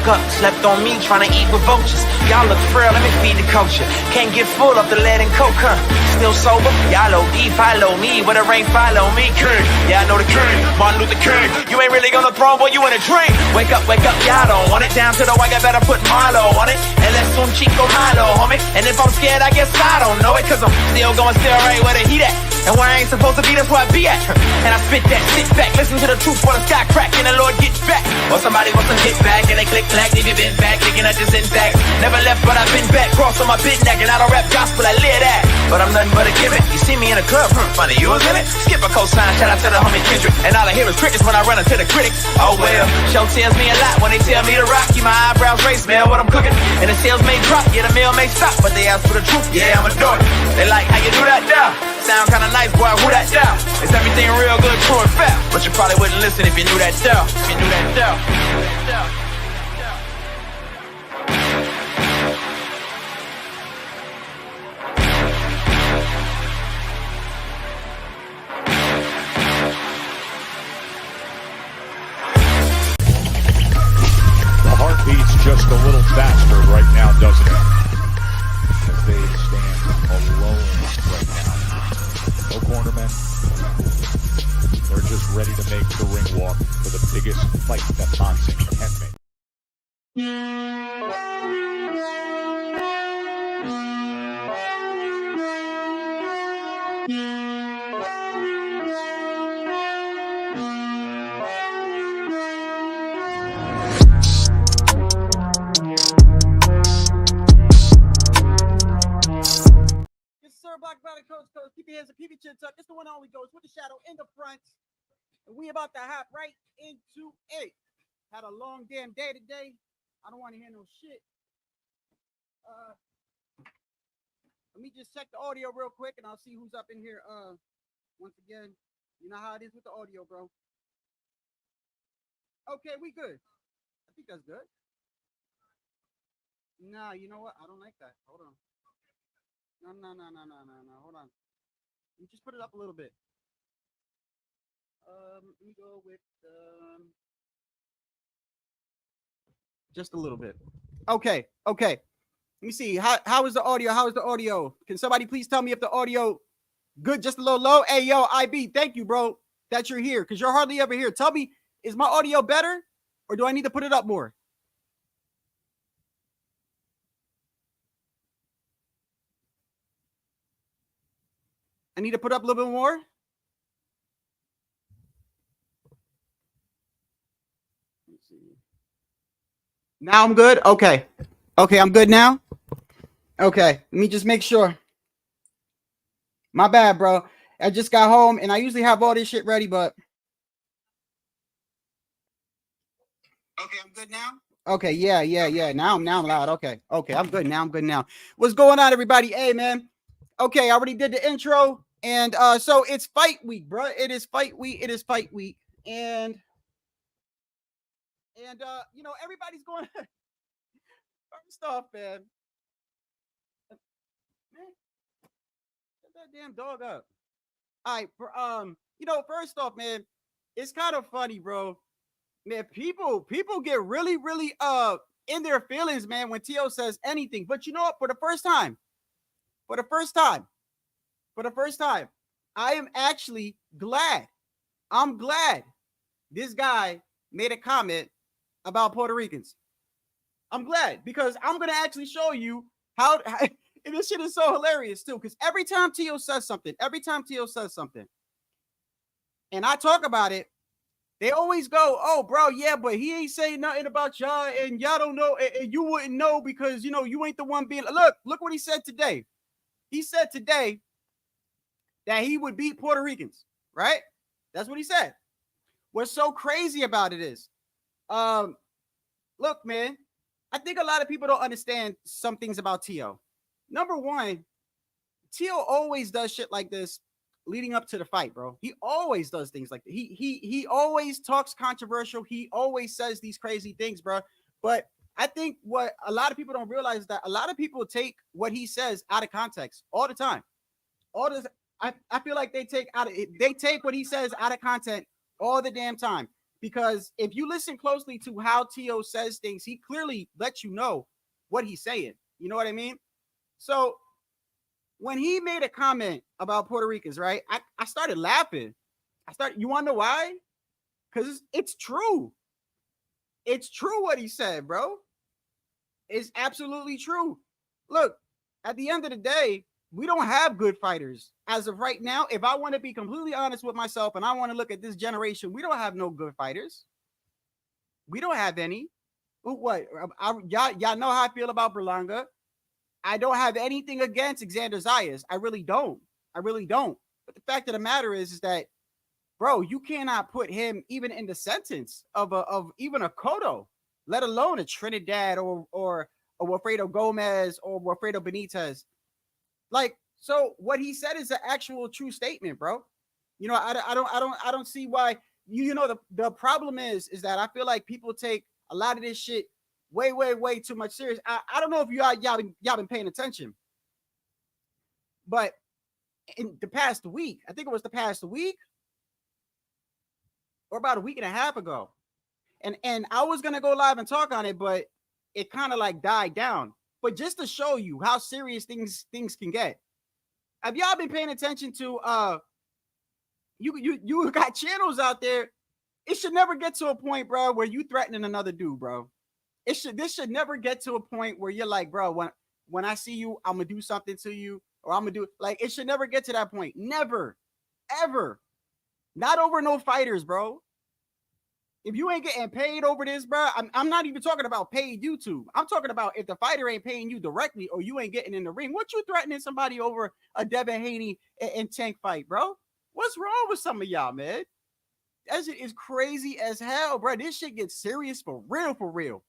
woke up, slept on me, trying to eat with vultures. Y'all look frail, let me feed the culture. Can't get full of the lead and coke, huh? Still sober? Y'all OD, follow me. Where the rain follow me, king. Yeah, I know the king, Martin Luther King. You ain't really gonna throne, boy, you in a dream. Wake up, y'all don't want it. Down to the white, I better put Marlo on it. And let's un chico malo, homie. And if I'm scared, I guess I don't know it. Cause I'm still going still right where the heat at. And where I ain't supposed to be, that's where I be at. And I spit that, sit back, listen to the truth while the sky crack and the Lord gets back. Or somebody wants to get back and they click clack, leave you bent back, looking at this intact. Never left, but I've been back, cross on my bit neck, and I don't rap gospel, I live that. But I'm nothing but a gimmick. You see me in a club, funny, you was in it. Skip a cosign, shout out to the homie Kendrick. And all I hear is crickets when I run into the critics. Oh well, show tells me a lot when they tell me to rock. Keep my eyebrows raised, smell what I'm cooking. And the sales may drop, yeah, the meal may stop, but they ask for the truth, yeah, I'ma do it. They like, how you do that now? Sound kinda nice, boy, who that down? Is everything real good, true and fair? But you probably wouldn't listen if you knew that down. If you knew that down. The heart beats just a little faster right now, doesn't it? As they stand alone right now. No cornermen. They're just ready to make the ring walk for the biggest fight that boxing can make. Black Valley Coach, keep your hands up, keep your chin tucked. It's the one and only goes with the shadow in the front. And we about to hop right into it. Had a long damn day today. I don't want to hear no shit. Let me just check the audio real quick and I'll see who's up in here. Once again, you know how it is with the audio, bro. Okay, we good. I think that's good. Nah, you know what? I don't like that. Hold on. No. Hold on. You just put it up a little bit. Let me go with just a little bit. Okay. Let me see. How is the audio? How is the audio? Can somebody please tell me if the audio good? Just a little low. Hey, yo, IB, thank you, bro, that you're here because you're hardly ever here. Tell me, is my audio better or do I need to put it up more? I need to put up a little bit more. Let's see. Now I'm good. Okay, I'm good now. Okay, let me just make sure. My bad, bro. I just got home and I usually have all this shit ready, but okay, I'm good now. Okay, yeah. Now I'm loud. Okay, I'm good now. What's going on, everybody? Hey, man. Okay, I already did the intro, and so it's fight week, bro. It is fight week, and you know, everybody's going. First off, man, get that damn dog up. All right, you know, first off, man, it's kind of funny, bro. Man, people get really in their feelings, man, when Tio says anything. But you know what? For the first time, I am actually glad. I'm glad this guy made a comment about Puerto Ricans. I'm glad because I'm gonna actually show you how. And this shit is so hilarious too, because every time Tio says something, and I talk about it, they always go, "Oh, bro, yeah, but he ain't saying nothing about y'all, and y'all don't know, and you wouldn't know because you know you ain't the one being." Look what he said today. He said today that he would beat Puerto Ricans, right? That's what he said. What's so crazy about it is, look, man, I think a lot of people don't understand some things about Tio. Number one, Tio always does shit like this leading up to the fight, bro. He always does things like that. He always talks controversial. He always says these crazy things, bro. But I think what a lot of people don't realize is that a lot of people take what he says out of context all the time. I feel like they take what he says out of content all the damn time. because if you listen closely to how Tio says things, he clearly lets you know what he's saying. You know what I mean? So when he made a comment about Puerto Ricans, right? I started laughing. You want to know why? Because it's true. It's true what he said, bro. It's absolutely true. Look, at the end of the day, we don't have good fighters. As of right now, if I want to be completely honest with myself and I want to look at this generation, we don't have no good fighters. We don't have any. What? Y'all know how I feel about Berlanga. I don't have anything against Xander Zayas. I really don't. But the fact of the matter is that, bro, you cannot put him even in the sentence of even a Cotto, let alone a Trinidad or Wilfredo Gomez or Wilfredo Benitez. Like, so what he said is an actual true statement, bro. You know, I don't see why. You know, the problem is that I feel like people take a lot of this shit way too much serious. I don't know if y'all been paying attention, but in the past week, I think it was the past week or about a week and a half ago, and I was gonna go live and talk on it, but it kind of like died down. But just to show you how serious things can get, have y'all been paying attention to you got channels out there? It should never get to a point, bro, where you threatening another dude, bro. This should never get to a point where you're like, bro, when I see you, I'm gonna do something to you, or I'm gonna do, like, it should never get to that point. Never, ever. Not over no fighters, bro. If you ain't getting paid over this, bro, I'm not even talking about paid YouTube. I'm talking about if the fighter ain't paying you directly or you ain't getting in the ring. What you threatening somebody over a Devin Haney and Tank fight, bro? What's wrong with some of y'all, man? That shit is crazy as hell, bro. This shit gets serious for real, for real.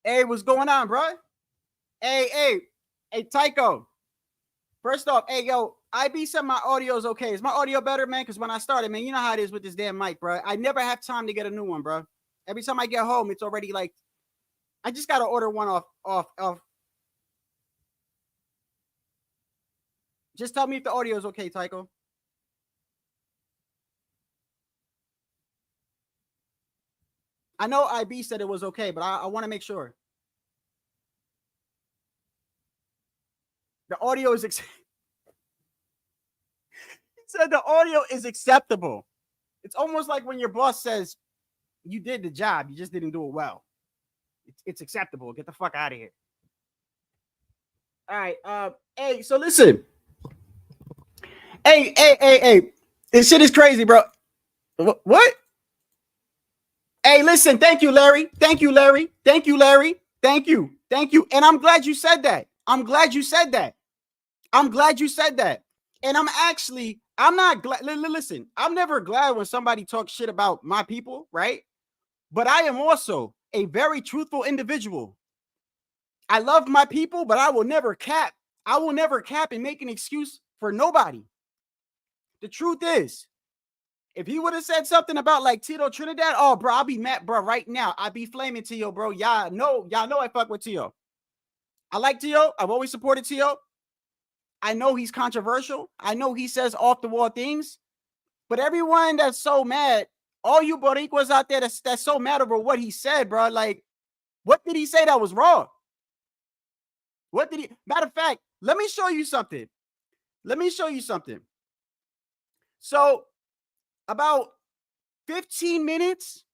Hey, what's going on, bro? Hey, Tycho. First off, hey, yo, IB said my audio is okay. Is my audio better, man? Because when I started, man, you know how it is with this damn mic, bro. I never have time to get a new one, bro. Every time I get home, it's already like, I just got to order one off. Just tell me if the audio is okay, Tycho. I know IB said it was okay, but I want to make sure. The audio is he said the audio is acceptable. It's almost like when your boss says you did the job, you just didn't do it well. It's acceptable. Get the fuck out of here. All right. Hey, so listen. Hey. This shit is crazy, bro. What? Hey, listen. Thank you, Larry. Thank you. And I'm glad you said that. And I'm not glad. Listen, I'm never glad when somebody talks shit about my people, right? But I am also a very truthful individual. I love my people, but I will never cap. And make an excuse for nobody. The truth is, if he would have said something about like Tito Trinidad, oh, bro, I'll be mad, bro, right now. I'll be flaming Tio, bro. Y'all know I fuck with Tio. I like Tio. I've always supported Tio. I know he's controversial. I know he says off the wall things, but everyone that's so mad, all you Boricuas out there that's so mad over what he said, bro, like, what did he say that was wrong? Matter of fact, let me show you something. So about 15 minutes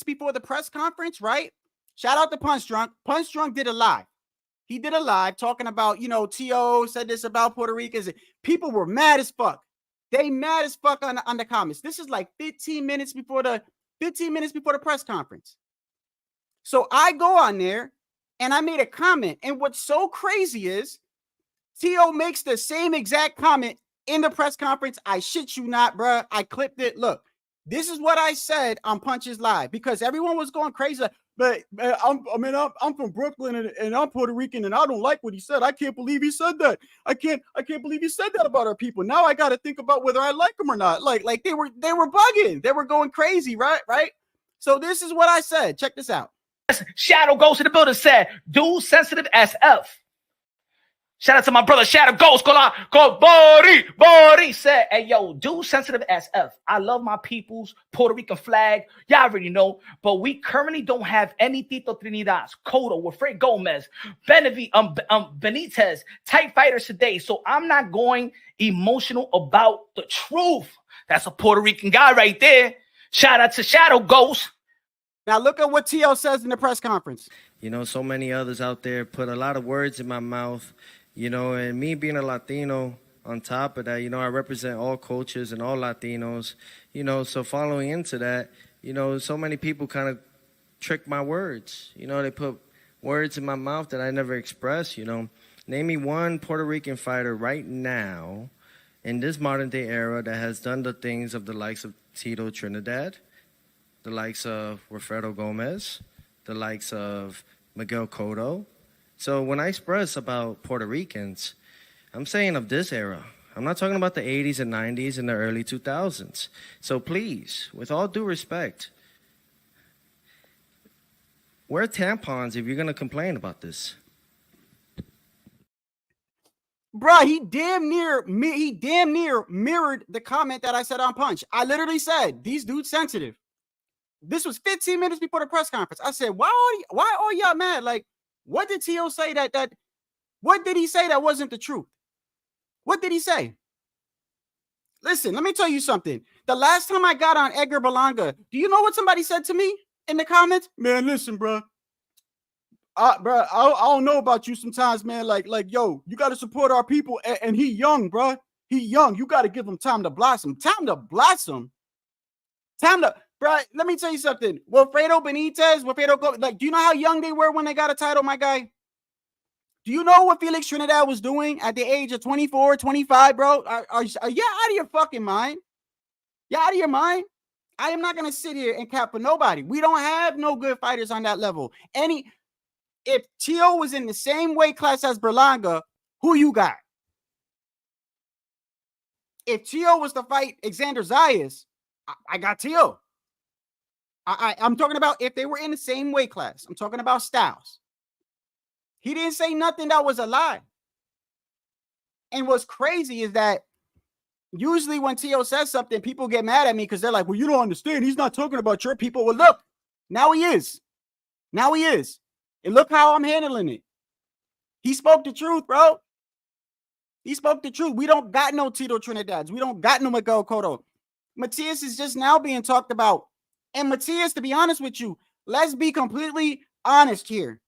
before the press conference, right? Shout out to Punch Drunk. Punch Drunk did a live. He did a live talking about, T.O. said this about Puerto Ricans. People were mad as fuck. They mad as fuck on the comments. This is like 15 minutes before the press conference. So I go on there and I made a comment. And what's so crazy is T.O. makes the same exact comment in the press conference. I shit you not, bro. I clipped it. Look, this is what I said on Punch's Live because everyone was going crazy. But I'm from Brooklyn and I'm Puerto Rican and I don't like what he said. I can't believe he said that. I can't believe he said that about our people. Now I got to think about whether I like him or not. Like they were bugging. They were going crazy, right? So this is what I said. Check this out. Shadow goes to the building said, dude sensitive SF. Shout out to my brother Shadow Ghost. Go Bori said, hey yo, dude sensitive as F. I love my people's Puerto Rican flag. Y'all already know. But we currently don't have any Tito Trinidad's, Cotto, Wilfred Gomez, Benitez, type fighters today. So I'm not going emotional about the truth. That's a Puerto Rican guy right there. Shout out to Shadow Ghost. Now look at what Tio says in the press conference. You know, so many others out there put a lot of words in my mouth, you know, and me being a Latino on top of that, you know, I represent all cultures and all Latinos, you know, so following into that, you know, so many people kind of trick my words. You know, they put words in my mouth that I never expressed, you know. Name me one Puerto Rican fighter right now in this modern day era that has done the things of the likes of Tito Trinidad, the likes of Wilfredo Gomez, the likes of Miguel Cotto. So when I express about Puerto Ricans, I'm saying of this era. I'm not talking about the 80s and 90s and the early 2000s. So please, with all due respect, wear tampons if you're going to complain about this. Bruh, he damn near mirrored the comment that I said on Punch. I literally said, these dudes sensitive. This was 15 minutes before the press conference. I said, why are y'all mad? Like, what did Tio say what did he say that wasn't the truth? What did he say? Listen, let me tell you something. The last time I got on Edgar Berlanga, do you know what somebody said to me in the comments? Man, listen, bro. I don't know about you sometimes, man. Like, yo, you got to support our people. And he young, bro. He young. You got to give him time to blossom. Time to blossom. Bro, let me tell you something. Wilfredo Benitez, like, do you know how young they were when they got a title, my guy? Do you know what Felix Trinidad was doing at the age of 24, 25, bro? Are you out of your fucking mind? You out of your mind? I am not going to sit here and cap for nobody. We don't have no good fighters on that level. If Tio was in the same weight class as Berlanga, who you got? If Tio was to fight Alexander Zayas, I got Tio. I'm talking about if they were in the same weight class. I'm talking about styles. He didn't say nothing that was a lie. And what's crazy is that usually when Tio says something, people get mad at me because they're like, well, you don't understand. He's not talking about your people. Well, look, now he is. Now he is. And look how I'm handling it. He spoke the truth, bro. He spoke the truth. We don't got no Tito Trinidads. We don't got no Miguel Cotto. Matias is just now being talked about. And Matias, to be honest with you, let's be completely honest here.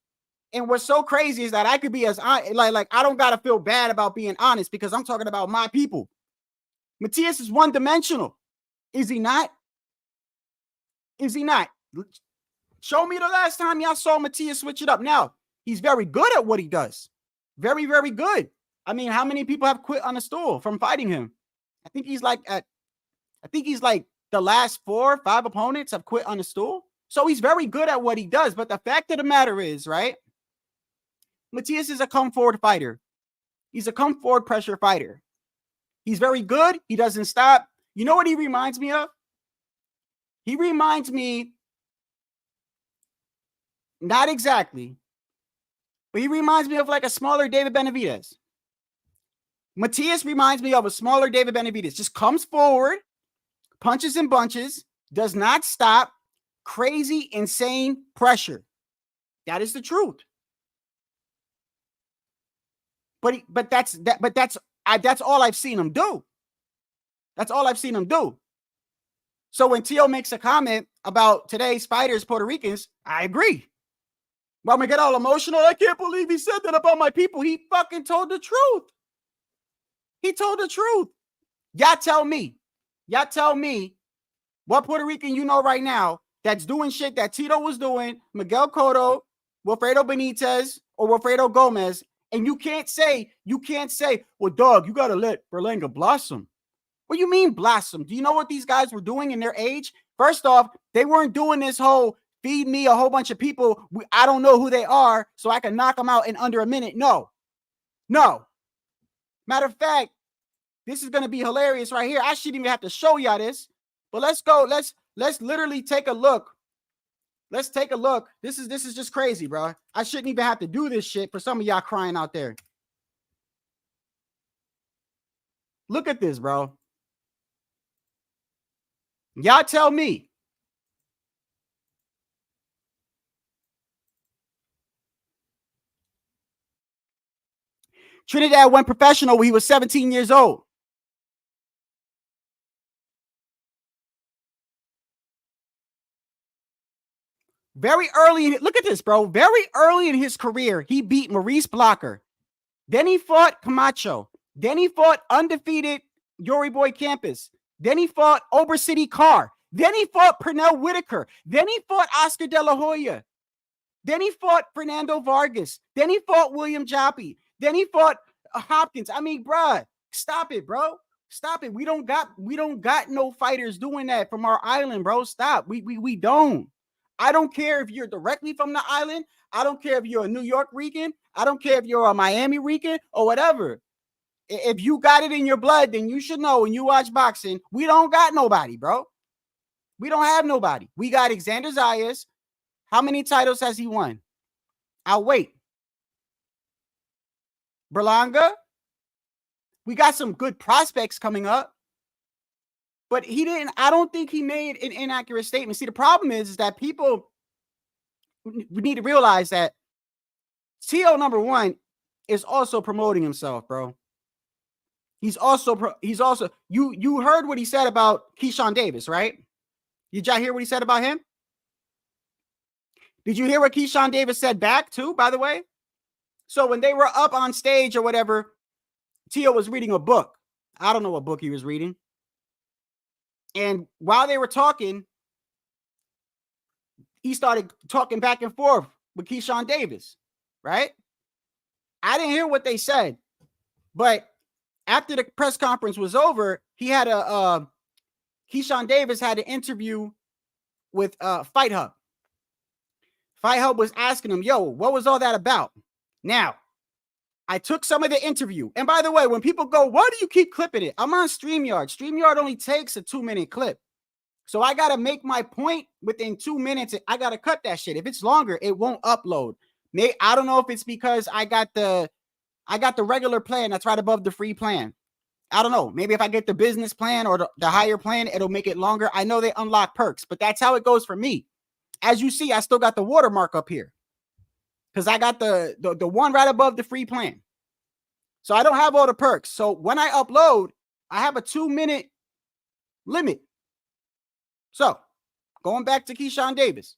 And what's so crazy is that I could be as like I don't gotta feel bad about being honest because I'm talking about my people. Matias is one-dimensional. Is he not? Is he not? Show me the last time y'all saw Matias switch it up. Now, he's very good at what he does. Very, very good. I mean, how many people have quit on the stool from fighting him? I think he's like the last 4 or 5 opponents have quit on the stool. So he's very good at what he does. But the fact of the matter is, right? Matias is a come forward fighter. He's a come forward pressure fighter. He's very good. He doesn't stop. You know what he reminds me of? He reminds me, not exactly, but he reminds me of like a smaller David Benavidez. Matias reminds me of a smaller David Benavidez. Just comes forward, punches and bunches, does not stop, crazy, insane pressure. That is the truth. But that's all I've seen him do. That's all I've seen him do. So when Tio makes a comment about today's fighters, Puerto Ricans, I agree. Well, I'm gonna get all emotional. I can't believe he said that about my people. He fucking told the truth. He told the truth. Y'all tell me what Puerto Rican you know right now that's doing shit that Tito was doing, Miguel Cotto, Wilfredo Benitez, or Wilfredo Gomez, and you can't say, well, dog, you gotta let Berlanga blossom. What do you mean blossom? Do you know what these guys were doing in their age? First off, they weren't doing this whole feed me a whole bunch of people. I don't know who they are, so I can knock them out in under a minute. No. Matter of fact, this is going to be hilarious right here. I shouldn't even have to show y'all this, but let's go. Let's literally take a look. Let's take a look. This is just crazy, bro. I shouldn't even have to do this shit for some of y'all crying out there. Look at this, bro. Y'all tell me. Trinidad went professional when he was 17 years old. Very early, look at this, bro. Very early in his career, he beat Maurice Blocker. Then he fought Camacho. Then he fought undefeated Yuri Boy Campus. Then he fought Ober City Carr. Then he fought Pernell Whitaker. Then he fought Oscar De La Hoya. Then he fought Fernando Vargas. Then he fought William Joppy. Then he fought Hopkins. I mean, bruh, stop it, bro. Stop it. We don't got no fighters doing that from our island, bro. Stop. We don't. I don't care if you're directly from the island. I don't care if you're a New York Rican. I don't care if you're a Miami Rican or whatever. If you got it in your blood, then you should know when you watch boxing, we don't got nobody, bro. We don't have nobody. We got Xander Zayas. How many titles has he won? I'll wait. Berlanga. We got some good prospects coming up. But he didn't, I don't think he made an inaccurate statement. See, the problem is that people, we need to realize that Tio, number one, is also promoting himself, bro. He's also, you heard what he said about Keyshawn Davis, right? Did y'all hear what he said about him? Did you hear what Keyshawn Davis said back too, by the way? So when they were up on stage or whatever, Tio was reading a book. I don't know what book he was reading. And while they were talking, he started talking back and forth with Keyshawn Davis, right? I didn't hear what they said, but after the press conference was over, he had Keyshawn Davis had an interview with Fight Hub. Fight Hub was asking him, yo, what was all that about? Now, I took some of the interview. And by the way, when people go, why do you keep clipping it? I'm on StreamYard. StreamYard only takes a 2-minute clip. So I got to make my point within 2 minutes. I got to cut that shit. If it's longer, it won't upload. I don't know if it's because I got the regular plan that's right above the free plan. I don't know. Maybe if I get the business plan or the higher plan, it'll make it longer. I know they unlock perks, but that's how it goes for me. As you see, I still got the watermark up here because I got the one right above the free plan. So I don't have all the perks. So when I upload, I have a 2-minute limit. So going back to Keyshawn Davis,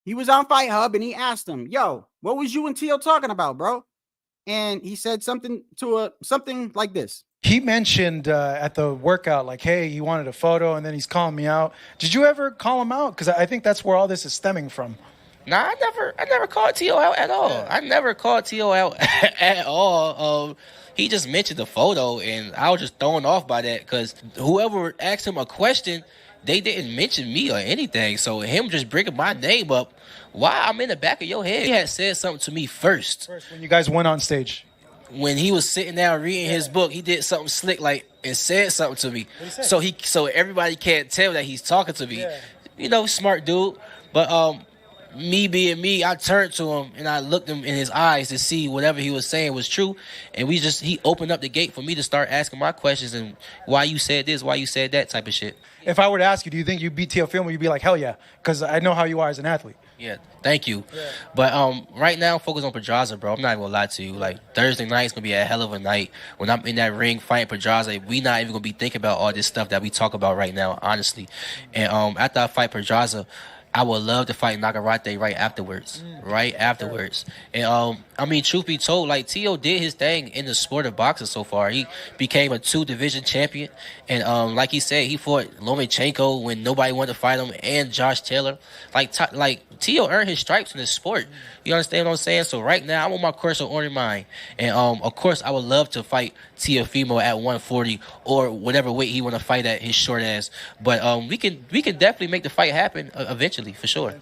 he was on Fight Hub and he asked him, yo, what was you and Tio talking about, bro? And he said something like this. He mentioned at the workout, like, hey, he wanted a photo, and then he's calling me out. Did you ever call him out? Because I think that's where all this is stemming from. Nah, I never called T.O. out at all. I never called T.O. out at all. He just mentioned the photo, and I was just thrown off by that because whoever asked him a question, they didn't mention me or anything. So him just bringing my name up, why I'm in the back of your head. He had said something to me first. When you guys went on stage. When he was sitting down reading his book, he did something slick like and said something to me. So everybody can't tell that he's talking to me. Yeah. You know, smart dude. But me being me, I turned to him and I looked him in his eyes to see whatever he was saying was true. And he opened up the gate for me to start asking my questions and why you said this, why you said that type of shit. If I were to ask you, do you think you beat Teofimo, you'd be like, hell yeah, because I know how you are as an athlete. Yeah, thank you. Yeah. But right now, focus on Pedraza, bro. I'm not even gonna lie to you. Like Thursday night's gonna be a hell of a night. When I'm in that ring fighting Pedraza, we not even gonna be thinking about all this stuff that we talk about right now, honestly. And after I fight Pedraza, I would love to fight Nagarate right afterwards. And I mean, truth be told, like Tio did his thing in the sport of boxing so far. He became a 2-division champion, and like he said, he fought Lomachenko when nobody wanted to fight him, and Josh Taylor. Like Tio earned his stripes in the sport. You understand what I'm saying? So right now, I'm on my course of ordering mine, and of course, I would love to fight Teofimo at 140 or whatever weight he want to fight at, his short ass. But we can definitely make the fight happen eventually, for sure.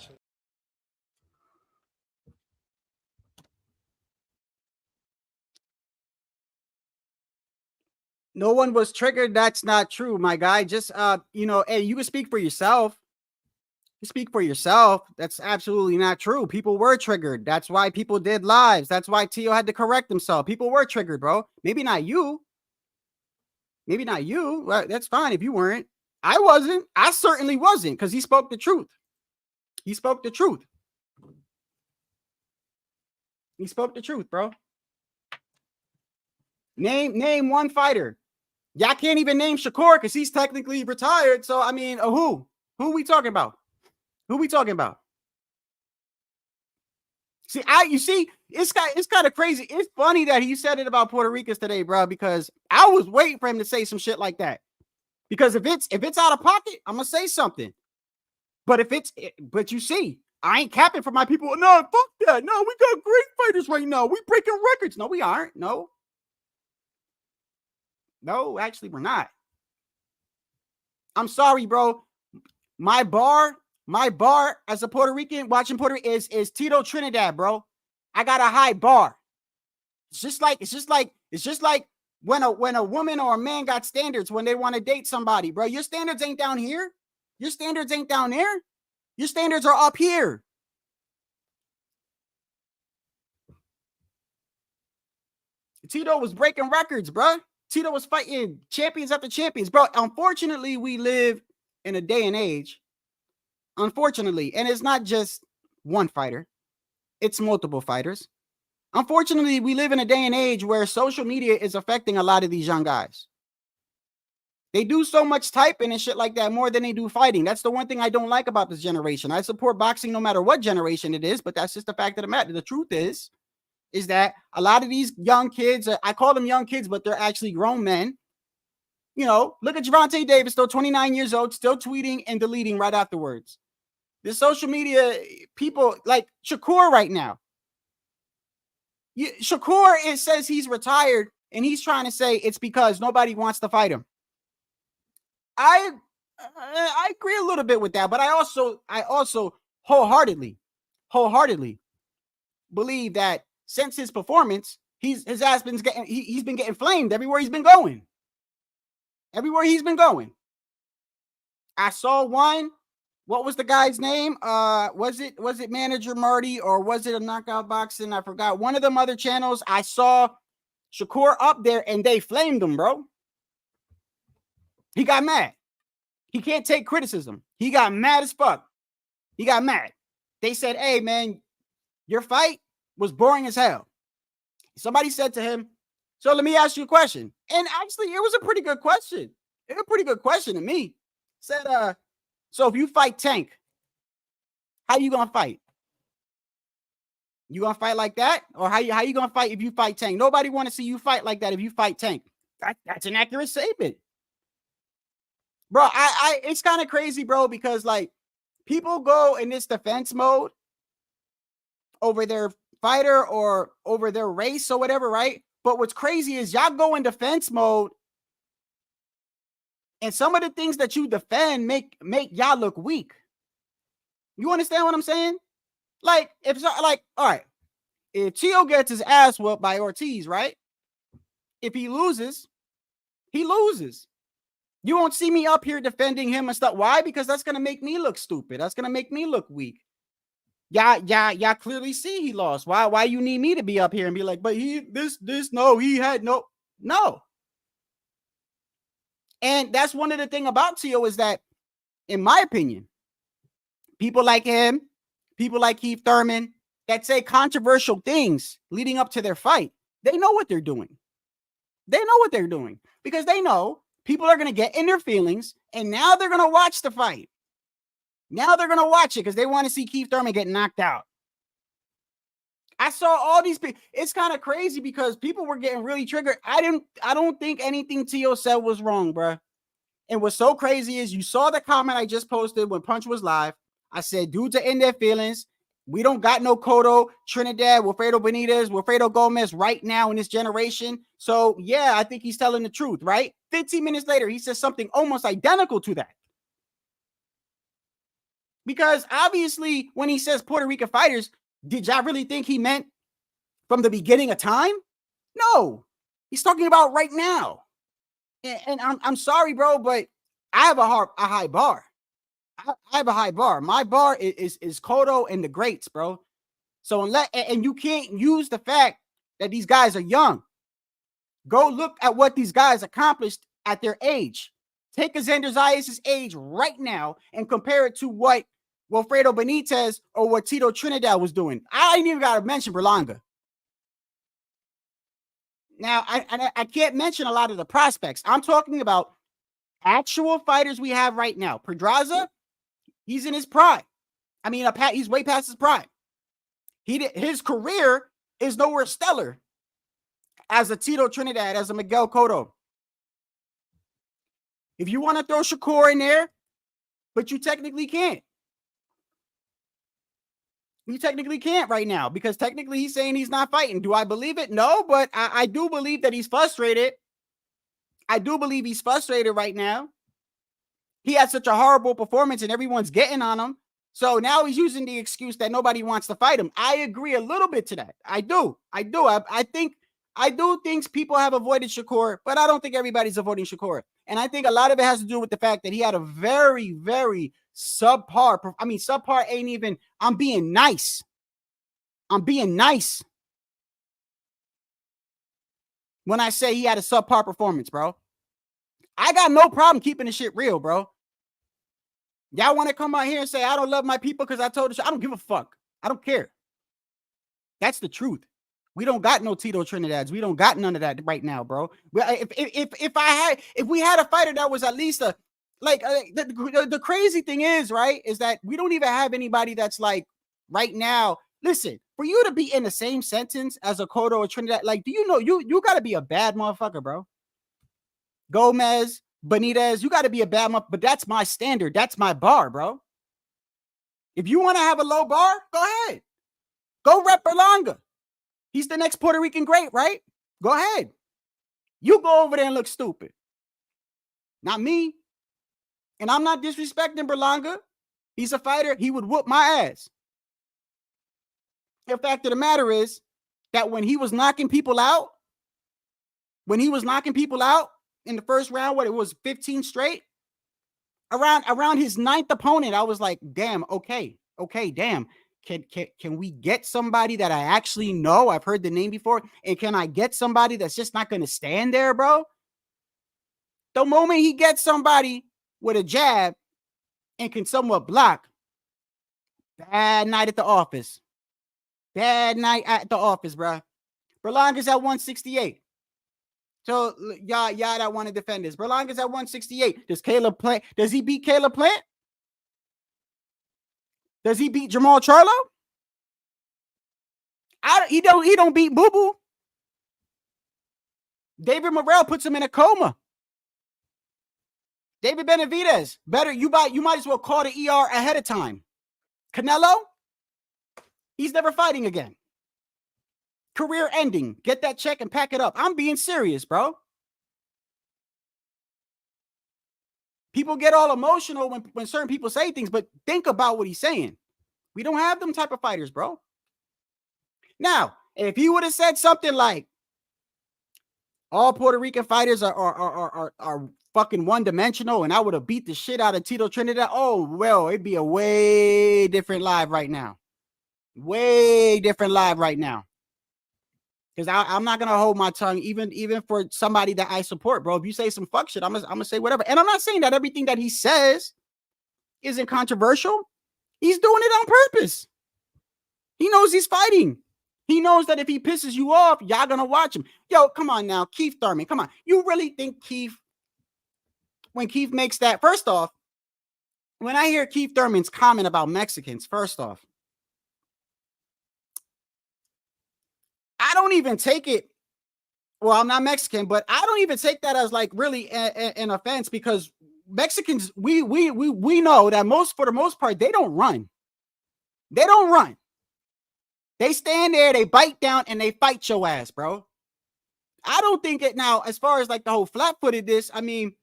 No one was triggered. That's not true, my guy. Just, hey, you can speak for yourself. You speak for yourself. That's absolutely not true. People were triggered. That's why people did lives. That's why Tio had to correct himself. People were triggered, bro. Maybe not you. Maybe not you. Well, that's fine if you weren't. I wasn't. I certainly wasn't, because he spoke the truth. He spoke the truth. He spoke the truth, bro. Name one fighter. Y'all can't even name Shakur because he's technically retired. So, I mean, who? Who we talking about? Who we talking about? You see, it's kind of crazy. It's funny that he said it about Puerto Ricans today, bro, because I was waiting for him to say some shit like that. Because if it's out of pocket, I'm gonna say something. But you see, I ain't capping for my people. No, fuck that. No, we got great fighters right now. We breaking records. No, we aren't. No, actually, we're not. I'm sorry, bro. My bar as a Puerto Rican watching Puerto Rican is Tito Trinidad, bro. I got a high bar. It's just like when a woman or a man got standards when they want to date somebody, bro. Your standards ain't down here. Your standards ain't down there. Your standards are up here. Tito was breaking records, bro. Tito was fighting champions after champions, bro. Unfortunately, we live in a day and age. Unfortunately, and it's not just one fighter, it's multiple fighters. Unfortunately, we live in a day and age where social media is affecting a lot of these young guys. They do so much typing and shit like that more than they do fighting. That's the one thing I don't like about this generation. I support boxing no matter what generation it is, but that's just the fact of the matter. The truth is that a lot of these young kids, I call them young kids, but they're actually grown men. You know, look at Gervonta Davis, still 29 years old, still tweeting and deleting right afterwards. The social media people like Shakur right now. Shakur, it says he's retired and he's trying to say it's because nobody wants to fight him. I agree a little bit with that, but I also wholeheartedly believe that since his performance, he's been getting flamed everywhere he's been going. Everywhere he's been going. I saw one. What was the guy's name? Was it Manager Marty or was it a Knockout Boxing? I forgot. One of them other channels. I saw Shakur up there and they flamed him, bro. He got mad. He can't take criticism. He got mad as fuck. He got mad. They said, "Hey, man, your fight was boring as hell." Somebody said to him, "So let me ask you a question." And actually, it was a pretty good question. It was a pretty good question to me. Said, so if you fight Tank, how you gonna fight? You gonna fight like that? Or how you gonna fight if you fight Tank? Nobody want to see you fight like that if you fight Tank. That's an accurate statement. Bro, it's kind of crazy, bro, because like people go in this defense mode over their fighter or over their race or whatever, right? But what's crazy is y'all go in defense mode and some of the things that you defend make y'all look weak. You understand what I'm saying? Like, all right, if Tio gets his ass whooped by Ortiz, right? If he loses, he loses. You won't see me up here defending him and stuff. Why? Because that's gonna make me look stupid. That's gonna make me look weak. Y'all clearly see he lost. Why you need me to be up here and be like, but he had no. And that's one of the thing about Tio is that, in my opinion, people like him, people like Keith Thurman that say controversial things leading up to their fight, they know what they're doing. They know what they're doing because they know people are going to get in their feelings and now they're going to watch the fight. Now they're going to watch it because they want to see Keith Thurman get knocked out. I saw all these people. It's kind of crazy because people were getting really triggered. I don't think anything Tio said was wrong, bro. And what's so crazy is you saw the comment I just posted when Punch was live. I said, dudes are in their feelings. We don't got no Cotto, Trinidad, Wilfredo Benitez, Wilfredo Gomez right now in this generation. So, yeah, I think he's telling the truth, right? 15 minutes later, he says something almost identical to that. Because obviously, when he says Puerto Rican fighters, did y'all really think he meant from the beginning of time? No, he's talking about right now. And I'm sorry, bro, but I have a high bar. I have a high bar. My bar is Cotto and the greats, bro. So and you can't use the fact that these guys are young. Go look at what these guys accomplished at their age. Take a Xander Zayas' age right now and compare it to what Wilfredo Benitez or what Tito Trinidad was doing. I ain't even got to mention Berlanga. Now, I can't mention a lot of the prospects. I'm talking about actual fighters we have right now. Pedraza, he's in his prime. I mean, he's way past his prime. His career is nowhere stellar as a Tito Trinidad, as a Miguel Cotto. If you want to throw Shakur in there, but you technically can't. You technically can't right now because technically he's saying he's not fighting. Do I believe it? No, but I do believe that he's frustrated. I do believe he's frustrated right now. He had such a horrible performance and everyone's getting on him. So now he's using the excuse that nobody wants to fight him. I agree a little bit to that. I do. I do think people have avoided Shakur, but I don't think everybody's avoiding Shakur. And I think a lot of it has to do with the fact that he had a very, very subpar. I mean, subpar ain't even, I'm being nice. I'm being nice when I say he had a subpar performance, bro. I got no problem keeping the shit real, bro. Y'all want to come out here and say, I don't love my people because I told the shit. I don't give a fuck. I don't care. That's the truth. We don't got no Tito Trinidads. We don't got none of that right now, bro. If we had a fighter that was at least the crazy thing is, right, is that we don't even have anybody that's like right now. Listen, for you to be in the same sentence as a Cotto or Trinidad, like, do you know you got to be a bad motherfucker, bro? Gomez, Benitez, you got to be a bad motherfucker, but that's my standard. That's my bar, bro. If you want to have a low bar, go ahead. Go rep Berlanga. He's the next Puerto Rican great, right? Go ahead. You go over there and look stupid. Not me. And I'm not disrespecting Berlanga. He's a fighter. He would whoop my ass. The fact of the matter is that when he was knocking people out in the first round, what it was 15 straight, around his ninth opponent, I was like, damn, okay, damn. Can we get somebody that I actually know? I've heard the name before. And can I get somebody that's just not going to stand there, bro? The moment he gets somebody with a jab and can somewhat block, bad night at the office. Bad night at the office, bro. Berlanga's at 168. So y'all that want to defend this. Berlanga's at 168. Does he beat Caleb Plant? Does he beat Jamal Charlo? He don't beat Boo Boo. David Morrell puts him in a coma. David Benavidez, better you might as well call the ER ahead of time. Canelo, he's never fighting again. Career ending. Get that check and pack it up. I'm being serious, bro. People get all emotional when certain people say things, but think about what he's saying. We don't have them type of fighters, bro. Now, if he would have said something like, all Puerto Rican fighters are fucking one-dimensional, and I would have beat the shit out of Tito Trinidad, oh, well, it'd be a way different live right now. Way different live right now. Because I'm not going to hold my tongue, even for somebody that I support, bro. If you say some fuck shit, I'm gonna say whatever. And I'm not saying that everything that he says isn't controversial. He's doing it on purpose. He knows he's fighting. He knows that if he pisses you off, y'all going to watch him. Yo, come on now, Keith Thurman, come on. You really think when Keith makes that, first off, when I hear Keith Thurman's comment about Mexicans, first off, I don't even take it. Well, I'm not Mexican, but I don't even take that as like really an offense because Mexicans, we know that for the most part, they don't run. They don't run. They stand there, they bite down, and they fight your ass, bro. I don't think it now, as far as like the whole flat-footedness, I mean,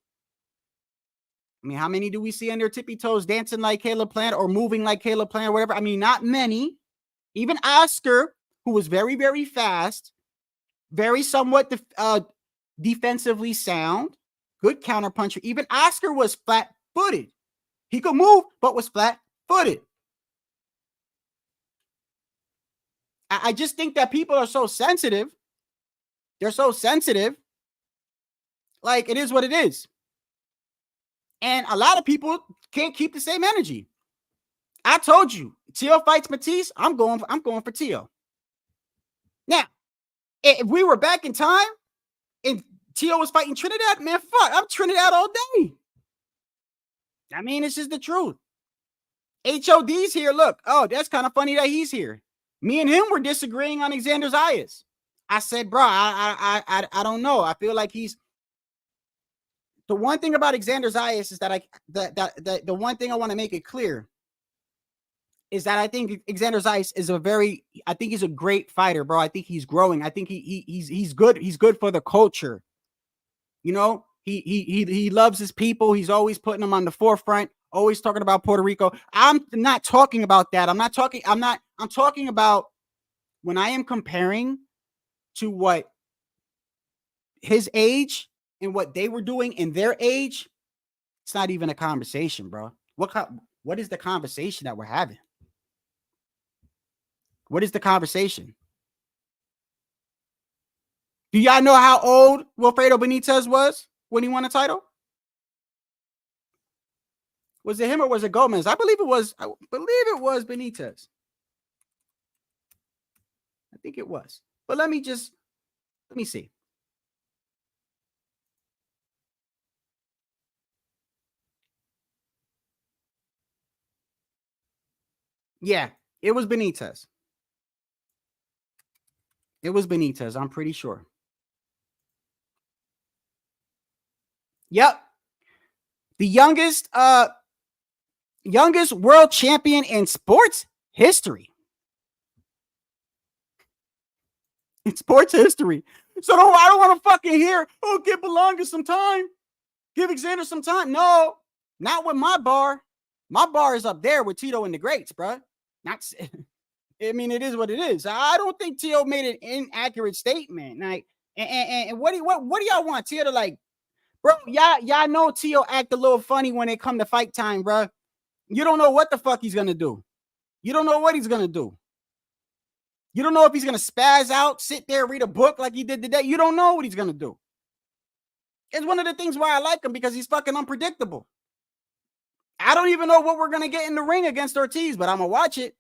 how many do we see on their tippy toes dancing like Caleb Plant or moving like Caleb Plant or whatever? I mean, not many. Even Oscar, who was very, very fast, very somewhat defensively sound, good counterpuncher. Even Oscar was flat-footed. He could move, but was flat-footed. I just think that people are so sensitive. They're so sensitive Like, it is what it is. And a lot of people can't keep the same energy. I told you, Teo fights Matisse. I'm going for Teo. Now, if we were back in time and Teo was fighting Trinidad, man, fuck, I'm Trinidad all day. I mean, it's just the truth. HOD's here. Look, oh, that's kind of funny that he's here. Me and him were disagreeing on Xander Zayas. I said, bro, I don't know. I feel like he's the one thing about Xander Zayas is that the one thing I want to make it clear is that I think Xander Zayas is I think he's a great fighter, bro. I think he's growing. I think he's good. He's good for the culture. You know, he loves his people. He's always putting them on the forefront, always talking about Puerto Rico. I'm not talking about that. I'm talking about when I am comparing to what his age and what they were doing in their age. It's not even a conversation, bro. What is the conversation that we're having? What is the conversation? Do y'all know how old Wilfredo Benitez was when he won a title? Was it him or was it Gomez? I believe it was Benitez. I think it was. But let me see. Yeah, it was Benitez. It was Benitez, I'm pretty sure. Yep. The youngest world champion in sports history. In sports history. So I don't want to fucking hear, oh, give Belonga some time. Give Xander some time. No, not with my bar. My bar is up there with Tito and the greats, bro. I mean, it is what it is. I don't think Tito made an inaccurate statement. Like, and what do y'all want? Tito to like, bro, y'all know Tito act a little funny when it come to fight time, bro. You don't know what the fuck he's gonna do. You don't know what he's gonna do. You don't know if he's gonna spaz out, sit there, read a book like he did today. You don't know what he's gonna do. It's one of the things why I like him, because he's fucking unpredictable. I don't even know what we're gonna get in the ring against Ortiz, but I'm gonna watch it.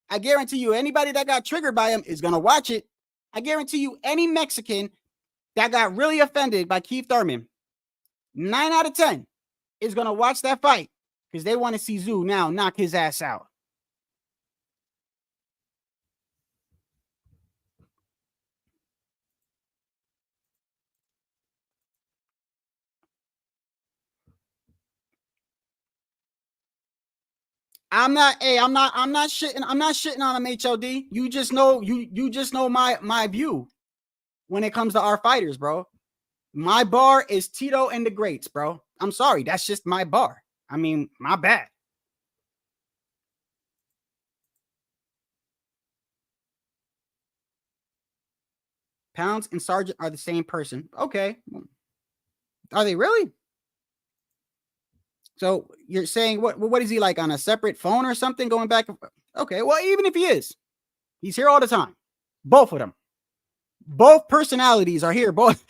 I guarantee you, anybody that got triggered by him is gonna watch it. I guarantee you, any Mexican that got really offended by Keith Thurman, 9 out of 10 is gonna watch that fight because they want to see Zoo now knock his ass out. I'm not shitting on him, HLD. You just know my view when it comes to our fighters, bro. My bar is Tito and the greats, bro. I'm sorry, that's just my bar. I mean, my bad. Pounds and Sargent are the same person. Okay. Are they really? So you're saying what is he like, on a separate phone or something, going back? Okay, well, even if he is, he's here all the time. Both of them. Both personalities are here. Both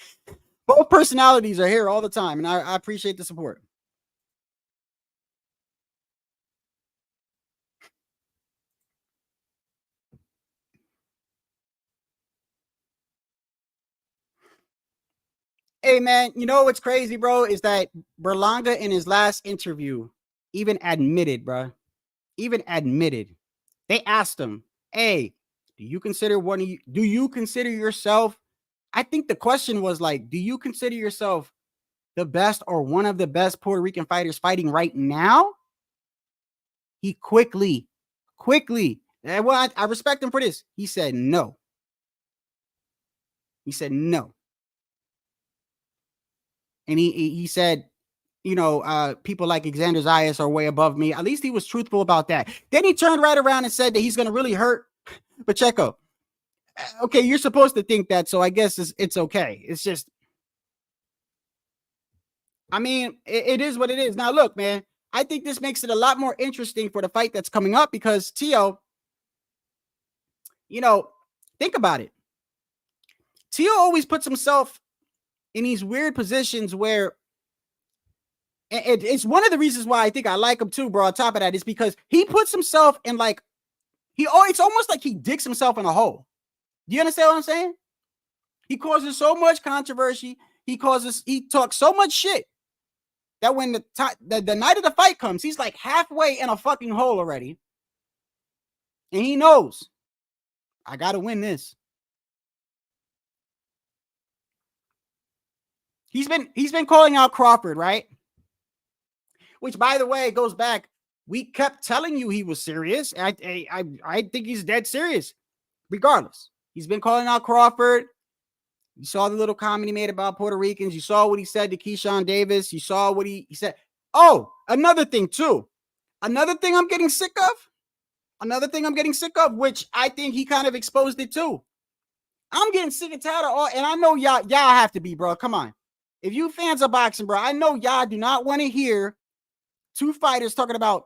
personalities are here all the time, and I appreciate the support. Hey, man, you know what's crazy, bro, is that Berlanga in his last interview even admitted, bro, they asked him, hey, do you consider yourself, I think the question was like, do you consider yourself the best or one of the best Puerto Rican fighters fighting right now? He quickly, well, I respect him for this. He said no. And he said, you know, people like Xander Zayas are way above me. At least he was truthful about that. Then he turned right around and said that he's going to really hurt Pacheco. Okay, you're supposed to think that, so I guess it's okay. It's just, I mean, it is what it is. Now, look, man, I think this makes it a lot more interesting for the fight that's coming up, because Teo, you know, think about it. Teo always puts himself in these weird positions where it's one of the reasons why I think I like him too, bro. On top of that, is because he puts himself in like it's almost like he digs himself in a hole. Do you understand what I'm saying? He causes so much controversy. He talks so much shit that when the night of the fight comes, he's like halfway in a fucking hole already. And he knows, I got to win this. He's been calling out Crawford, right? Which, by the way, goes back. We kept telling you he was serious. I think he's dead serious. Regardless, he's been calling out Crawford. You saw the little comment he made about Puerto Ricans. You saw what he said to Keyshawn Davis. You saw what he said. Oh, another thing too. Another thing I'm getting sick of, which I think he kind of exposed it too. I'm getting sick and tired of all, and I know y'all have to be, bro. Come on. If you fans of boxing, bro, I know y'all do not want to hear two fighters talking about,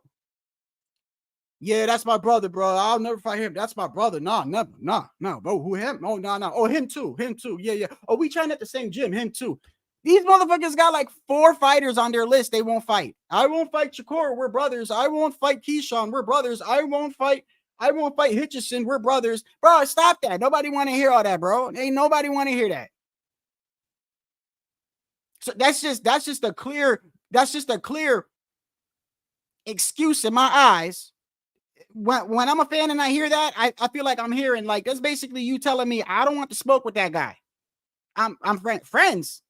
yeah, that's my brother, bro. I'll never fight him. That's my brother. No, never. No, bro. Who, him? Oh, no. Oh, him too. Yeah. Oh, we train at the same gym. Him too. These motherfuckers got like 4 fighters on their list they won't fight. I won't fight Shakur. We're brothers. I won't fight Keyshawn. We're brothers. I won't fight Hitchison. We're brothers. Bro, stop that. Nobody want to hear all that, bro. Ain't nobody want to hear that. So that's just a clear excuse in my eyes. When I'm a fan and I hear that, I feel like I'm hearing like that's basically you telling me I don't want to smoke with that guy. I'm friends.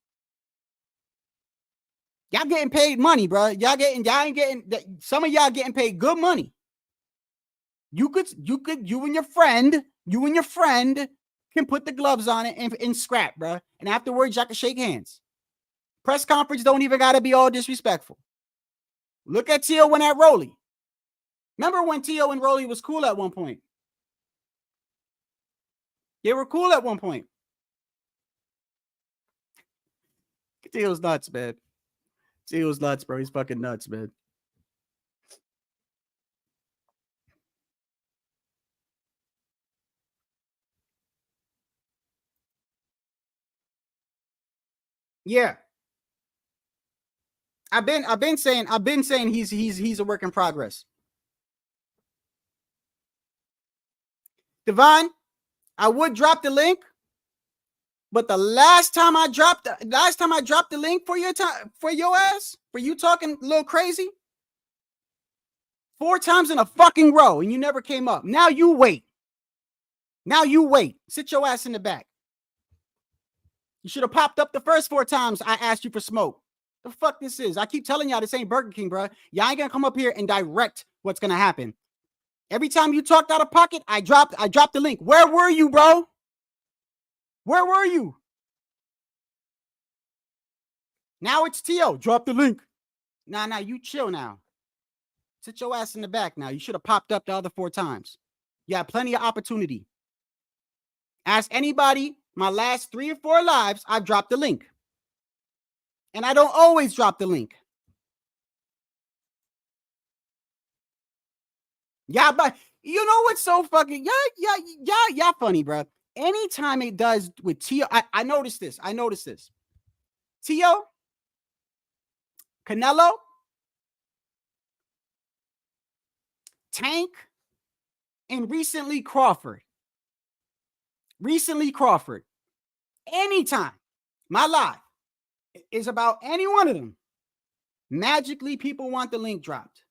Y'all getting paid money, bro. Y'all ain't getting some of y'all getting paid good money. You and your friend can put the gloves on it and scrap, bro. And afterwards, y'all can shake hands. Press conference don't even gotta be all disrespectful. Look at Teo when at Rolly. Remember when Teo and Rolly was cool at one point? They were cool at one point. Teo's nuts, man. Teo's nuts, bro. He's fucking nuts, man. Yeah. I've been saying he's a work in progress. Devon, I would drop the link, but the last time I dropped the link for your ass, for you talking a little crazy, 4 times in a fucking row, and you never came up. Now you wait. Sit your ass in the back. You should have popped up the first 4 times I asked you for smoke. The fuck this is? I keep telling y'all this ain't Burger King, bro. Y'all ain't gonna come up here and direct what's gonna happen. Every time you talked out of pocket, I dropped the link. Where were you, bro? Where were you? Now it's Teo. Drop the link. Nah, you chill now. Sit your ass in the back now. You should have popped up the other 4 times. You had plenty of opportunity. Ask anybody, my last 3 or 4 lives, I've dropped the link. And I don't always drop the link. Yeah, but you know what's so fucking y'all funny, bro. Anytime it does with Teo, I noticed this. Teo, Canelo, Tank, and recently Crawford. Anytime my live is about any one of them, magically people want the link dropped.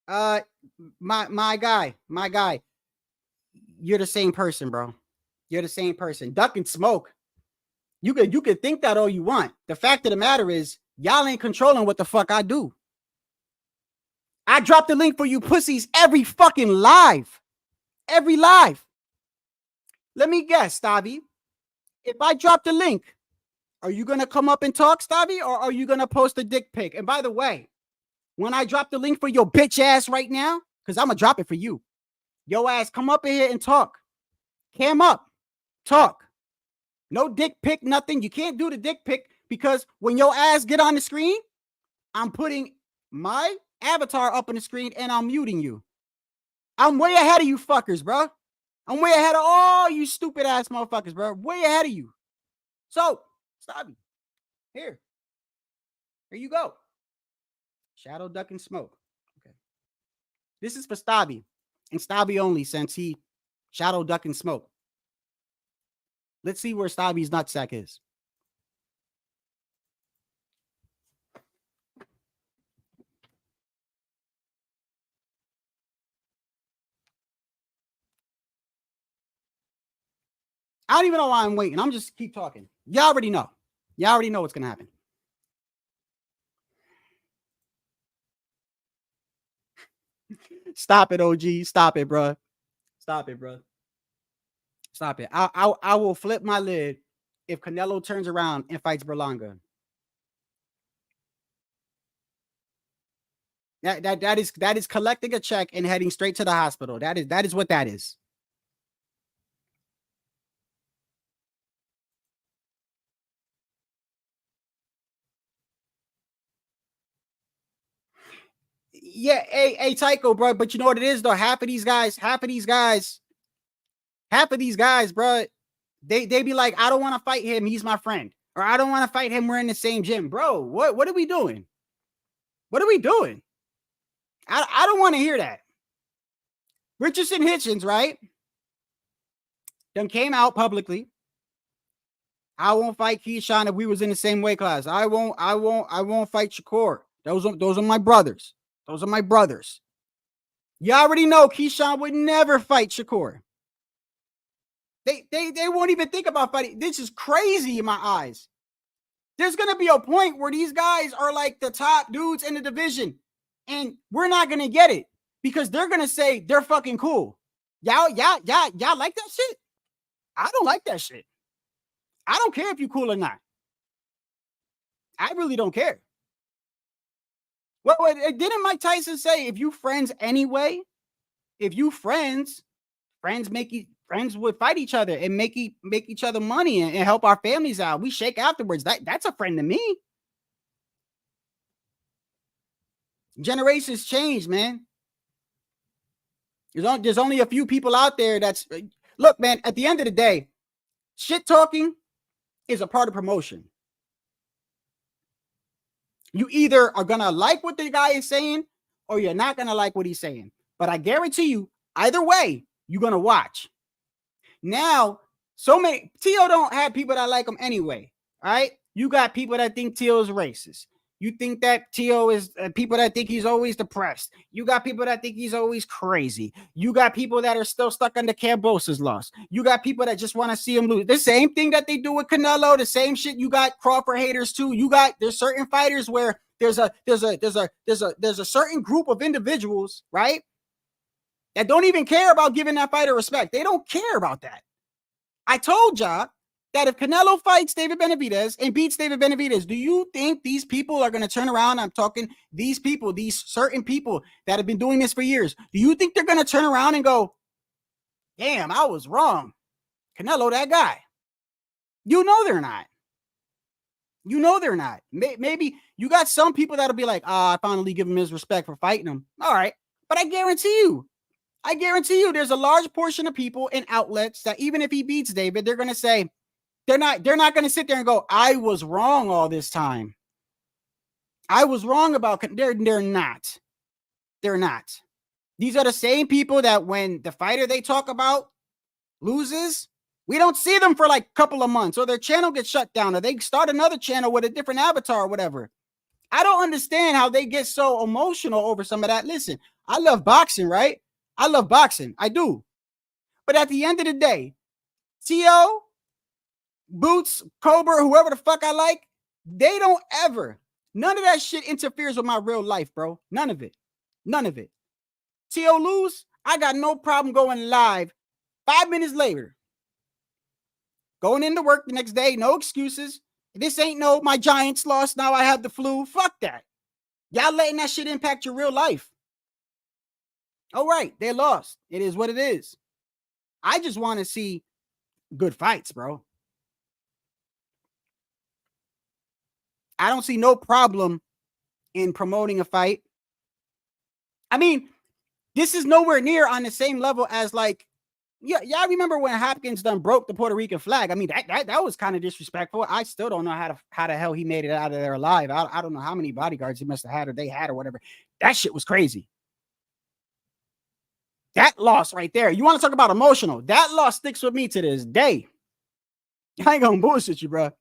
My guy, you're the same person, bro. You're the same person. Duck and smoke. You could think that all you want. The fact of the matter is, y'all ain't controlling what the fuck I do. I drop the link for you pussies every fucking live. Every live. Let me guess, Stabby. If I drop the link, are you going to come up and talk, Stabby, or are you going to post a dick pic? And by the way, when I drop the link for your bitch ass right now, because I'm going to drop it for you, yo ass, come up in here and talk. Cam up. Talk. No dick pic, nothing. You can't do the dick pic because when your ass get on the screen, I'm putting my avatar up on the screen and I'm muting you. I'm way ahead of you fuckers, bro. I'm way ahead of all you stupid ass motherfuckers, bro. Way ahead of you. So, Stabby, here you go. Shadow, duck, and smoke. Okay. This is for Stabby, and Stabby only, since he shadow, duck, and smoke. Let's see where Stabby's nutsack is. I don't even know why I'm waiting. I'm just keep talking. Y'all already know. Y'all already know what's gonna happen. Stop it, OG. Stop it, bro. Stop it, bro. Stop it. I will flip my lid if Canelo turns around and fights Berlanga. That is collecting a check and heading straight to the hospital. That is what that is. Yeah, hey, Tycho, bro. But you know what it is, though? Half of these guys, bro, they be like, I don't want to fight him. He's my friend. Or I don't want to fight him. We're in the same gym. Bro, what are we doing? What are we doing? I don't want to hear that. Richardson Hitchens, right? Then came out publicly. I won't fight Keyshawn if we was in the same weight class. I won't fight Shakur. Those are my brothers. Those are my brothers. You already know Keyshawn would never fight Shakur. They won't even think about fighting. This is crazy in my eyes. There's going to be a point where these guys are like the top dudes in the division, and we're not going to get it because they're going to say they're fucking cool. Y'all like that shit? I don't like that shit. I don't care if you're cool or not. I really don't care. Well, didn't Mike Tyson say if you friends anyway, if you friends would fight each other and make each other money and help our families out. We shake afterwards. That's a friend to me. Generations change, man. There's only a few people out there that's look, man, at the end of the day, shit talking is a part of promotion. You either are going to like what the guy is saying or you're not going to like what he's saying. But I guarantee you, either way, you're going to watch. Now, Tio don't have people that like him anyway, all right? You got people that think Tio is racist. You think that Tio is people that think he's always depressed. You got people that think he's always crazy. You got people that are still stuck under Cambosa's loss. You got people that just want to see him lose. The same thing that they do with Canelo, the same shit. You got Crawford haters too. There's certain fighters where there's a certain group of individuals, right, that don't even care about giving that fighter respect. They don't care about that. I told y'all that if Canelo fights David Benavidez and beats David Benavidez, do you think these people are going to turn around? I'm talking these people, these certain people that have been doing this for years. Do you think they're going to turn around and go, damn, I was wrong. Canelo, that guy. You know they're not. You know they're not. Maybe you got some people that'll be like, I finally give him his respect for fighting him. All right. But I guarantee you, there's a large portion of people in outlets that even if he beats David, they're going to say, they're not going to sit there and go, I was wrong all this time. I was wrong about, they're not. They're not. These are the same people that when the fighter they talk about loses, we don't see them for like a couple of months or their channel gets shut down or they start another channel with a different avatar or whatever. I don't understand how they get so emotional over some of that. Listen, I love boxing, right? I love boxing. I do. But at the end of the day, Tio, Boots, Cobra, whoever the fuck I like, they don't ever. None of that shit interferes with my real life, bro. None of it. None of it. Tio lose, I got no problem going live 5 minutes later. Going into work the next day, no excuses. This ain't no, my Giants lost, now I have the flu. Fuck that. Y'all letting that shit impact your real life. All right, they lost. It is what it is. I just want to see good fights, bro. I don't see no problem in promoting a fight. I mean, this is nowhere near on the same level as like, yeah, I remember when Hopkins done broke the Puerto Rican flag. I mean, that was kind of disrespectful. I still don't know how the hell he made it out of there alive. I don't know how many bodyguards he must have had or they had or whatever. That shit was crazy. That loss right there. You want to talk about emotional? That loss sticks with me to this day. I ain't gonna bullshit you, bro.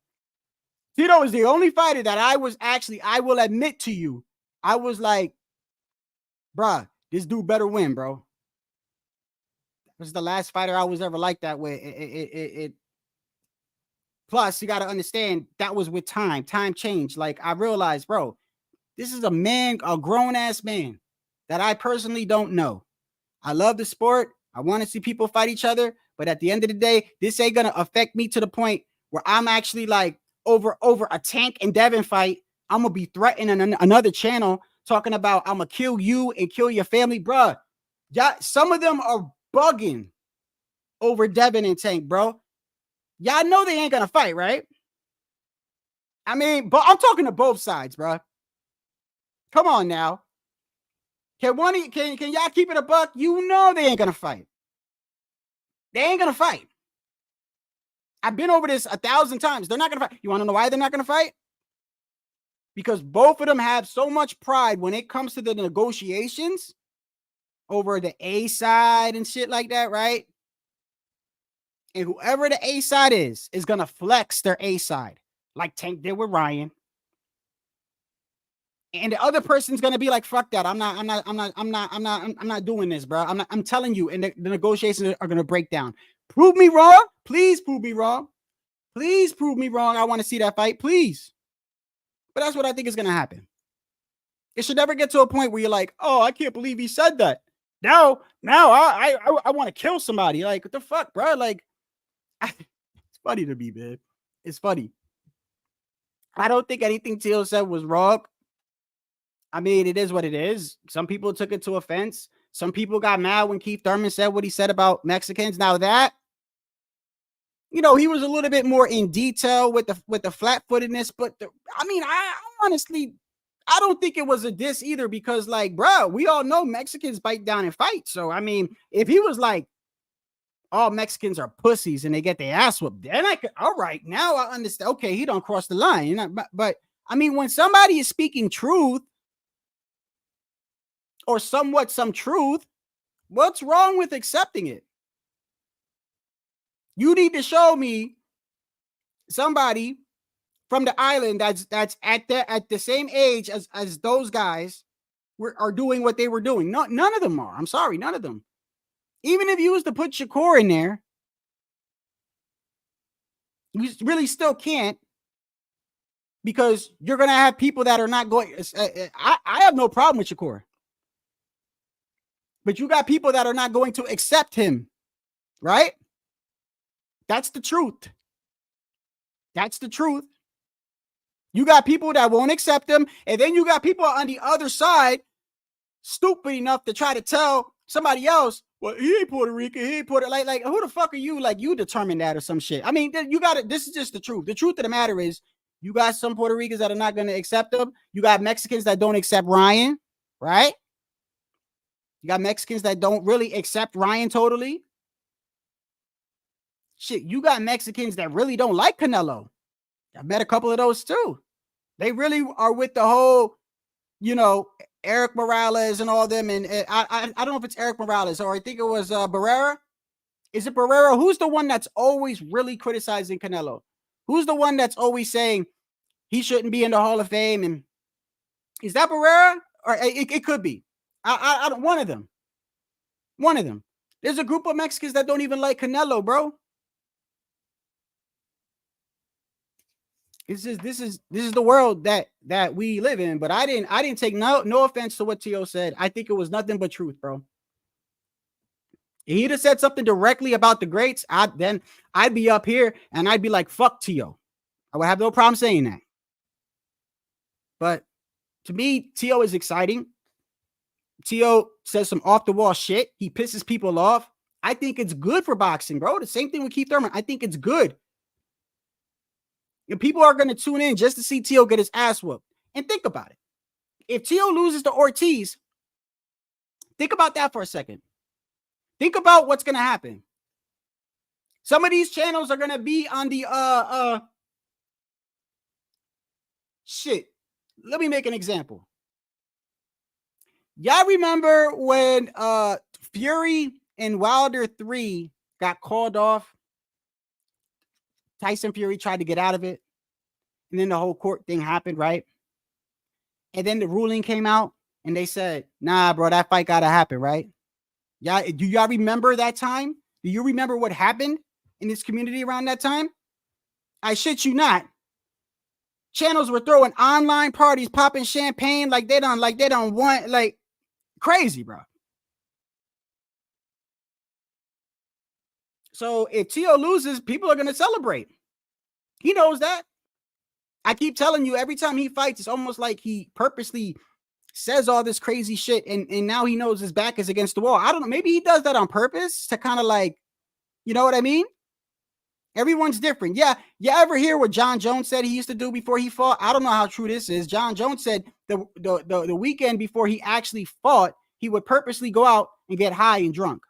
Tito is the only fighter that I will admit to you, I was like, bruh, this dude better win, bro. This is the last fighter I was ever like that with. Plus, you got to understand that was with time. Time changed. Like, I realized, bro, this is a man, a grown-ass man that I personally don't know. I love the sport. I want to see people fight each other. But at the end of the day, this ain't going to affect me to the point where I'm actually like over a Tank and Devin fight. I'm going to be threatening another channel talking about I'm going to kill you and kill your family. Bruh, yeah, some of them are bugging over Devin and Tank, bro. Y'all know they ain't going to fight, right? I mean, but I'm talking to both sides, bro. Come on now. Can y'all keep it a buck? You know they ain't gonna fight. They ain't gonna fight. I've been over this 1,000 times. They're not gonna fight. You want to know why they're not gonna fight? Because both of them have so much pride when it comes to the negotiations over the A side and shit like that, right? And whoever the A side is gonna flex their A side, like Tank did with Ryan. And the other person's gonna be like, "Fuck that! I'm not doing this, bro. I'm telling you." And the negotiations are gonna break down. Prove me wrong, please. Prove me wrong, please. Prove me wrong. I want to see that fight, please. But that's what I think is gonna happen. It should never get to a point where you're like, "Oh, I can't believe he said that." Now I want to kill somebody. Like, what the fuck, bro? Like, it's funny to me, man. It's funny. I don't think anything Teal said was wrong. I mean, it is what it is. Some people took it to offense. Some people got mad when Keith Thurman said what he said about Mexicans. Now that, you know, he was a little bit more in detail with the flat-footedness. But I honestly, I don't think it was a diss either because, like, bro, we all know Mexicans bite down and fight. So, I mean, if he was like, all Mexicans are pussies and they get their ass whooped, then I could, all right, now I understand. Okay, he don't cross the line. You know, but I mean, when somebody is speaking truth, or somewhat some truth, what's wrong with accepting it? You need to show me somebody from the island that's at the same age as those guys are doing what they were doing. No, none of them are. I'm sorry, none of them. Even if you was to put Shakur in there, you really still can't, because you're gonna have people that are not going. I have no problem with Shakur. But you got people that are not going to accept him, right? That's the truth. That's the truth. You got people that won't accept him, and then you got people on the other side stupid enough to try to tell somebody else, well, he ain't Puerto Rican, he ain't Puerto like who the fuck are you? Like, you determine that or some shit. I mean, you got it. This is just the truth. The truth of the matter is, you got some Puerto Ricans that are not going to accept him. You got Mexicans that don't accept Ryan, right? You got Mexicans that don't really accept Ryan totally. Shit, you got Mexicans that really don't like Canelo. I've met a couple of those too. They really are with the whole, you know, Eric Morales and all them. And I don't know if it's Eric Morales or I think it was Barrera. Is it Barrera? Who's the one that's always really criticizing Canelo? Who's the one that's always saying he shouldn't be in the Hall of Fame? And is that Barrera? Or it could be. I don't. One of them. There's a group of Mexicans that don't even like Canelo, bro. This is the world that we live in. But I didn't take no offense to what Tio said. I think it was nothing but truth, bro. If he'd have said something directly about the greats, then I'd be up here and I'd be like, fuck Tio. I would have no problem saying that. But to me, Tio is exciting. Tio says some off-the-wall shit. He pisses people off. I think it's good for boxing, bro. The same thing with Keith Thurman. I think it's good. And people are going to tune in just to see Tio get his ass whooped. And think about it. If Tio loses to Ortiz, think about that for a second. Think about what's going to happen. Some of these channels are going to be on the shit. Let me make an example. Y'all remember when Fury and Wilder 3 got called off? Tyson Fury tried to get out of it. And then the whole court thing happened, right? And then the ruling came out and they said, nah, bro, that fight got to happen, right? Yeah, do y'all remember that time? Do you remember what happened in this community around that time? I shit you not. Channels were throwing online parties, popping champagne like they don't want, like crazy, bro. So if Tio loses, people are going to celebrate. He knows that. I keep telling you, every time he fights, it's almost like he purposely says all this crazy shit, and now he knows his back is against the wall. I don't know. Maybe he does that on purpose to kind of like, you know what I mean? Everyone's different. Yeah. You ever hear what John Jones said he used to do before he fought? I don't know how true this is. John Jones said the weekend before he actually fought, he would purposely go out and get high and drunk.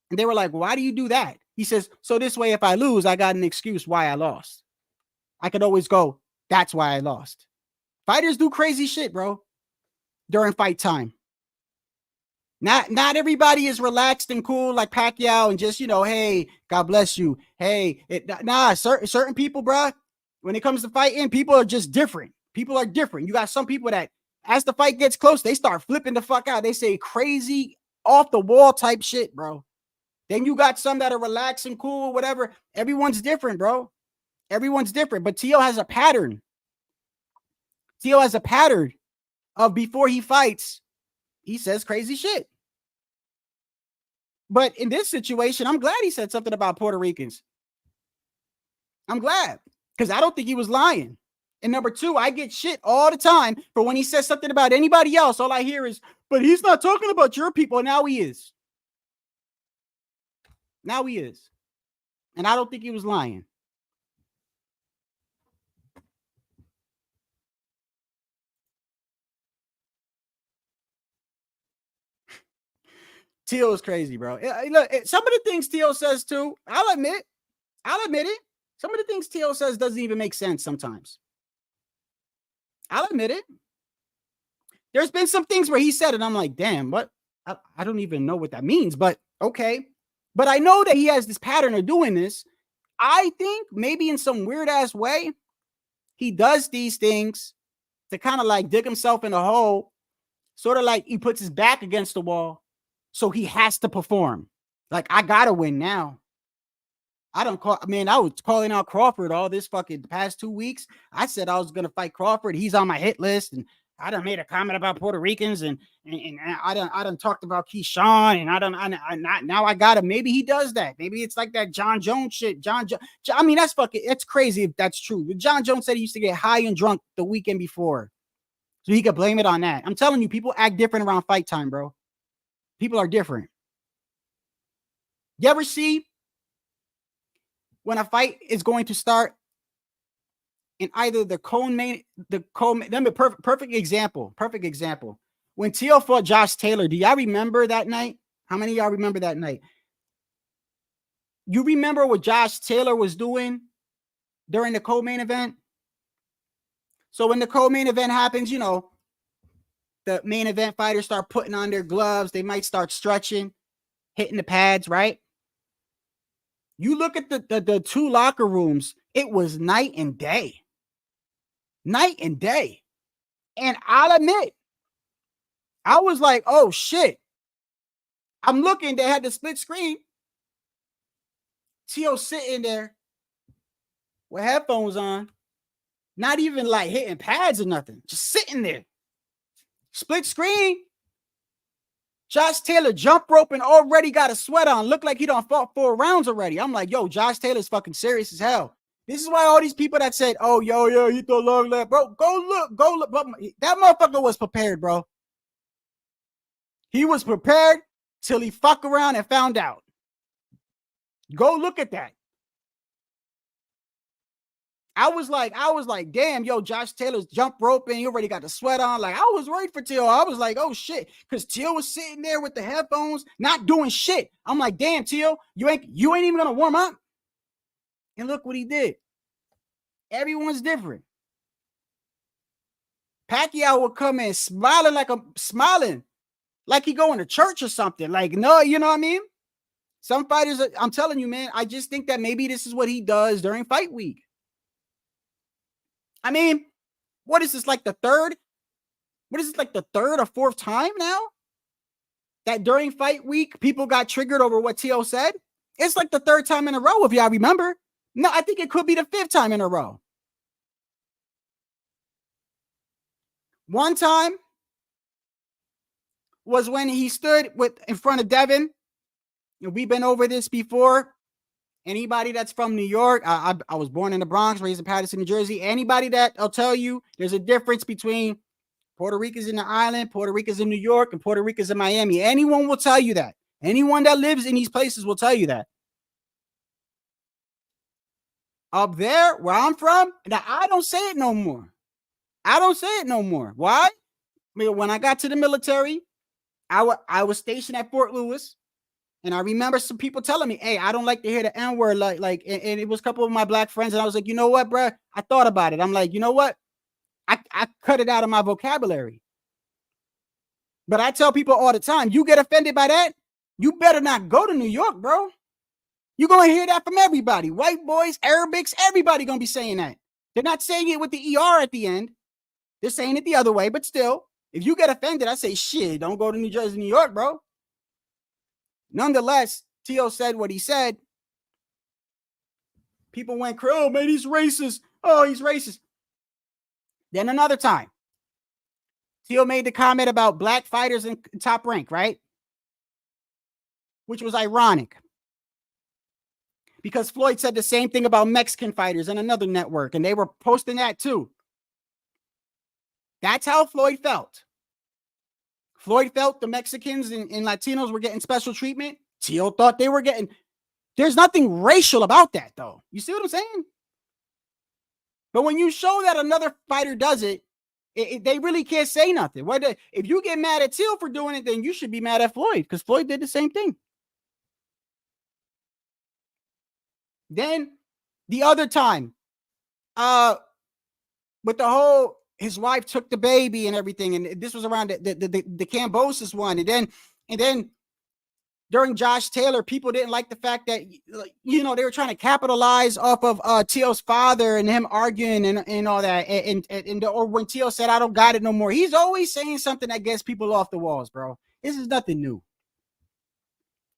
And they were like, why do you do that? He says, so this way, if I lose, I got an excuse why I lost. I could always go, that's why I lost. Fighters do crazy shit, bro, during fight time. Not everybody is relaxed and cool like Pacquiao and just, you know, hey, God bless you. Hey, certain people, bro, when it comes to fighting, people are just different. People are different. You got some people that as the fight gets close, they start flipping the fuck out. They say crazy off the wall type shit, bro. Then you got some that are relaxed and cool, whatever. Everyone's different, bro. Everyone's different. But Tio has a pattern. Tio has a pattern of before he fights, he says crazy shit. But in this situation, I'm glad he said something about Puerto Ricans. I'm glad, because I don't think he was lying. And number two, I get shit all the time for when he says something about anybody else. All I hear is, but he's not talking about your people. Now he is. Now he is. And I don't think he was lying. Tio is crazy, bro. Look, some of the things Tio says too, I'll admit it. Some of the things Tio says doesn't even make sense sometimes. I'll admit it. There's been some things where he said it, I'm like, damn, what? I don't even know what that means, but okay. But I know that he has this pattern of doing this. I think maybe in some weird ass way, he does these things to kind of like dig himself in a hole, sort of like he puts his back against the wall. So he has to perform. Like, I gotta win now. I was calling out Crawford all this fucking past 2 weeks. I said I was gonna fight Crawford. He's on my hit list, and I done made a comment about Puerto Ricans, and I done talked about Keyshawn, and now I gotta. Maybe he does that. Maybe it's like that John Jones shit. I mean, it's crazy if that's true. John Jones said he used to get high and drunk the weekend before, so he could blame it on that. I'm telling you, people act different around fight time, bro. People are different. You ever see when a fight is going to start in either perfect example. When Tio fought Josh Taylor, do y'all remember that night? How many of y'all remember that night? You remember what Josh Taylor was doing during the co-main event? So when the co-main event happens, you know, the main event fighters start putting on their gloves. They might start stretching, hitting the pads, right? You look at the two locker rooms, it was night and day. Night and day. And I'll admit, I was like, oh shit. I'm looking, they had the split screen. Tio sitting there with headphones on, not even like hitting pads or nothing, just sitting there. Split screen. Josh Taylor jump rope and already got a sweat on. Looked like he done fought 4 rounds already. I'm like, yo, Josh Taylor's fucking serious as hell. This is why all these people that said, oh, yo, he throw long left. Bro, go look. But that motherfucker was prepared, bro. He was prepared till he fuck around and found out. Go look at that. I was like, damn, yo, Josh Taylor's jump roping. He already got the sweat on. Like, I was worried for Teal. I was like, oh shit, because Teal was sitting there with the headphones, not doing shit. I'm like, damn, Teal, you ain't even gonna warm up. And look what he did. Everyone's different. Pacquiao would come in smiling like he going to church or something. Like, no, you know what I mean? Some fighters, I'm telling you, man, I just think that maybe this is what he does during fight week. I mean, what is this, like the third? What is this, like the third or fourth time now that during fight week people got triggered over what Tio said? It's like the third time in a row, if y'all remember. No, I think it could be the fifth time in a row. One time was when he stood in front of Devin. We've been over this before. Anybody that's from New York, I was born in the Bronx, raised in Paterson, New Jersey. Anybody that'll tell you there's a difference between Puerto Ricans in the island, Puerto Ricans in New York, and Puerto Ricans in Miami. Anyone will tell you that. Anyone that lives in these places will tell you that. Up there, where I'm from, now I don't say it no more. I don't say it no more. Why? I mean, when I got to the military, I was stationed at Fort Lewis. And I remember some people telling me, hey, I don't like to hear the N-word. And it was a couple of my black friends. And I was like, you know what, bro? I thought about it. I'm like, you know what? I cut it out of my vocabulary. But I tell people all the time, you get offended by that, you better not go to New York, bro. You're going to hear that from everybody. White boys, Arabics, everybody going to be saying that. They're not saying it with the ER at the end. They're saying it the other way. But still, if you get offended, I say, shit, don't go to New Jersey, New York, bro. Nonetheless, Tio said what he said. People went, oh, man, he's racist. Oh, he's racist. Then another time, Tio made the comment about black fighters in Top Rank, right? Which was ironic. Because Floyd said the same thing about Mexican fighters in another network, and they were posting that too. That's how Floyd felt. Floyd felt the Mexicans and Latinos were getting special treatment. Tio thought they were getting... There's nothing racial about that, though. You see what I'm saying? But when you show that another fighter does it, they really can't say nothing. If you get mad at Tio for doing it, then you should be mad at Floyd, because Floyd did the same thing. Then the other time, with the whole... His wife took the baby and everything, and this was around the Cambosis one. And then during Josh Taylor, people didn't like the fact that, you know, they were trying to capitalize off of Tio's father and him arguing and all that. Or when Tio said, I don't got it no more. He's always saying something that gets people off the walls, bro. This is nothing new.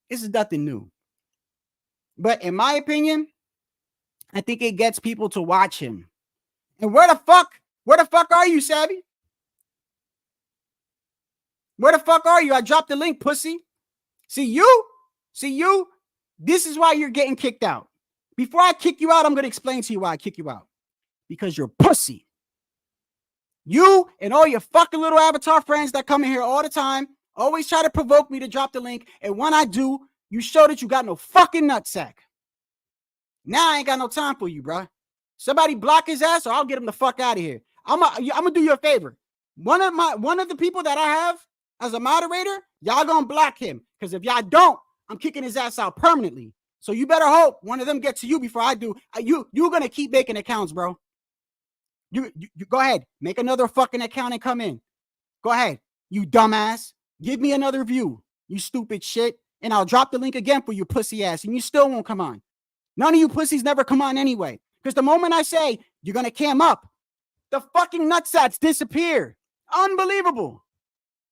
This is nothing new. But in my opinion, I think it gets people to watch him. And where the fuck are you, Savvy? Where the fuck are you? I dropped the link, pussy. See you? This is why you're getting kicked out. Before I kick you out, I'm going to explain to you why I kick you out. Because you're pussy. You and all your fucking little avatar friends that come in here all the time always try to provoke me to drop the link. And when I do, you show that you got no fucking nutsack. Now I ain't got no time for you, bro. Somebody block his ass or I'll get him the fuck out of here. I'm gonna do you a favor. One of the people that I have as a moderator, y'all gonna block him. Because if y'all don't, I'm kicking his ass out permanently. So you better hope one of them gets to you before I do. You're gonna keep making accounts, bro. You go ahead, make another fucking account and come in. Go ahead, you dumbass. Give me another view, you stupid shit, and I'll drop the link again for you pussy ass, and you still won't come on. None of you pussies never come on anyway. Because the moment I say you're gonna cam up, the fucking nutsats disappear. Unbelievable.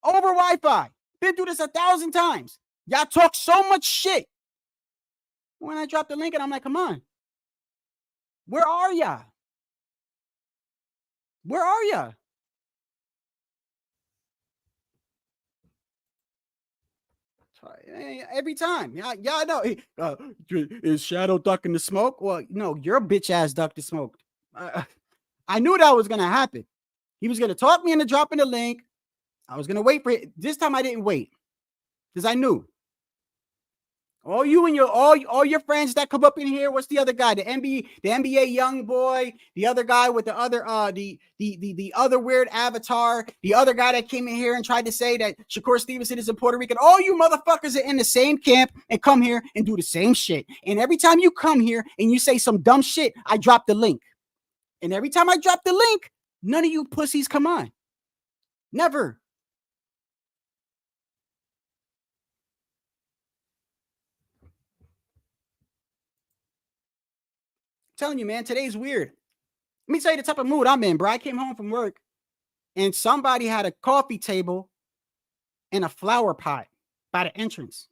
Over Wi-Fi. Been through this 1,000 times. Y'all talk so much shit. When I drop the link and I'm like, come on. Where are ya? Where are ya? Every time. Y'all know. Is Shadow ducking the smoke? Well, no, your bitch ass ducked the smoke. I knew that was going to happen. He was going to talk me into dropping the link. I was going to wait for it. This time I didn't wait because I knew. All you and your all your friends that come up in here. What's the other guy? The NBA young boy. The other guy with the other the other weird avatar. The other guy that came in here and tried to say that Shakur Stevenson is in Puerto Rican. All you motherfuckers are in the same camp and come here and do the same shit. And every time you come here and you say some dumb shit, I drop the link. And every time I drop the link, none of you pussies come on. Never. Telling you, man, today's weird. Let me tell you the type of mood I'm in, bro. I came home from work and somebody had a coffee table and a flower pot by the entrance.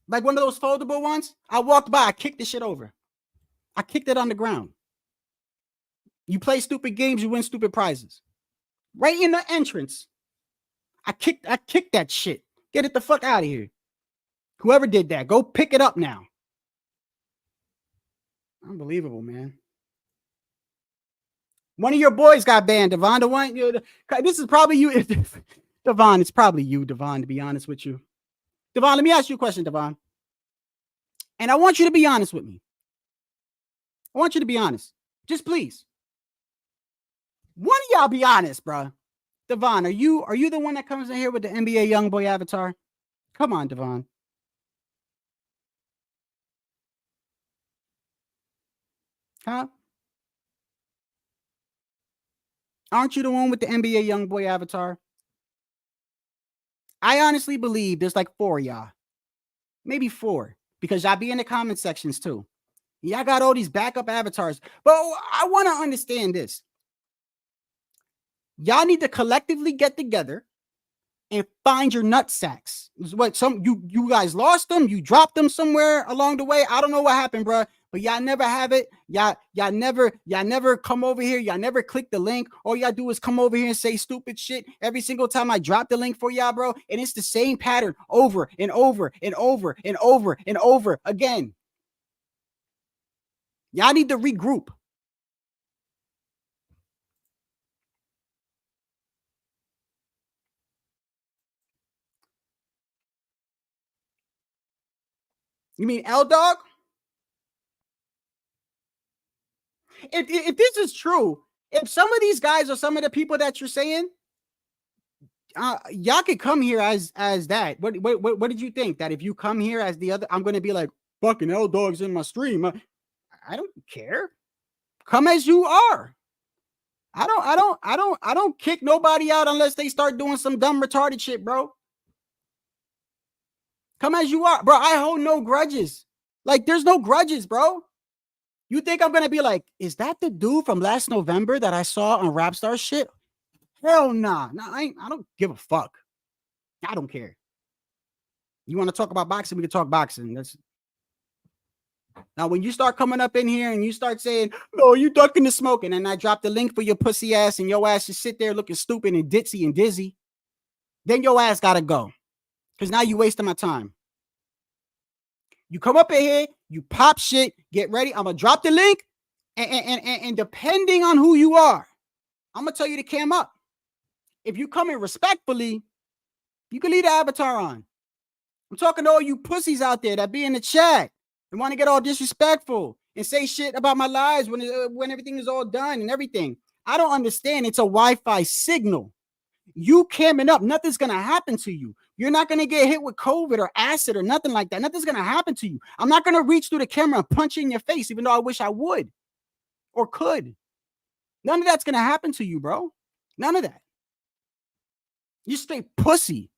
Like one of those foldable ones. I walked by, I kicked the shit over. I kicked it on the ground. You play stupid games, you win stupid prizes. Right in the entrance. I kicked that shit. Get it the fuck out of here. Whoever did that, go pick it up now. Unbelievable, man. One of your boys got banned, Devon. The one, this is probably you. Devon, it's probably you, Devon, to be honest with you. Devon, let me ask you a question, Devon. And I want you to be honest with me. I want you to be honest. Just please. One of y'all be honest, bro. Devon, are you the one that comes in here with the NBA YoungBoy avatar? Come on, Devon. Huh? Aren't you the one with the NBA YoungBoy avatar? I honestly believe there's like 4 of y'all. Maybe 4. Because y'all be in the comment sections too. Y'all got all these backup avatars. But I want to understand this. Y'all need to collectively get together and find your nut sacks. What you guys lost them, you dropped them somewhere along the way. I don't know what happened, bro. But y'all never have it. Y'all never come over here. Y'all never click the link. All y'all do is come over here and say stupid shit every single time I drop the link for y'all, bro. And it's the same pattern over and over and over and over and over again. Y'all need to regroup. You mean L-Dog? If this is true, if some of these guys are some of the people that you're saying, y'all could come here as that. What did you think? That if you come here as the other, I'm going to be like, fucking L-Dog's in my stream. I don't care. Come as you are. I don't kick nobody out unless they start doing some dumb retarded shit, bro. Come as you are, bro. I hold no grudges. Like, there's no grudges, bro. You think I'm gonna be like, is that the dude from last November that I saw on Rapstar shit? Hell nah. I don't give a fuck. I don't care. You want to talk about boxing? We can talk boxing. Now, when you start coming up in here and you start saying, no, you ducking the smoking, and I drop the link for your pussy ass and your ass just sit there looking stupid and ditzy and dizzy, then your ass gotta go. Because now you wasting my time. You come up in here, you pop shit, get ready. I'm going to drop the link. And depending on who you are, I'm going to tell you to cam up. If you come in respectfully, you can leave the avatar on. I'm talking to all you pussies out there that be in the chat and want to get all disrespectful and say shit about my lives when everything is all done and everything. I don't understand. It's a Wi-Fi signal. You camming up, nothing's going to happen to you. You're not going to get hit with COVID or acid or nothing like that. Nothing's going to happen to you. I'm not going to reach through the camera and punch you in your face, even though I wish I would or could. None of that's going to happen to you, bro. None of that. You straight pussy.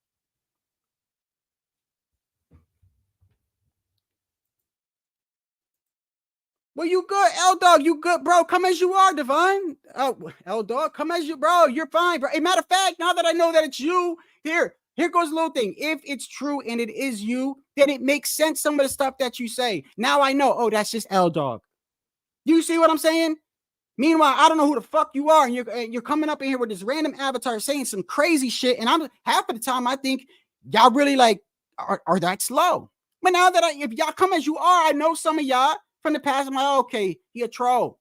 Well, you good, L-Dog. You good, bro. Come as you are, Devon. Oh, L-Dog, come as you, bro. You're fine, bro. Hey, matter of fact, now that I know that it's you, here goes a little thing. If it's true and it is you, then it makes sense, some of the stuff that you say. Now I know, oh, that's just L-Dog. You see what I'm saying? Meanwhile, I don't know who the fuck you are, and you're coming up in here with this random avatar saying some crazy shit, and I'm half of the time I think y'all really like are that slow. But now that if y'all come as you are, I know some of y'all from the past. I'm like, okay, he a troll.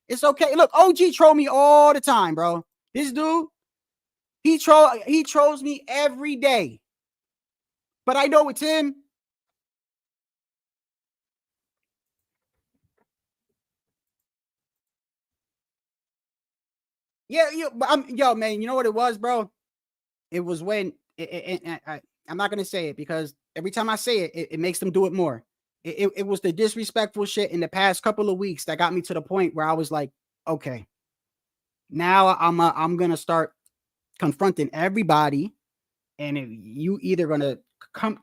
It's okay. Look, OG troll me all the time, bro. This dude, he trolls me every day. but I know it's him. Yeah, yo, man, you know what it was, bro? It was when I'm not gonna say it because every time I say it, it makes them do it more. It was the disrespectful shit in the past couple of weeks that got me to the point where I was like, okay, now I'm gonna start confronting everybody, and if you either gonna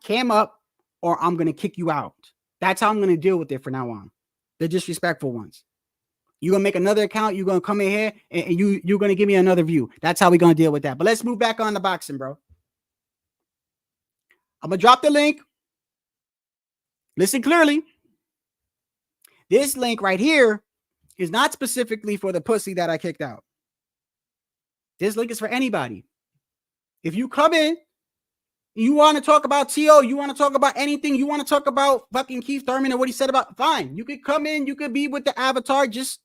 cam up or I'm gonna kick you out. That's how I'm gonna deal with it from now on. The disrespectful ones. You're gonna make another account. You're gonna come in here and you're gonna give me another view. That's how we're gonna deal with that. But let's move back on the boxing, bro. I'm gonna drop the link. Listen clearly. This link right here is not specifically for the pussy that I kicked out. This link is for anybody. If you come in, you want to talk about T.O., you want to talk about anything, you want to talk about fucking Keith Thurman and what he said about, fine. You could come in, you could be with the avatar, just,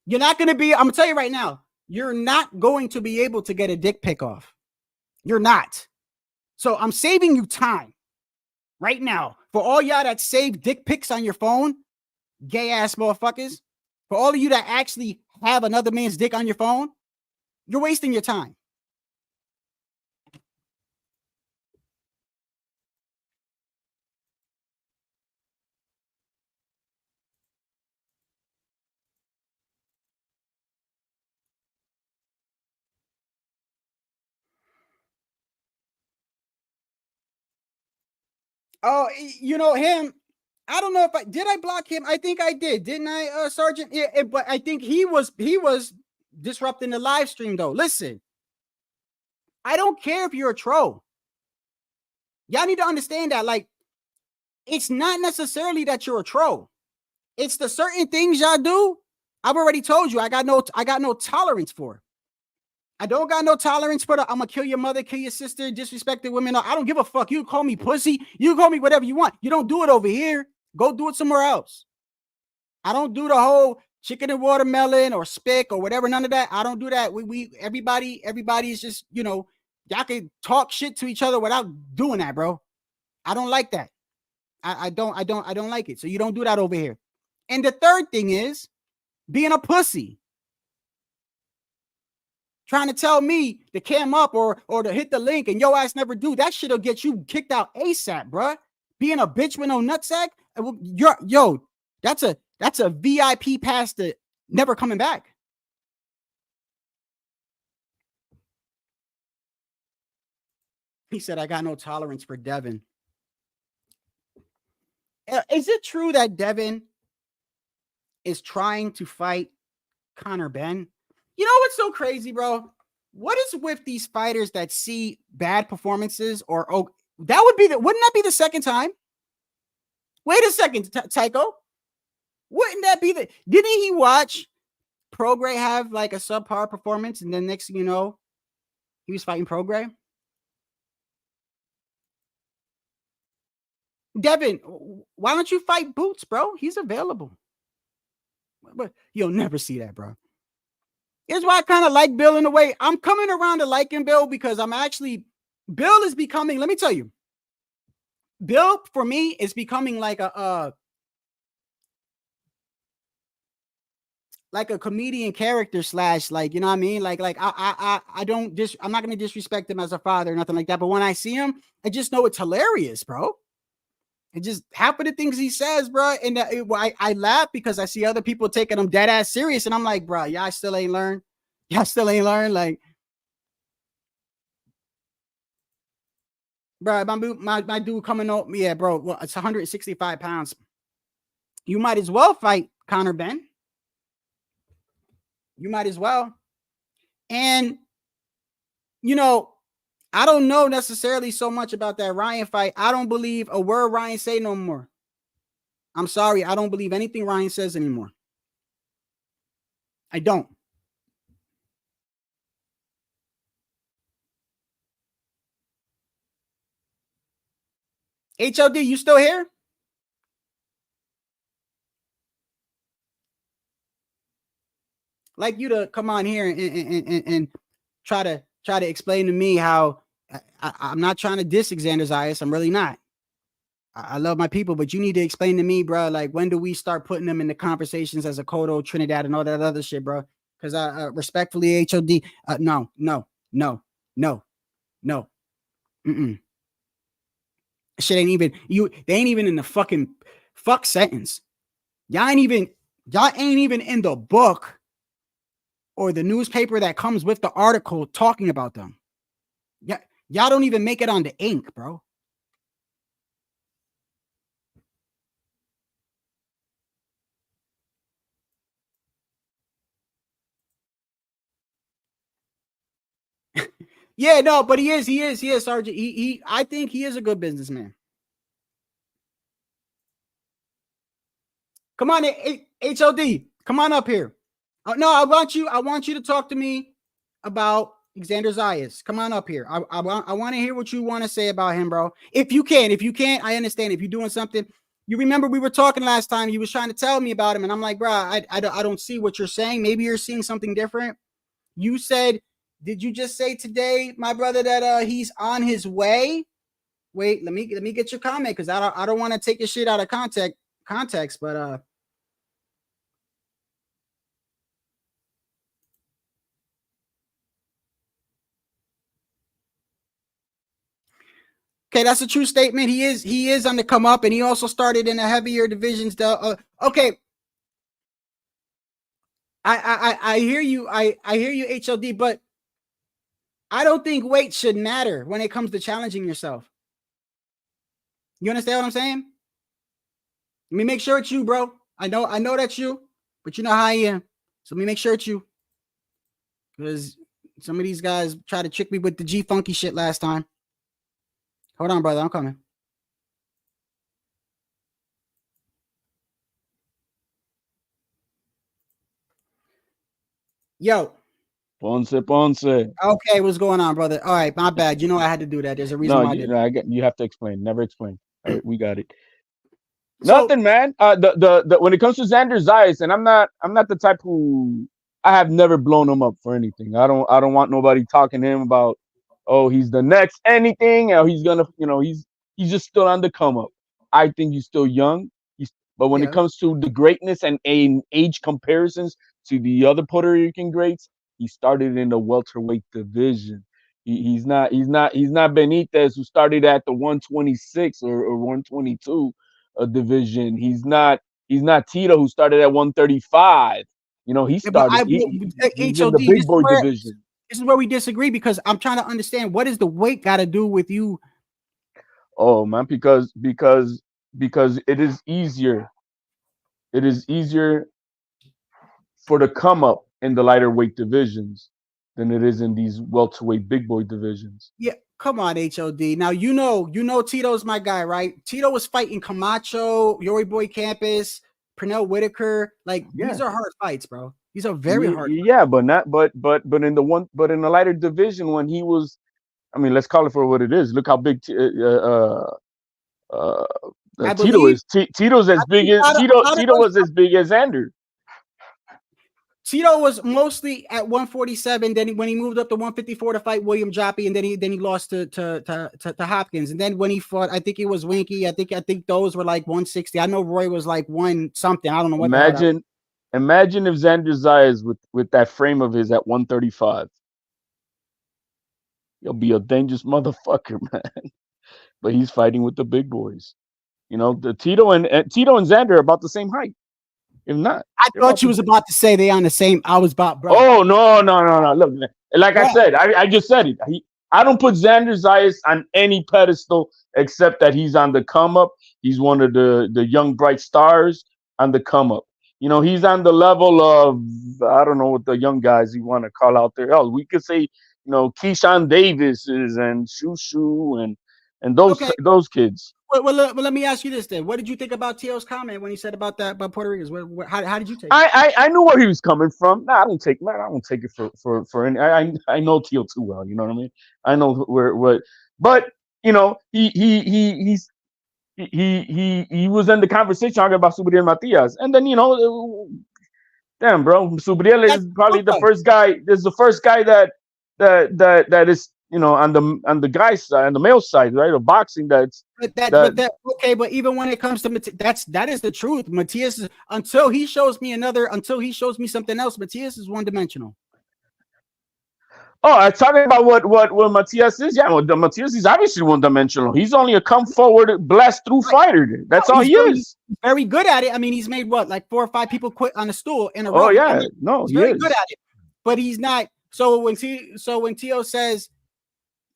you're not going to be, I'm going to tell you right now, you're not going to be able to get a dick pic off. You're not. So I'm saving you time right now. For all y'all that save dick pics on your phone, gay ass motherfuckers, for all of you that actually have another man's dick on your phone, you're wasting your time. Oh, you know him. I don't know if I block him. I think I did, didn't I, Sergeant? Yeah, but I think he was disrupting the live stream though. Listen, I don't care if you're a troll. Y'all need to understand that. Like, it's not necessarily that you're a troll. It's the certain things y'all do. I've already told you I got no tolerance for. I don't got no tolerance for the I'm gonna kill your mother, kill your sister, disrespected women. I don't give a fuck. You call me pussy. You call me whatever you want. You don't do it over here. Go do it somewhere else. I don't do the whole chicken and watermelon or spick or whatever. None of that. I don't do that. Everybody is just, y'all can talk shit to each other without doing that, bro. I don't like that. I don't like it. So you don't do that over here. And the third thing is being a pussy. Trying to tell me to cam up or to hit the link and your ass never do. That shit'll get you kicked out ASAP, bruh. Being a bitch with no nutsack, that's a VIP pass to never coming back. He said, I got no tolerance for Devin. Is it true that Devin is trying to fight Conor Benn? You know what's so crazy, bro? What is with these fighters that see bad performances or wouldn't that be the second time? Wait a second, Tycho. Wouldn't that be didn't he watch Prograis have like a subpar performance and then next thing you know, he was fighting Prograis? Devin, why don't you fight Boots, bro? He's available. But you'll never see that, bro. Here's why I kind of like Bill in a way. I'm coming around to liking Bill because Bill is becoming, let me tell you, Bill for me is becoming like a comedian character / like, you know what I mean? Like I'm not going to disrespect him as a father or nothing like that. But when I see him, I just know it's hilarious, bro. It just half of the things he says, bro. And I laugh because I see other people taking him dead ass serious. And I'm like, bro, y'all still ain't learned. Like, bro, my dude coming up. Yeah, bro. Well, it's 165 pounds. You might as well fight Conor Benn. You might as well. And, I don't know necessarily so much about that Ryan fight. I don't believe a word Ryan say no more. I'm sorry. I don't believe anything Ryan says anymore. I don't. HOD, you still here? Like you to come on here and try to explain to me how I'm not trying to diss Xander Zayas. I'm really not. I love my people, but you need to explain to me, bro, like when do we start putting them in the conversations as a Cotto, Trinidad, and all that other shit, bro? Because respectfully, HOD, no. Shit ain't even they ain't even in the fuck sentence. Y'all ain't even in the book or the newspaper that comes with the article talking about them. Yeah, y'all don't even make it on the ink, bro. Yeah, no, but he is, Sergeant. I think he is a good businessman. Come on, HOD, come on up here. No, I want you to talk to me about Xander Zayas. Come on up here. I want to hear what you want to say about him, bro. If you can't, I understand. If you're doing something, you remember we were talking last time. You was trying to tell me about him, and I'm like, bro, I don't see what you're saying. Maybe you're seeing something different. You said, did you just say today, my brother, that he's on his way? Wait, let me get your comment, because I don't want to take your shit out of context, but okay, that's a true statement. He is on the come up, and he also started in the heavier divisions. Okay, I hear you. I hear you, HLD, but I don't think weight should matter when it comes to challenging yourself. You understand what I'm saying? Let me make sure it's you, bro. I know that's you, but you know how I am. So let me make sure it's you, because some of these guys tried to trick me with the G Funky shit last time. Hold on, brother. I'm coming. Yo. Ponce. Okay, what's going on, brother? All right, my bad. You know I had to do that. There's a reason why I did. You have to explain. Never explain. All right, we got it. So, Nothing, man. The when it comes to Xander Zayas, and I'm not the type who, I have never blown him up for anything. I don't want nobody talking to him about, oh, he's the next anything, or he's gonna, he's just still on the come up. I think he's still young. But when it yeah. comes to the greatness and age comparisons to the other Puerto Rican greats, he started in the welterweight division. He's not Benitez, who started at the 126 or 122 division. He's not Tito, who started at 135. He started. He's in HOD, the big boy division. This is where we disagree, because I'm trying to understand, what does the weight got to do with you? Oh man, because it is easier. It is easier for the come up in the lighter weight divisions than it is in these welterweight big boy divisions. Yeah, come on, HOD. Now you know Tito's my guy, right? Tito was fighting Camacho, Yori Boy Campus, Pernell Whitaker. Like, these are hard fights, bro. These are very hard fights. Yeah, but in the lighter division, when he was, I mean, let's call it for what it is. Look how big Tito is. Tito's as big as Tito was as big as Xander. Tito was mostly at 147. Then when he moved up to 154 to fight William Joppy, and then he lost to Hopkins. And then when he fought, I think it was Winky. I think those were like 160. I know Roy was like one something. I don't know what. Imagine if Xander Zayas with that frame of his at 135. He'll be a dangerous motherfucker, man. But he's fighting with the big boys. The Tito and Xander are about the same height. If not, I thought you was about to say they on the same. I was about, bro. Oh no! Look, like I said, I just said it. I don't put Xander Zayas on any pedestal except that he's on the come up. He's one of the young bright stars on the come up. He's on the level of, I don't know what the young guys you want to call out there. Oh, we could say, Keyshawn Davises and Shushu and those kids. Well, let me ask you this then. What did you think about Tio's comment when he said about Puerto Ricans? How did you take it? I knew where he was coming from. I don't take it for any. I know Tio too well. You know what I mean? I know what. But he was in the conversation talking about Subriel Matias, and then damn, bro, Subriel is probably the first guy. This is the first guy that is on the guys side, on the male side, right, of boxing. But even when it comes to that is the truth. Matias is, until he shows me something else, Matias is one dimensional. Oh, I'm talking about what Matias is. Yeah, well, Matias is obviously one dimensional. He's only a come forward, blast through fighter. That's all he is. Very good at it. I mean, he's made like 4 or 5 people quit on the stool in a row. Oh yeah, I mean, no, he's very good at it. But he's not. So when Tio says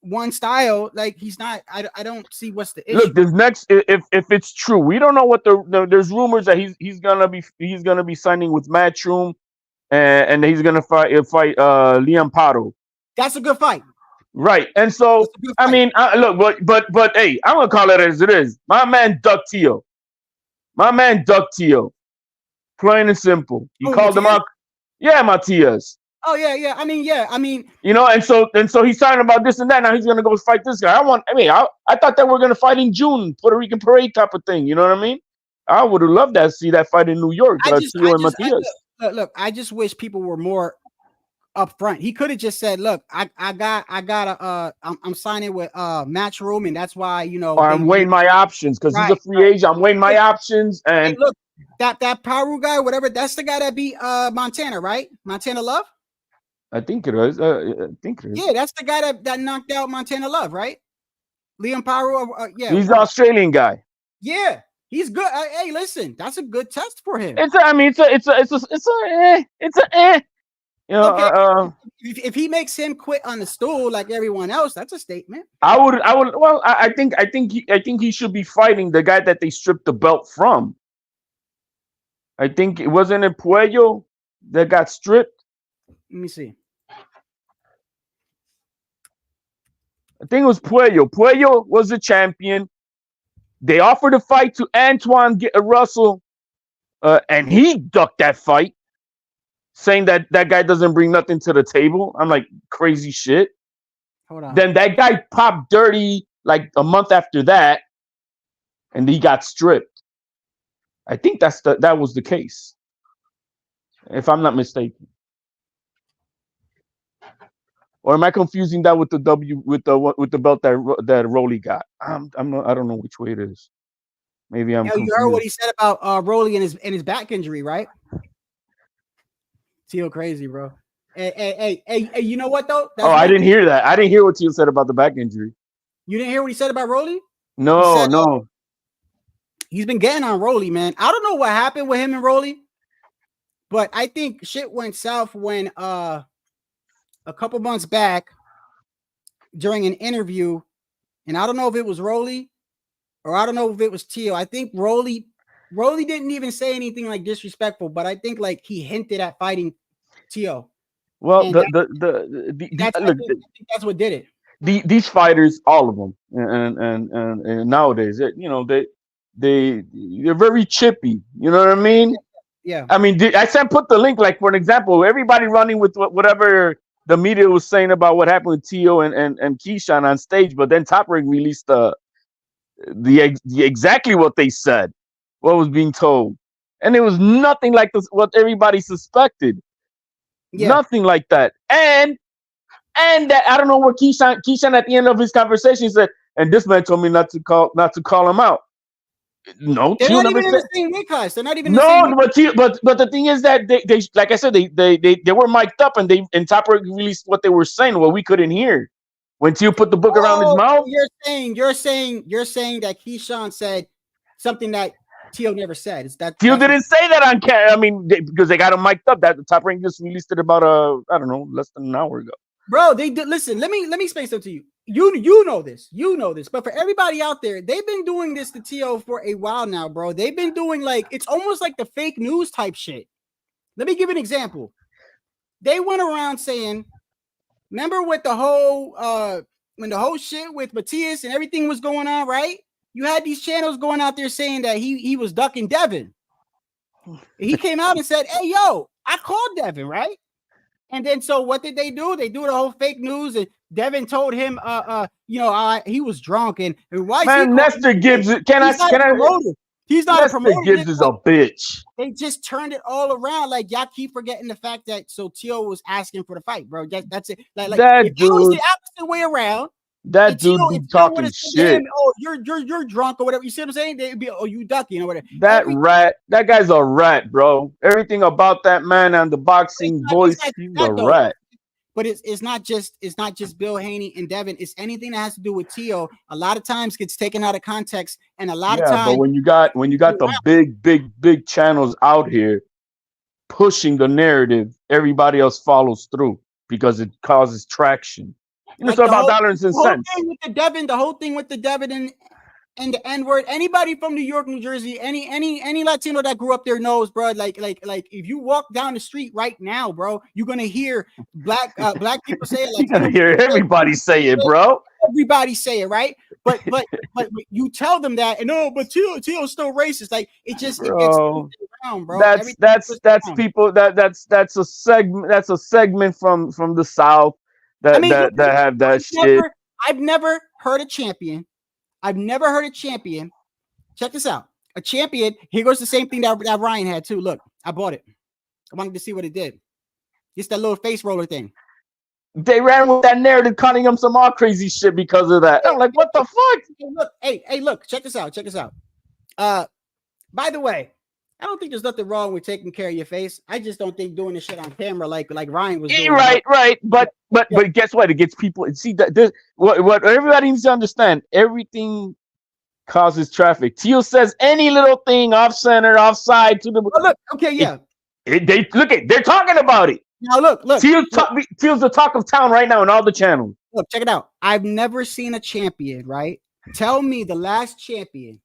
one style, like he's not. I don't see what's the issue. Look, this next, if it's true, we don't know what there's rumors that he's gonna be signing with Matchroom, and he's gonna fight Liam Paro. That's a good fight. Right. And so, I mean, look, but hey, I'm going to call it as it is. My man, Duck Tio. Plain and simple. You called him out. Yeah, Matias. Oh, yeah. I mean, and so he's talking about this and that. Now he's going to go fight this guy. I thought that we're going to fight in June, Puerto Rican parade type of thing. You know what I mean? I would have loved to see that fight in New York. Tio and Matias. Look, I just wish people were more up front. He could have just said, "Look, I'm signing with Matchroom, and that's why Or I'm weighing my options because he's a free agent. I'm weighing my options." And hey, look, that Paru guy, whatever, that's the guy that beat Montana, right? Montana Love. I think it is. Yeah, that's the guy that knocked out Montana Love, right? Liam Paru. Yeah, he's the Australian guy. Yeah, he's good. Hey, listen, that's a good test for him. It's a. If he makes him quit on the stool like everyone else, that's a statement. I would. Well, I think he should be fighting the guy that they stripped the belt from. I think it wasn't Puello that got stripped. Let me see. I think it was Puello. Puello was the champion. They offered a fight to Antoine Russell, and he ducked that fight, saying that guy doesn't bring nothing to the table. I'm like, crazy shit. Hold on. Then that guy popped dirty like a month after that, and he got stripped. I think that was the case, if I'm not mistaken. Or am I confusing that with the belt that Rolly got? I don't know which way it is. Maybe I'm. You heard what he said about Rolly and his back injury, right? Tio crazy, bro. Hey, you know what though? I didn't hear that. I didn't hear what Tio said about the back injury. You didn't hear what he said about Rolly? No. He's been getting on Rolly, man. I don't know what happened with him and Rolly, but I think shit went south when a couple months back during an interview, and I don't know if it was Rolly or I don't know if it was Tio. I think Rolly didn't even say anything like disrespectful, but I think like he hinted at fighting Tio. Well, that's what did it. These fighters, all of them, and nowadays, they're very chippy. You know what I mean? Yeah. I mean, I said put the link. Like for an example, everybody running with whatever the media was saying about what happened with Tio and Keyshawn on stage, but then Top Rank released the exactly what they said, what was being told, and it was nothing like what everybody suspected. Yeah. Nothing like that, and that I don't know what Keyshawn at the end of his conversation said, and this man told me not to call him out. No, they're not even in the same weight class. They're not even. But the thing is that they like I said, they were mic'd up and Top Rank released what they were saying, what we couldn't hear when Tio put the book around his mouth. You're saying that Keyshawn said something that Tio never said. Is that Tio didn't say that on camera? I mean, because they got him mic'd up. That the Top Rank just released it about I don't know, less than an hour ago. Bro, they did. Listen, let me explain something to you. You know this, but for everybody out there, they've been doing this to Tio for a while now, bro. They've been doing it's almost like the fake news type shit. Let me give an example. They went around saying, remember with the whole when the whole shit with Matias and everything was going on, right? You had these channels going out there saying that he was ducking Devin. He came out and said, "Hey, yo, I called Devin, right?" And then so what did they do? They do the whole fake news, and Devin told him, he was drunk and why? Man, Nestor Gibbs, can I? He's not a Lester promoter. Gibbs is a bitch. They just turned it all around. Like y'all keep forgetting the fact that Tio was asking for the fight, bro. That's it. Like That if it was the dude- opposite way around, That and dude Tio be would've talking said to shit. him, "Oh, you're drunk or whatever." You see what I'm saying? They'd be, "Oh, you ducking or whatever." That guy's a rat, bro. Everything about that man and the boxing voice, he's a rat. But it's not just Bill Haney and Devin. It's anything that has to do with Tio. A lot of times gets taken out of context, and a lot of times. But when you got the big channels out here pushing the narrative, everybody else follows through because it causes traction. It's all about dollars and cents. The whole thing with the Devin and the N-word. Anybody from New York, New Jersey, any Latino that grew up there knows, bro. Like if you walk down the street right now, bro, you're gonna hear black people say it. Like, you're gonna hear everybody say it, bro. Everybody say it, right? But you tell them that, and no, but Tio's still racist. Like it gets around, bro. That's people that's a segment from the South that have that shit. I've never heard a champion. Check this out. A champion. Here goes the same thing that Ryan had too. Look, I bought it. I wanted to see what it did. It's that little face roller thing. They ran with that narrative, calling him some all crazy shit because of that. I'm like, what the fuck? Hey, look, check this out. By the way, I don't think there's nothing wrong with taking care of your face. I just don't think doing this shit on camera like Ryan was doing. Right. But guess what? It gets people. See that what everybody needs to understand. Everything causes traffic. Tio says any little thing off center, offside to the. Oh, look, okay, yeah. They're talking about it. Now look. Tio's the talk of town right now in all the channels. Look, check it out. I've never seen a champion, right? Tell me the last champion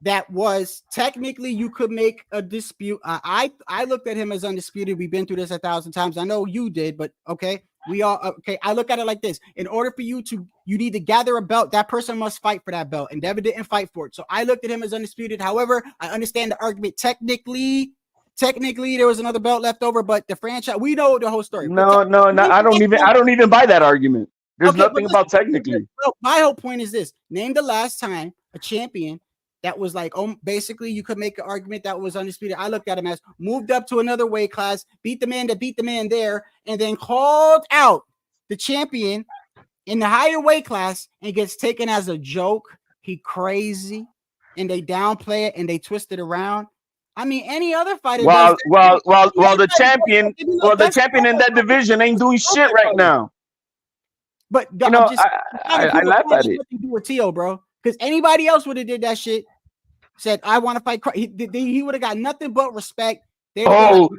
that was technically you could make a dispute. I looked at him as undisputed. We've been through this 1,000 times. I know you did, but okay, we all okay. I look at it like this: in order for you need to gather a belt. That person must fight for that belt, and Devin didn't fight for it. So I looked at him as undisputed. However, I understand the argument. Technically, there was another belt left over, but the franchise, we know the whole story. No. I don't even buy that argument. There's nothing about technically. Well, my whole point is this: name the last time a champion that was like, basically you could make an argument that was undisputed. I looked at him as moved up to another weight class, beat the man there, and then called out the champion in the higher weight class and gets taken as a joke. He crazy, and they downplay it and they twist it around. I mean, any other fighter. While the champion in that division ain't doing shit right now. But I laugh at it. To do with Tio, bro. Because anybody else would have did that shit. Said, I want to fight. He would have got nothing but respect. Devin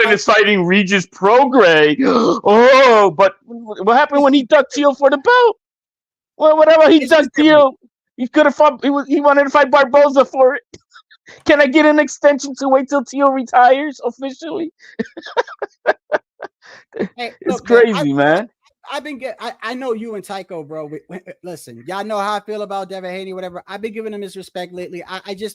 is fighting Regis Prograis. Oh, but what happened when he ducked Tio for the belt? Well, whatever he ducked Tio, he could have fought. He wanted to fight Barboza for it. Can I get an extension to wait till Tio retires officially? It's crazy, man. I know you and Tycho, bro. Listen, y'all know how I feel about Devin Haney, whatever. I've been giving him his respect lately.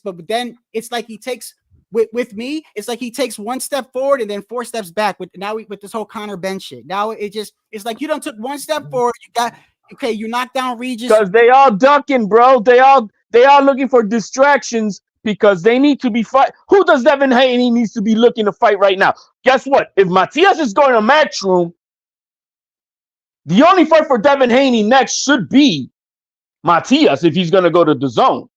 But then it's like he takes with me. It's like he takes one step forward and then 4 steps back. With this whole Conor Ben shit. Now it's like you done took one step forward. You knocked down Regis because they all ducking, bro. They all looking for distractions because they need to be fight. Who does Devin Haney needs to be looking to fight right now? Guess what? If Matias is going to Matchroom, the only fight for Devin Haney next should be Matias if he's going to go to the zone.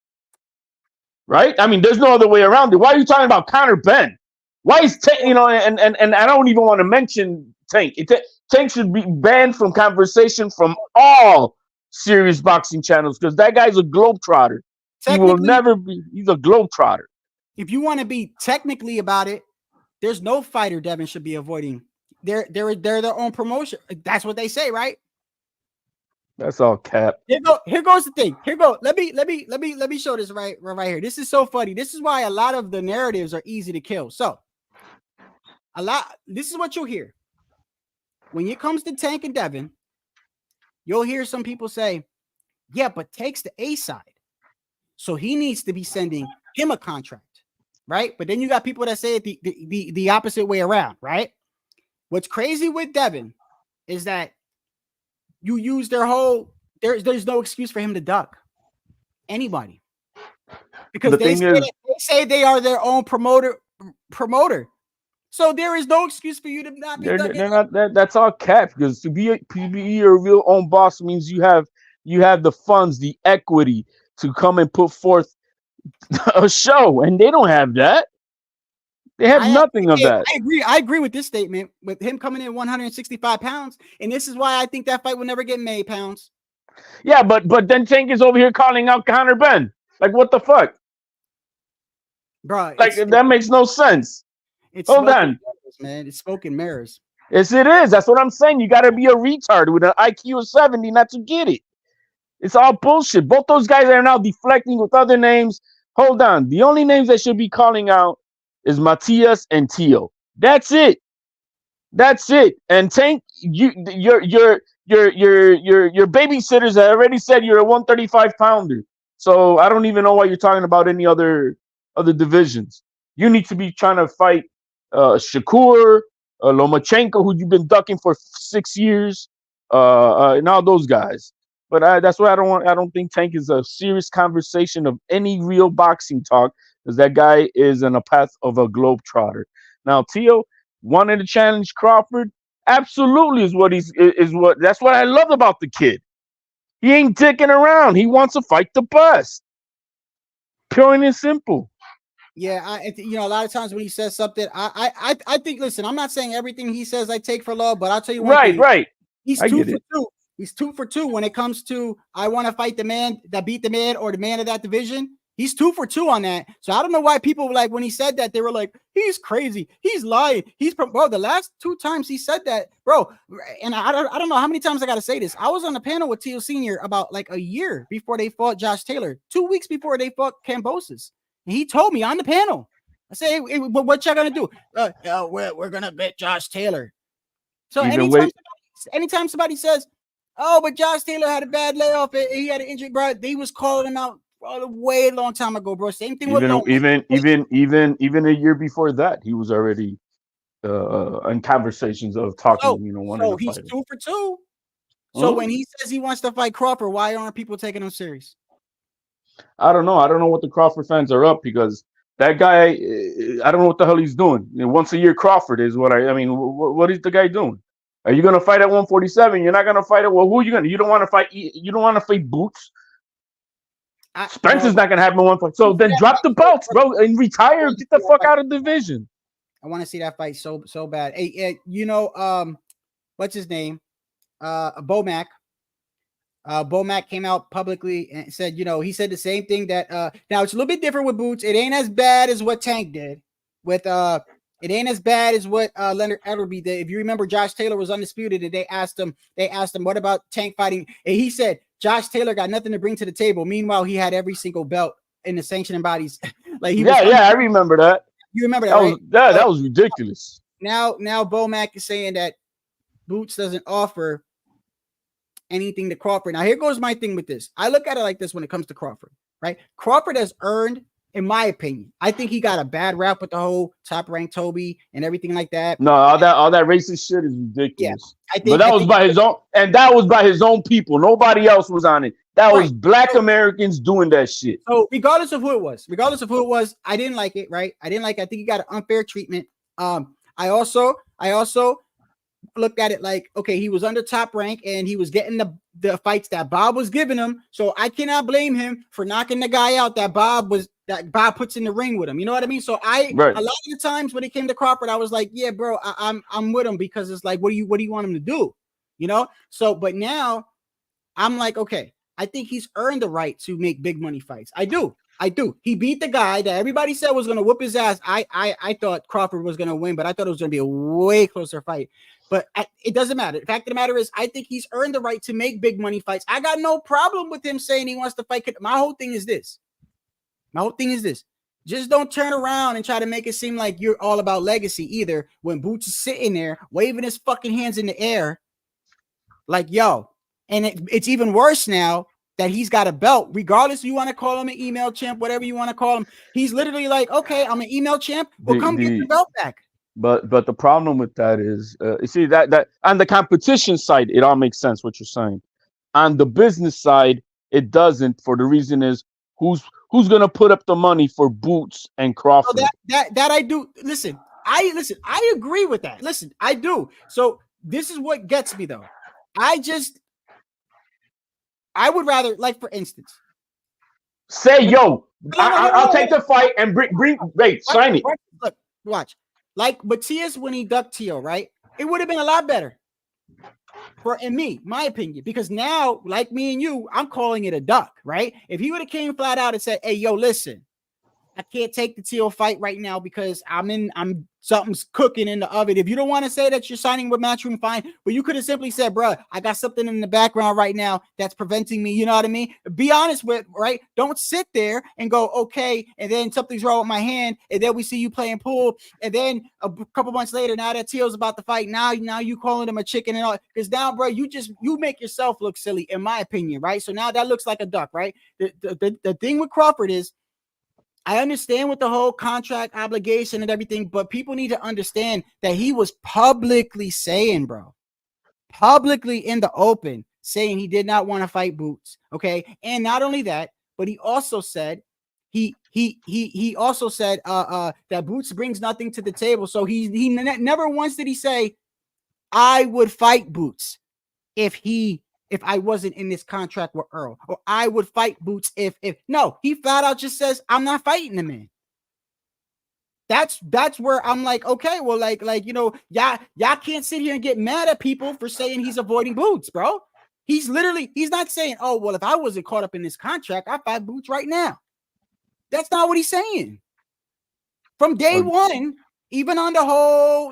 Right? I mean, there's no other way around it. Why are you talking about Conor Ben? Why is Tank, and I don't even want to mention Tank. Tank should be banned from conversation from all serious boxing channels because that guy's a globetrotter. He will never be. He's a globetrotter. If you want to be technically about it, there's no fighter Devin should be avoiding. They're their own promotion. That's what they say, right? That's all cap. Here goes the thing. Let me show this right here. This is so funny. This is why a lot of the narratives are easy to kill. So this is what you'll hear. When it comes to Tank and Devin, you'll hear some people say, yeah, but Tank's the A side. So he needs to be sending him a contract, right? But then you got people that say it the opposite way around, right? What's crazy with Devin is that you use their whole there's no excuse for him to duck anybody because the thing is, they say they are their own promoter. So there is no excuse for you to not be. they're not. That's all cap, because to be your real own boss means you have the funds, the equity to come and put forth a show, and they don't have that. They have nothing of that. I agree with this statement, with him coming in 165 pounds, and this is why I think that fight will never get made, Pounds. Yeah, but then Tank is over here calling out Conor Ben. Like, what the fuck? Bro, Like, that makes no sense. Hold on. Mirrors, man. It's spoken mirrors. Yes, it is. That's what I'm saying. You got to be a retard with an IQ of 70 not to get it. It's all bullshit. Both those guys are now deflecting with other names. Hold on. The only names that should be calling out is Matias and Teo. That's it. That's it. And Tank, your babysitters have already said you're a 135 pounder. So I don't even know why you're talking about any other divisions. You need to be trying to fight Shakur, Lomachenko, who you've been ducking for 6 years, and all those guys. But that's why I don't think Tank is a serious conversation of any real boxing talk, because that guy is in a path of a globetrotter. Now, Teo wanted to challenge Crawford. Absolutely that's what I love about the kid. He ain't dicking around. He wants to fight the best. Pure and simple. Yeah, a lot of times when he says something, I think. Listen, I'm not saying everything he says I take for love, but I'll tell you one thing. Right. He's 2 for 2. He's 2 for 2 when it comes to I want to fight the man that beat the man or the man of that division. He's 2 for 2 on that. So I don't know why people like when he said that, they were like, he's crazy. He's lying. Bro, the last 2 times he said that, bro. And I don't know how many times I got to say this. I was on the panel with Teo Sr. about like a year before they fought Josh Taylor, 2 weeks before they fought Kambosos. And he told me on the panel, I say, hey, what y'all going to do? We're going to bet Josh Taylor. So anytime somebody says, oh, but Josh Taylor had a bad layoff, he had an injury, bro, they was calling him out a way long time ago, bro. Same thing with even a year before that, he was already in conversations of talking. So he's 2 for 2. So when he says he wants to fight Crawford, why aren't people taking him serious? I don't know. I don't know what the Crawford fans are up, because that guy, I don't know what the hell he's doing. Once a year Crawford is what what is the guy doing? Are you gonna fight at 147? You're not gonna fight at who are you gonna? You don't want to fight. You don't want to fight Boots. Spencer's not gonna have one fight. So then drop the belts, bro, and retire. Get the fuck out of the division. I want to see that fight so bad. Hey, what's his name? Bomac. Bomac came out publicly and said, he said the same thing that now it's a little bit different with Boots. It ain't as bad as what Tank did with it ain't as bad as what Leonard Ellerbe did. If you remember, Josh Taylor was undisputed, and they asked him, what about Tank fighting? And he said, Josh Taylor got nothing to bring to the table. Meanwhile, he had every single belt in the sanctioning bodies. I remember that. You remember that, right? That was ridiculous. Now Bomac is saying that Boots doesn't offer anything to Crawford. Now, here goes my thing with this. I look at it like this when it comes to Crawford, right? Crawford has earned, in my opinion, I think he got a bad rap with the whole Top Rank Toby and everything like that. No, all that racist shit is ridiculous. Yeah, but that was by his own, and that was by his own people. Nobody else was on it. That was Black Americans doing that shit. So regardless of who it was, I didn't like it, right? I think he got an unfair treatment. I also looked at it like, okay, he was under Top Rank and he was getting the fights that Bob was giving him. So I cannot blame him for knocking the guy out that Bob puts in the ring with him. You know what I mean? So a lot of the times when it came to Crawford, I was like, yeah, bro, I'm with him, because it's like, what do you want him to do? So, but now I'm like, okay, I think he's earned the right to make big money fights. I do. He beat the guy that everybody said was going to whoop his ass. I thought Crawford was going to win, but I thought it was going to be a way closer fight. But it doesn't matter. The fact of the matter is, I think he's earned the right to make big money fights. I got no problem with him saying he wants to fight. My whole thing is this. Just don't turn around and try to make it seem like you're all about legacy either, when Boots is sitting there waving his fucking hands in the air like, yo. And it's even worse now that he's got a belt, regardless if you want to call him an email champ, whatever you want to call him. He's literally like, okay, I'm an email champ. Well, come get your belt back. But the problem with that is, you see that on the competition side, it all makes sense what you're saying. On the business side, it doesn't. For the reason is, who's who's gonna put up the money for Boots and Crawford. So that I do. Listen, I agree with that. Listen, I do. So this is what gets me though. I would rather, like, for instance, say, yo, I'll take the fight and wait, sign it. Look, watch. Like Matias when he ducked Tio, right? It would have been a lot better in me, my opinion, because now, like me and you, I'm calling it a duck, right? If he would have came flat out and said, hey, yo, listen, I can't take the Tio fight right now because something's cooking in the oven. If you don't want to say that you're signing with Matchroom, fine. But you could have simply said, bro, I got something in the background right now that's preventing me. You know what I mean? Be honest with, right? Don't sit there and go, okay, and then something's wrong with my hand, and then we see you playing pool, and then a couple months later, now that Tio's about to fight, now you calling him a chicken and all. Because now, bro, you make yourself look silly, in my opinion, right? So now that looks like a duck, right? The thing with Crawford is, I understand with the whole contract obligation and everything, but people need to understand that he was publicly saying, bro, publicly in the open, saying he did not want to fight Boots. Okay. And not only that, but he also said he also said that Boots brings nothing to the table. So he never once did he say, I would fight Boots if I wasn't in this contract with Earl, or I would fight Boots if no, he flat out just says, I'm not fighting the man. That's where I'm like, okay, well, like, you know, y'all can't sit here and get mad at people for saying he's avoiding Boots, bro. He's not saying, oh, well, if I wasn't caught up in this contract, I'd fight Boots right now. That's not what he's saying. From day one, even on the whole,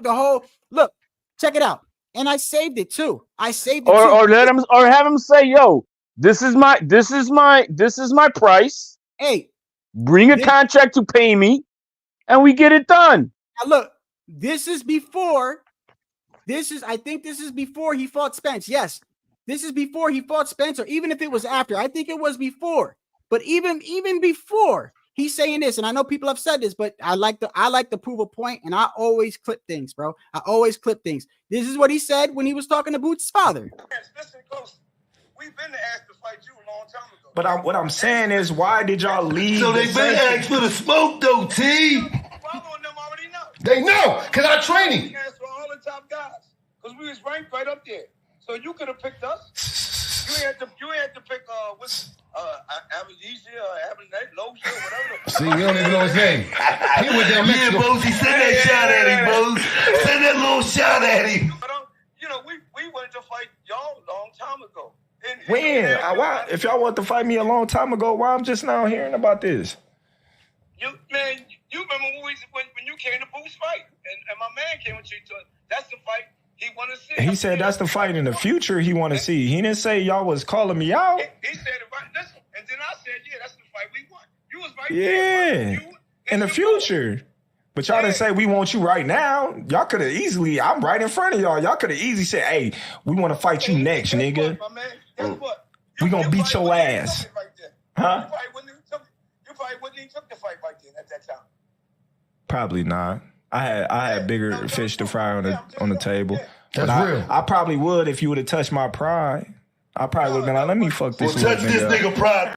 look, check it out. And I saved it too. Or let him, or have him say, "Yo, this is my price. Hey, bring a contract to pay me, and we get it done." Now look, I think this is before he fought Spence. Yes, this is before he fought Spence, or even if it was after. I think it was before. But even before, he's saying this, and I know people have said this, but I like to prove a point, and I always clip things, bro. I always clip things. This is what he said when he was talking to Boots' father. Listen close. We've been asked to fight you a long time ago. But what I'm saying is, why did y'all leave? So they been asked for the smoke, though, T. Them already know. They know, because I training. We asked for all the top guys, because we was ranked right up there. So you could have picked us. You ain't had to pick Abadesia or Abinette, Loja, whatever. See, we don't even know his name. He was down Mexico. Yeah, Bozy, send that shot at him, Bozy. Send that little shot at him. But, you know, we wanted to fight y'all a long time ago. When? Why? If y'all wanted to fight me a long time ago, why I'm just now hearing about this? You remember when you came to Boots fight, and my man came with you to it. That's the fight he want to see. He said that's the fight in the future he want to see. He didn't say y'all was calling me out. He said it right. Listen, and then I said, yeah, that's the fight we want. You was right there. Yeah, in the future. But y'all didn't say we want you right now. Y'all could have easily, I'm right in front of y'all. Y'all could have easily said, hey, we want to fight you next, nigga. Guess what? We gonna beat your ass. Huh? You probably wouldn't even took the fight right then at that time. Probably not. I had bigger fish to fry on the table. That's real. I probably would if you would have touched my pride. I probably would have been like, let me fuck this touch this nigga pride.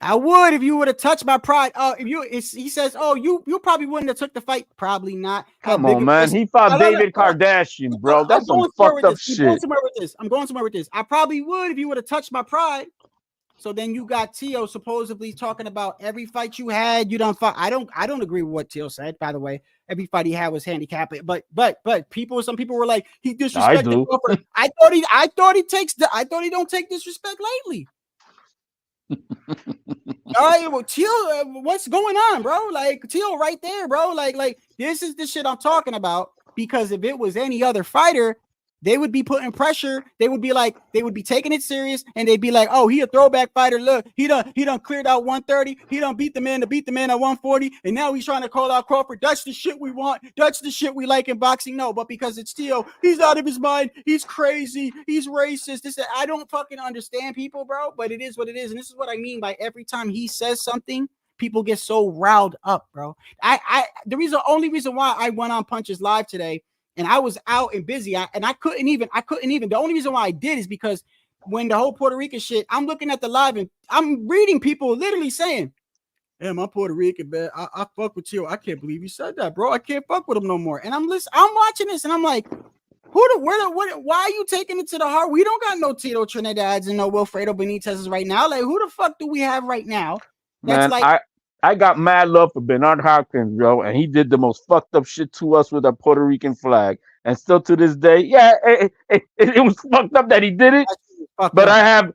I would if you would have touched my pride. He says, oh, you probably wouldn't have took the fight. Probably not. Come on, man. He fought David Kardashian, bro. That's some fucked up shit. I'm going somewhere with this. I probably would if you would have touched my pride. So then you got Tio supposedly talking about every fight you had, you don't fight. I don't agree with what Tio said, by the way. Every fight he had was handicapped. But some people were like, he disrespected Crawford. I thought he don't take disrespect lightly. All right, well, Tio, what's going on, bro? Like, Tio right there, bro. Like this is the shit I'm talking about. Because if it was any other fighter, they would be putting pressure. They would be taking it serious, and they'd be like, "Oh, he a throwback fighter. Look, he done cleared out 130. He done beat the man at 140, and now he's trying to call out Crawford. That's the shit we want. That's the shit we like in boxing." No, but because it's Tio, he's out of his mind. He's crazy. He's racist. I don't fucking understand people, bro. But it is what it is, and this is what I mean by every time he says something, people get so riled up, bro. The only reason why I went on Punches Live today. And I was out and busy, and I couldn't even. The only reason why I did is because when the whole Puerto Rican shit, I'm looking at the live and I'm reading people literally saying, "Damn, I'm Puerto Rican, man. I fuck with you. I can't believe you said that, bro. I can't fuck with him no more." And I'm watching this, and I'm like, why are you taking it to the heart? We don't got no Tito Trinidads and no Wilfredo Benitez's right now. Like, who the fuck do we have right now? That's Man, I got mad love for Bernard Hopkins, bro, and he did the most fucked up shit to us with a Puerto Rican flag. And still to this day, yeah, it was fucked up that he did it. But I have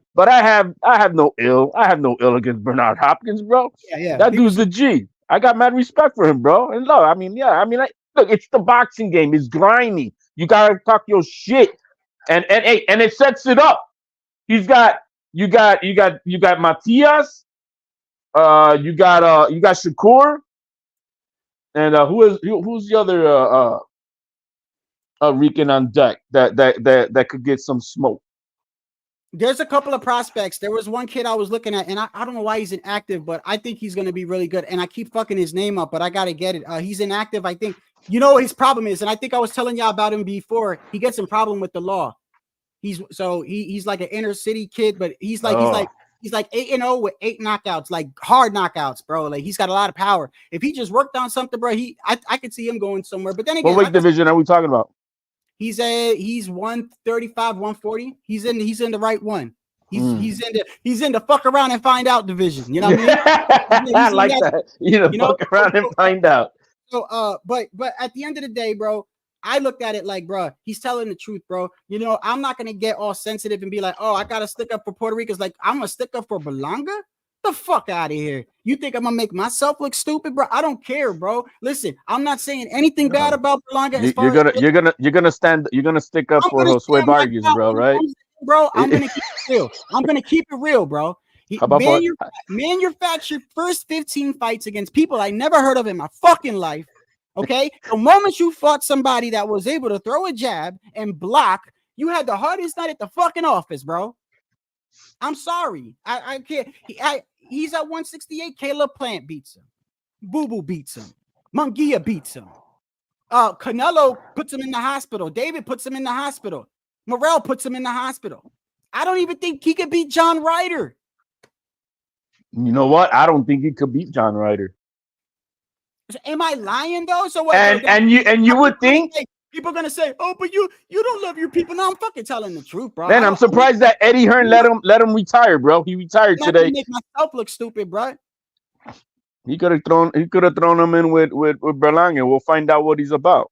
no ill against Bernard Hopkins, bro. Yeah. That dude's a G. I got mad respect for him, bro. And look, I mean, look, it's the boxing game. It's grimy. You gotta talk your shit, and it sets it up. You got Matias. You got Shakur, and who's the other Rican on deck that could get some smoke? There's a couple of prospects. There was one kid I was looking at, and I don't know why he's inactive, but I think he's going to be really good. And I keep fucking his name up, but I got to get it. He's inactive. I think, you know what his problem is, and I think I was telling y'all about him before. He gets in problem with the law. He's like an inner city kid, but he's like 8-0 with 8 knockouts, like hard knockouts, bro. Like he's got a lot of power. If he just worked on something, bro, I could see him going somewhere. But then again, what weight division are we talking about? He's 135, 140. He's in the right one. He's in the fuck around and find out division. You know what I mean? I like that. Fuck around and find out. So but at the end of the day, bro, I looked at it like, bro, he's telling the truth, bro. You know, I'm not gonna get all sensitive and be like, oh, I gotta stick up for Puerto Ricans. Like, I'm gonna stick up for Berlanga. The fuck out of here. You think I'm gonna make myself look stupid, bro? I don't care, bro. Listen, I'm not saying anything bad about Berlanga. You're gonna stick up for Josue Vargas, bro, right? Bro, I'm gonna keep it real. I'm gonna keep it real, bro. Manufactured first 15 fights against people I never heard of in my fucking life. Okay, the moment you fought somebody that was able to throw a jab and block, you had the hardest night at the fucking office, bro. I'm sorry. I can't. He's at 168. Caleb Plant beats him. Boo Boo beats him. Munguia beats him. Canelo puts him in the hospital. David puts him in the hospital. Morrell puts him in the hospital. I don't even think he could beat John Ryder. You know what? I don't think he could beat John Ryder. Am I lying though? So what? And you would think people are gonna say, "Oh, but you don't love your people." No, I'm fucking telling the truth, bro. Man, I'm surprised that Eddie Hearn let him retire, bro. He retired today. Make myself look stupid, bro. He could have thrown him in with Berlanga. We'll find out what he's about.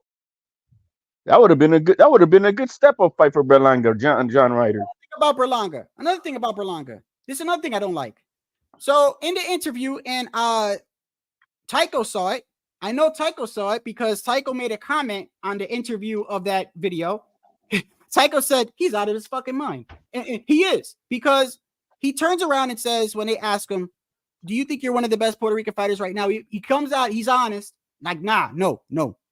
That would have been a good step up fight for Berlanga, John Ryder. Another thing about Berlanga. This is another thing I don't like. So in the interview, and Tycho saw it. I know Tycho saw it because Tycho made a comment on the interview of that video. Tycho said he's out of his fucking mind. And he is, because he turns around and says, when they ask him, do you think you're one of the best Puerto Rican fighters right now? He comes out, he's honest. Like, nah, no.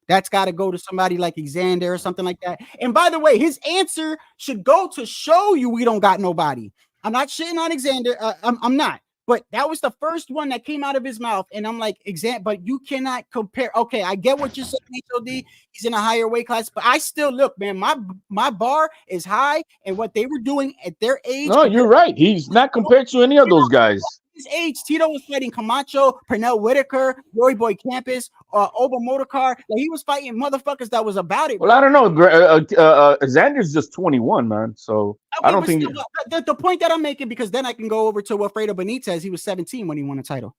That's got to go to somebody like Xander or something like that. And by the way, his answer should go to show you we don't got nobody. I'm not shitting on Xander. I'm not. But that was the first one that came out of his mouth. And I'm like, but you cannot compare. Okay, I get what you're saying, HOD. He's in a higher weight class. But I still look, man, my bar is high. And what they were doing at their age. No, you're right. He's not compared to any of those guys. His age, Tito was fighting Camacho, Pernell Whitaker, Roy Boy Campus, Oba Motorcar. Like, he was fighting motherfuckers that was about it. Well, I don't know. Xander's just 21, man. So okay, I don't think the point that I'm making, because then I can go over to Wilfredo Benitez. He was 17 when he won a title.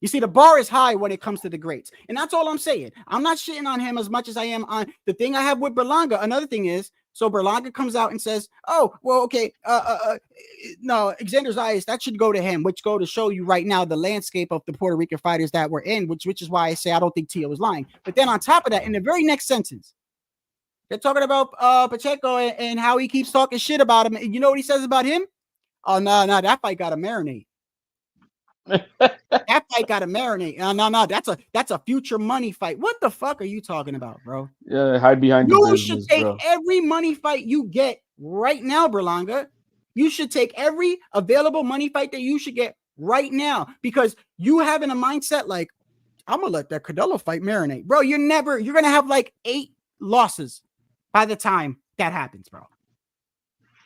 You see, the bar is high when it comes to the greats. And that's all I'm saying. I'm not shitting on him as much as I am on the thing I have with Berlanga. Another thing is, so Berlanga comes out and says, oh, well, okay, no, Xander Zayas, that should go to him, which go to show you right now the landscape of the Puerto Rican fighters that we're in, which is why I say I don't think Tio was lying. But then on top of that, in the very next sentence, they're talking about Pacheco and how he keeps talking shit about him. And you know what he says about him? Oh, no, that fight got to marinate. That fight got to marinate. No, that's a future money fight. What the fuck are you talking about, bro? Yeah, hide behind the business, should take bro. Every money fight you get right now, Berlanga. You should take every available money fight that you should get right now, because you having a mindset like, I'm gonna let that Canelo fight marinate, bro. You're gonna have like 8 losses by the time that happens, bro.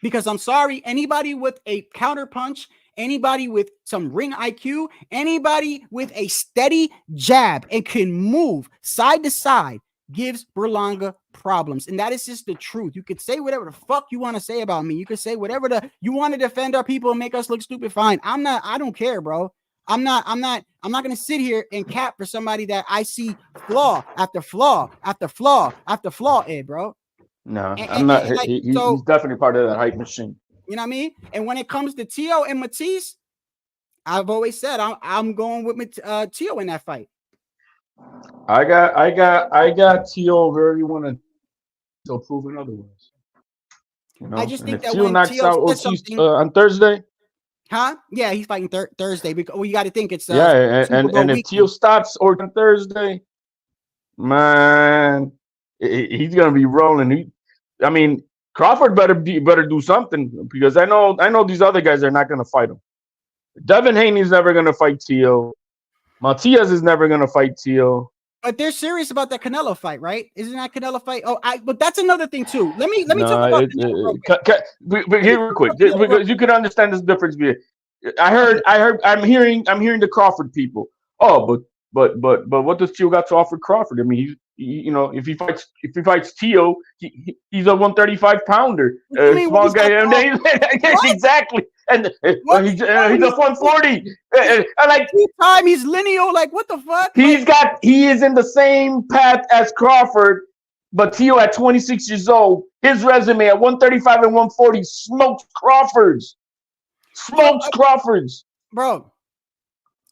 Because I'm sorry, anybody with a counter punch anybody with some ring IQ, anybody with a steady jab and can move side to side gives Berlanga problems. And that is just the truth. You could say whatever the fuck you want to say about me. You could say whatever you want to defend our people and make us look stupid. Fine. I don't care, bro. I'm not going to sit here and cap for somebody that I see flaw after flaw after flaw after flaw in, bro. No, I'm not. He's definitely part of that hype machine. You know what I mean? And when it comes to Tio and Matisse, I've always said I'm going with Tio in that fight. I got Tio over everyone until proven otherwise. You know? I just think that Tio when knocks Tio out says Ortiz something, on Thursday. huh? Yeah, he's fighting Thursday. Because, well, you got to think it's and if Tio stops or on Thursday, man, he's gonna be rolling. I mean, Crawford better do something, because I know these other guys are not gonna fight him. Devin Haney's never gonna fight Tio. Matias is never gonna fight Tio. But they're serious about that Canelo fight, right? Isn't that Canelo fight? Oh, but that's another thing too. Let me talk about but here real quick, because you can understand this difference. I'm hearing the Crawford people. Oh, but what does Tio got to offer Crawford? I mean, if he fights Tio, he's a 135 pounder, small guy. Exactly, and he's a 140. Like time he's lineal. Like what the fuck? He is in the same path as Crawford, but Tio at 26 years old, his resume at 135 and 140 smokes Crawford's. Bro,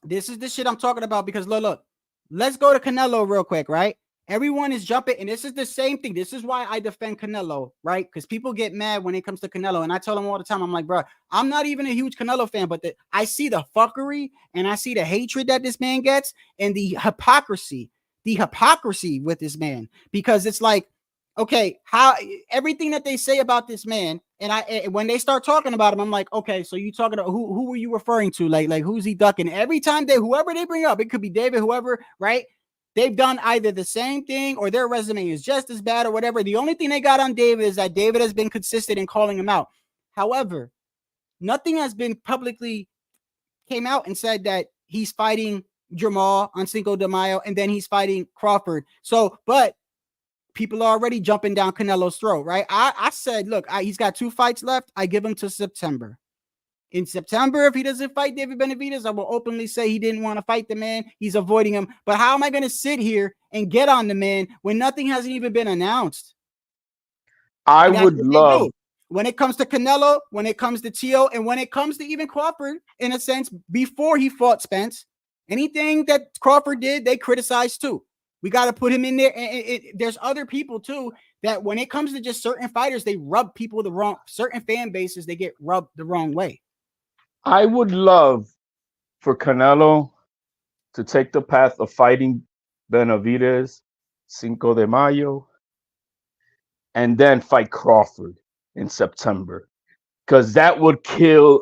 this is the shit I'm talking about, because look, let's go to Canelo real quick, right? Everyone is jumping, and this is the same thing. This is why I defend Canelo, right? Because people get mad when it comes to Canelo, and I tell them all the time, I'm like, bro, I'm not even a huge Canelo fan, but I see the fuckery and I see the hatred that this man gets, and the hypocrisy with this man, because it's like, okay, how everything that they say about this man, and when they start talking about him, I'm like, okay, so you talking about who were you referring to? Like who's he ducking? Every time whoever they bring up, it could be David, whoever, right? They've done either the same thing or their resume is just as bad or whatever. The only thing they got on David is that David has been consistent in calling him out. However, nothing has been publicly came out and said that he's fighting Jamal on Cinco de Mayo and then he's fighting Crawford. So, but people are already jumping down Canelo's throat, right? I said, look, he's got 2 fights left. I give him to September. In September, if he doesn't fight David Benavidez, I will openly say he didn't want to fight the man. He's avoiding him. But how am I going to sit here and get on the man when nothing hasn't even been announced? I would love. When it comes to Canelo, when it comes to Tio, and when it comes to even Crawford, in a sense, before he fought Spence, anything that Crawford did, they criticized too. We got to put him in there. And there's other people too that when it comes to just certain fighters, they rub people the wrong, certain fan bases, they get rubbed the wrong way. I would love for Canelo to take the path of fighting Benavidez Cinco de Mayo and then fight Crawford in September, because that would kill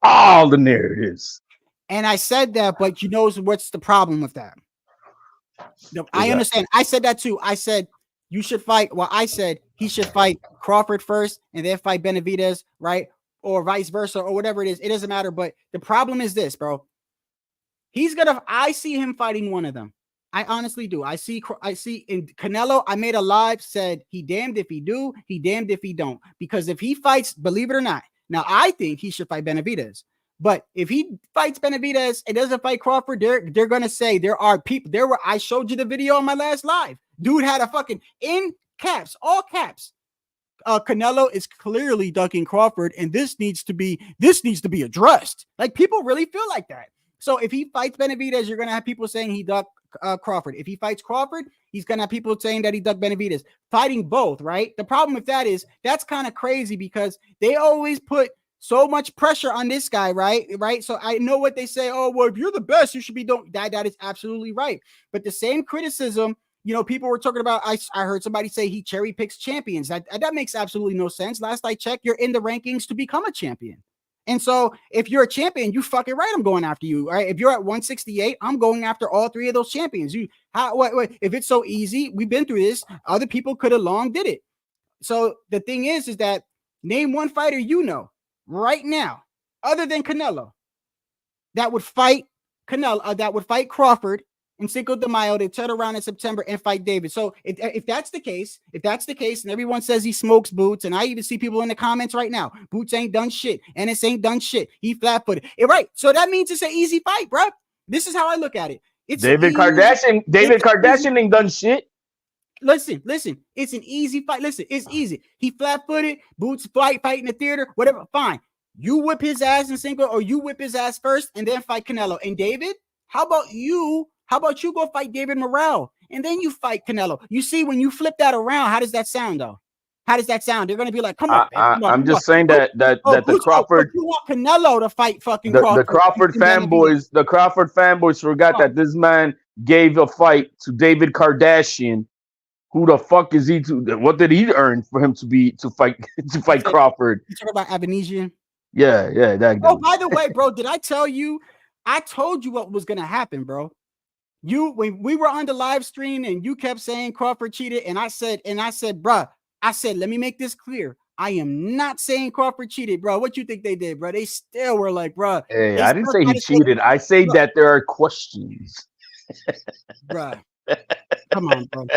all the narratives. And I said that, but you know what's the problem with that? I understand. I said that too. I said you should fight. Well, I said he should fight Crawford first and then fight Benavidez, right? Or vice versa, or whatever it is. It doesn't matter. But the problem is this, bro. I see him fighting one of them. I honestly do. I see in Canelo, I made a live, said he damned if he do, he damned if he don't. Because if he fights, believe it or not, now I think he should fight Benavidez. But if he fights Benavidez and doesn't fight Crawford, they're gonna say there are people. I showed you the video on my last live. Dude had a fucking in caps, all caps. Canelo is clearly ducking Crawford, and this needs to be addressed. Like, people really feel like that. So if he fights Benavidez, you're gonna have people saying he ducked Crawford. If he fights Crawford, he's gonna have people saying that he ducked Benavidez. Fighting both, right? The problem with that is that's kind of crazy, because they always put so much pressure on this guy, right? So I know what they say. Oh, well, if you're the best, you should be doing that. That is absolutely right. But the same criticism, people were talking about, I heard somebody say he cherry picks champions. That makes absolutely no sense. Last I checked, you're in the rankings to become a champion. And so if you're a champion, you fucking right, I'm going after you. Right? If you're at 168, I'm going after all 3 of those champions. If it's so easy, we've been through this. Other people could have long did it. So the thing is that name one fighter right now other than Canelo that would fight that would fight Crawford in Cinco de Mayo to turn around in September and fight David. So if that's the case, and everyone says he smokes Boots, and I even see people in the comments right now, Boots ain't done shit, Ennis ain't done shit, he flat-footed. Right. So that means it's an easy fight, bro. This is how I look at it. It's David Kardashian ain't done shit. Listen, it's an easy fight. Listen, it's easy. He flat-footed, Boots fight in the theater, whatever, fine. You whip his ass in Cinco, or you whip his ass first and then fight Canelo. And David, how about you go fight David Morrell and then you fight Canelo? You see, when you flip that around, how does that sound though? How does that sound? They're gonna be like, come on, I'm just saying that the Crawford, you want Canelo to fight fucking the Crawford fanboys forgot that this man gave a fight to David Kardashian. Who the fuck is he to? What did he earn for him to fight Crawford? You talk about Avanesian? Yeah, that. Oh, by the way, bro, did I tell you? I told you what was gonna happen, bro. When we were on the live stream and you kept saying Crawford cheated, and I said, bro, let me make this clear. I am not saying Crawford cheated, bro. What you think they did, bro? They still were like, bro. Hey, I didn't say he cheated. I say that there are questions. Bro, come on, bro.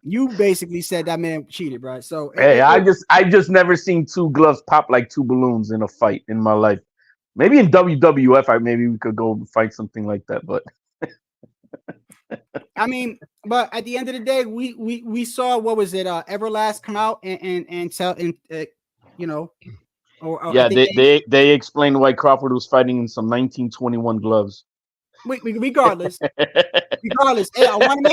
You basically said that man cheated, bro. So hey, I just never seen two gloves pop like two balloons in a fight in my life. Maybe in WWF, maybe we could go fight something like that. But I mean, but at the end of the day, we saw, what was it? Everlast come out and tell, and you know, yeah, they explained why Crawford was fighting in some 1921 gloves. Regardless, hey, I want to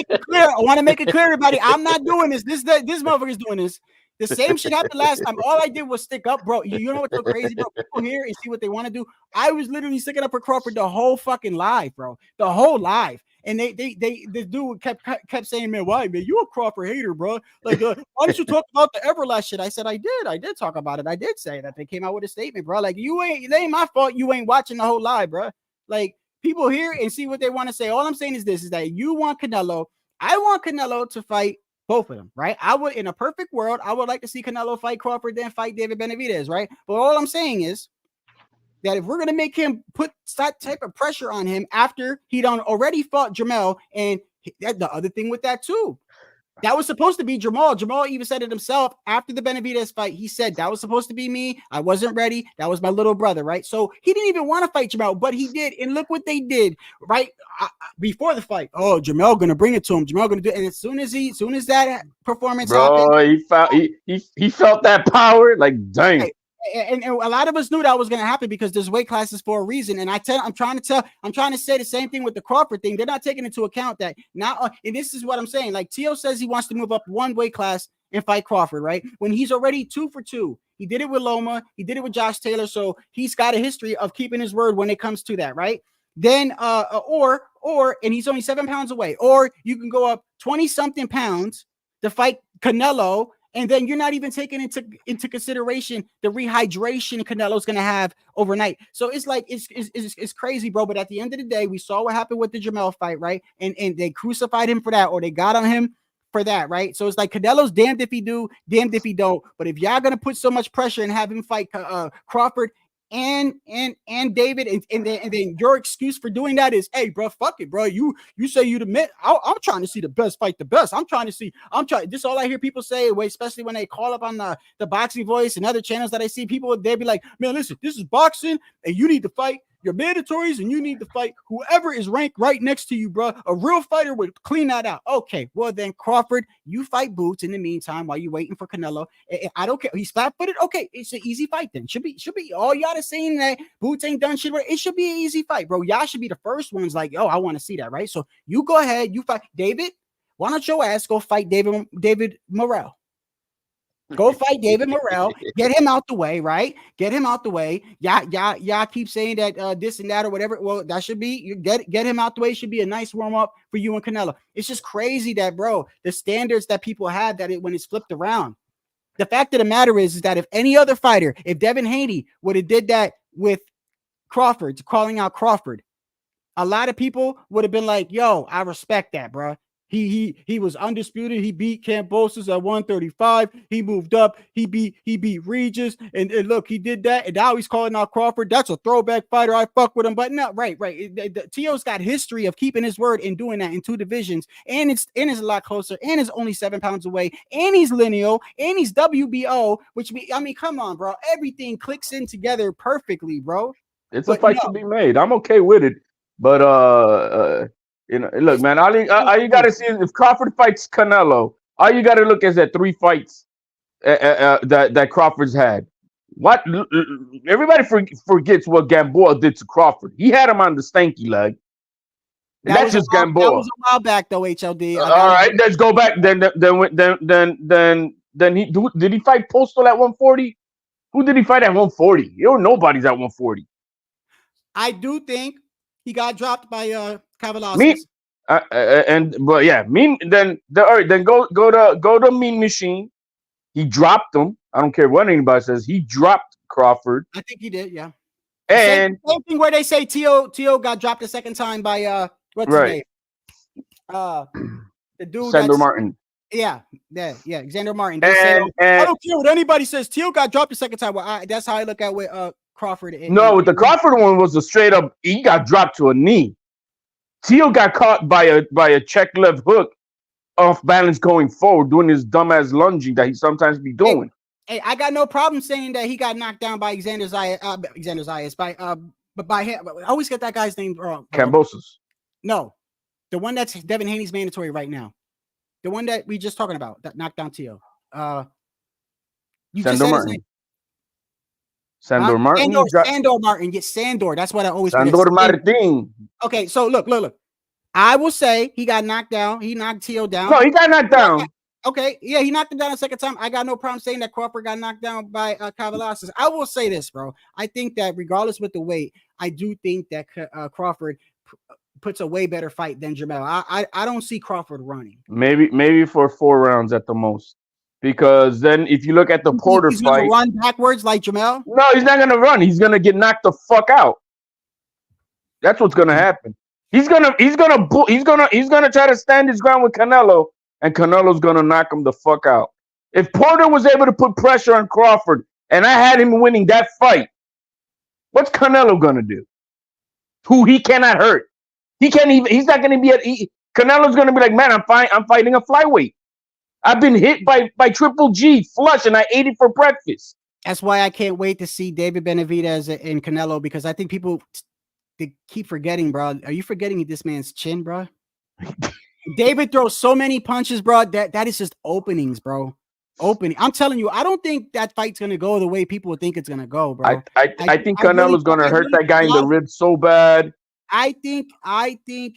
make it clear, everybody. I'm not doing this. This motherfucker's doing this. The same shit happened last time. All I did was stick up, bro. You know what's so crazy, bro? People hear and see what they want to do. I was literally sticking up for Crawford the whole fucking live, bro. The whole live. And this dude kept saying, man, why, man? You a Crawford hater, bro. Like, why don't you talk about the Everlast shit? I said, I did talk about it. I did say that. They came out with a statement, bro. Like, it ain't my fault you ain't watching the whole live, bro. Like, people hear and see what they want to say. All I'm saying is this, is that you want Canelo. I want Canelo to fight both of them, right? I would, in a perfect world, I would like to see Canelo fight Crawford, then fight David Benavidez, right? But all I'm saying is that if we're going to make him put that type of pressure on him after he done already fought Jamel, and the other thing with that too, that was supposed to be Jamal. Jamal even said it himself after the Benavidez fight. He said, that was supposed to be me. I wasn't ready. That was my little brother, right? So he didn't even want to fight Jamal, but he did. And look what they did, right? Before the fight. Oh, Jamal going to bring it to him. Jamal going to do it. And as soon as that performance happened. He felt that power. Like, dang. Right. And a lot of us knew that was going to happen because there's weight classes for a reason. And I'm trying to say the same thing with the Crawford thing. They're not taking into account that now. And this is what I'm saying. Like, Tio says he wants to move up one weight class and fight Crawford, right? When he's already 2 for 2. He did it with Loma. He did it with Josh Taylor. So he's got a history of keeping his word when it comes to that, right? Then, and he's only 7 pounds away. Or you can go up 20 something pounds to fight Canelo. And then you're not even taking into consideration the rehydration Canelo's going to have overnight. So it's like, it's crazy, bro. But at the end of the day, we saw what happened with the Jamel fight, right? And they crucified him for that, or they got on him for that, right? So it's like Canelo's damned if he do, damned if he don't. But if y'all going to put so much pressure and have him fight Crawford and David, and then your excuse for doing that is, hey, bro, fuck it, bro. You say you admit, I'm trying to see the best fight the best. This all I hear people say, especially when they call up on the Boxing Voice and other channels that I see people, they'll be like, man, listen, this is boxing and you need to fight your mandatories and you need to fight whoever is ranked right next to you, bro. A real fighter would clean that out. Okay, well then, Crawford, you fight Boots in the meantime while you waiting for Canelo. I don't care. He's flat-footed. Okay, it's an easy fight then. Should be all y'all are saying that Boots ain't done shit. It should be an easy fight, bro. Y'all should be the first ones like, yo, I want to see that, right? So you go ahead, you fight David. Why don't your ass go fight David Morrell? Go fight David Morrell. Get him out the way, right? Get him out the way. Y'all keep saying that this and that or whatever. Well, that should be, you get him out the way. It should be a nice warm up for you and Canelo. It's just crazy that, bro, the standards that people have when it's flipped around. The fact of the matter is that if any other fighter, if Devin Haney would have did that with Crawford, calling out Crawford, a lot of people would have been like, yo, I respect that, bro. He was undisputed. He beat Kambosos at 135. He moved up. He beat Regis. And look, he did that. And now he's calling out Crawford. That's a throwback fighter. I fuck with him. But no, right. Tio's got history of keeping his word and doing that in 2 divisions. And it's a lot closer. And it's only 7 pounds away. And he's lineal. And he's WBO. Which come on, bro. Everything clicks in together perfectly, bro. It's a fight to be made. I'm okay with it. But look, man, all you gotta see is if Crawford fights Canelo, all you gotta look is at 3 fights that Crawford's had. What everybody forgets what Gamboa did to Crawford. He had him on the stanky leg. That's just Gamboa. That was a while back, though. HLD. All right, let's go back. Then did he fight Postal at 140? Who did he fight at 140? Nobody's at 140. I do think he got dropped by Cavalassis. Then go to Mean Machine. He dropped him. I don't care what anybody says. He dropped Crawford. I think he did, yeah. And same thing where they say Tio got dropped a second time by what's his name? The dude Sandor Martin. Yeah, Xander Martin. I don't care what anybody says. Tio got dropped a second time. Well, that's how I look at with Crawford. With the Crawford one was a straight up. He got dropped to a knee. Tio got caught by a check left hook off balance going forward, doing his dumbass lunging that he sometimes be doing. Hey, I got no problem saying that he got knocked down by Xander Zayas by him. I always get that guy's name wrong. Kambosos. No, the one that's Devin Haney's mandatory right now. The one that we just talking about that knocked down Tio. You just said his name. Sandor Martin. Sandor Martin. Yes, Sandor. That's what I always Sandor Martin. Okay, so look. I will say he got knocked down. He knocked Tio down. No, he got knocked down. Okay, yeah, he knocked him down a second time. I got no problem saying that Crawford got knocked down by Cavalassis. I will say this, bro. I think that regardless with the weight, I do think that Crawford puts a way better fight than Jamel. I don't see Crawford running. Maybe for 4 rounds at the most. Because then if you look at the Porter he's fight, run backwards like Jamel. No, he's not gonna run. He's gonna get knocked the fuck out. That's what's gonna happen. He's gonna try to stand his ground with Canelo, and Canelo's gonna knock him the fuck out. If Porter was able to put pressure on Crawford, and I had him winning that fight, what's Canelo gonna do? Who he cannot hurt. He can't even. He's not gonna be at. Canelo's gonna be like, man, I'm fine. I'm fighting a flyweight. I've been hit by Triple G flush, and I ate it for breakfast. That's why I can't wait to see David Benavidez and Canelo, because I think people they keep forgetting, bro. Are you forgetting this man's chin, bro? David throws so many punches, bro. That is just openings, bro. Opening. I'm telling you, I don't think that fight's gonna go the way people think it's gonna go, bro. I think Canelo's gonna hurt that guy in the ribs so bad. I think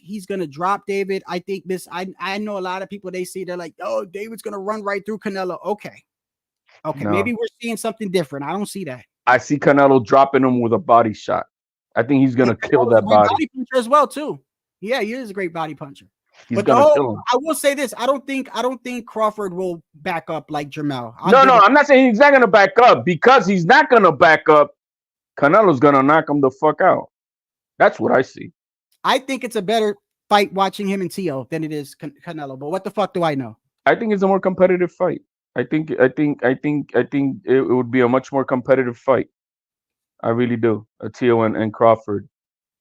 he's gonna drop David. I think this. I know a lot of people they're like, oh, David's gonna run right through Canelo. Okay, no. Maybe we're seeing something different. I don't see that. I see Canelo dropping him with a body shot. I think he's gonna kill that body puncher as well too. Yeah, he is a great body puncher. He's gonna kill him. I will say this: I don't think Crawford will back up like Jermell. I'm not saying he's not gonna back up, because he's not gonna back up. Canelo's gonna knock him the fuck out. That's what I see. I think it's a better fight watching him and Tio than it is Canelo. But what the fuck do I know? I think it's a more competitive fight. I think it would be a much more competitive fight. I really do. Tio and Crawford.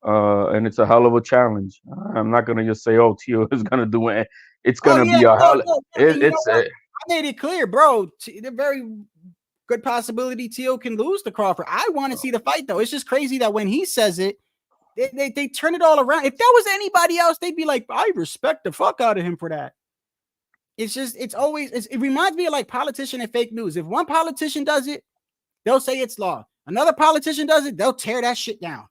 And it's a hell of a challenge. I'm not gonna just say, "Oh, Tio is gonna do it." It's gonna be a hell. I made it clear, bro. The very good possibility Tio can lose to Crawford. I want to see the fight, though. It's just crazy that when he says it, they turn it all around. If that was anybody else, they'd be like, I respect the fuck out of him for that. It reminds me of like politician and fake news. If one politician does it, they'll say it's law. Another politician does it, they'll tear that shit down.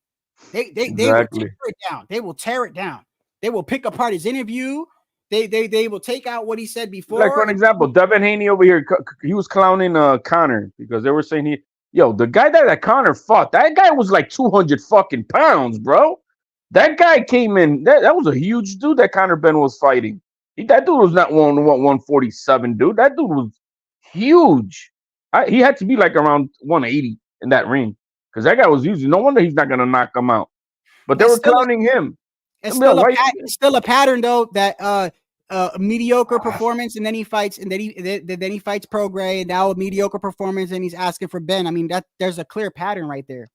They will tear it down. They will tear it down. They will pick apart his interview. They will take out what he said before. Like, for an example, Devin Haney over here, he was clowning Connor because they were saying the guy that Connor fought, that guy was like 200 fucking pounds, bro. That guy came in, that was a huge dude that Conor Ben was fighting. That dude was not 147, dude. That dude was huge. He had to be like around 180 in that ring, because that guy was huge. No wonder he's not going to knock him out. But they were clowning him. It's still a pattern, though, that a mediocre performance, and then he fights, and then he fights Prograis, and now a mediocre performance, and he's asking for Ben. I mean, that there's a clear pattern right there.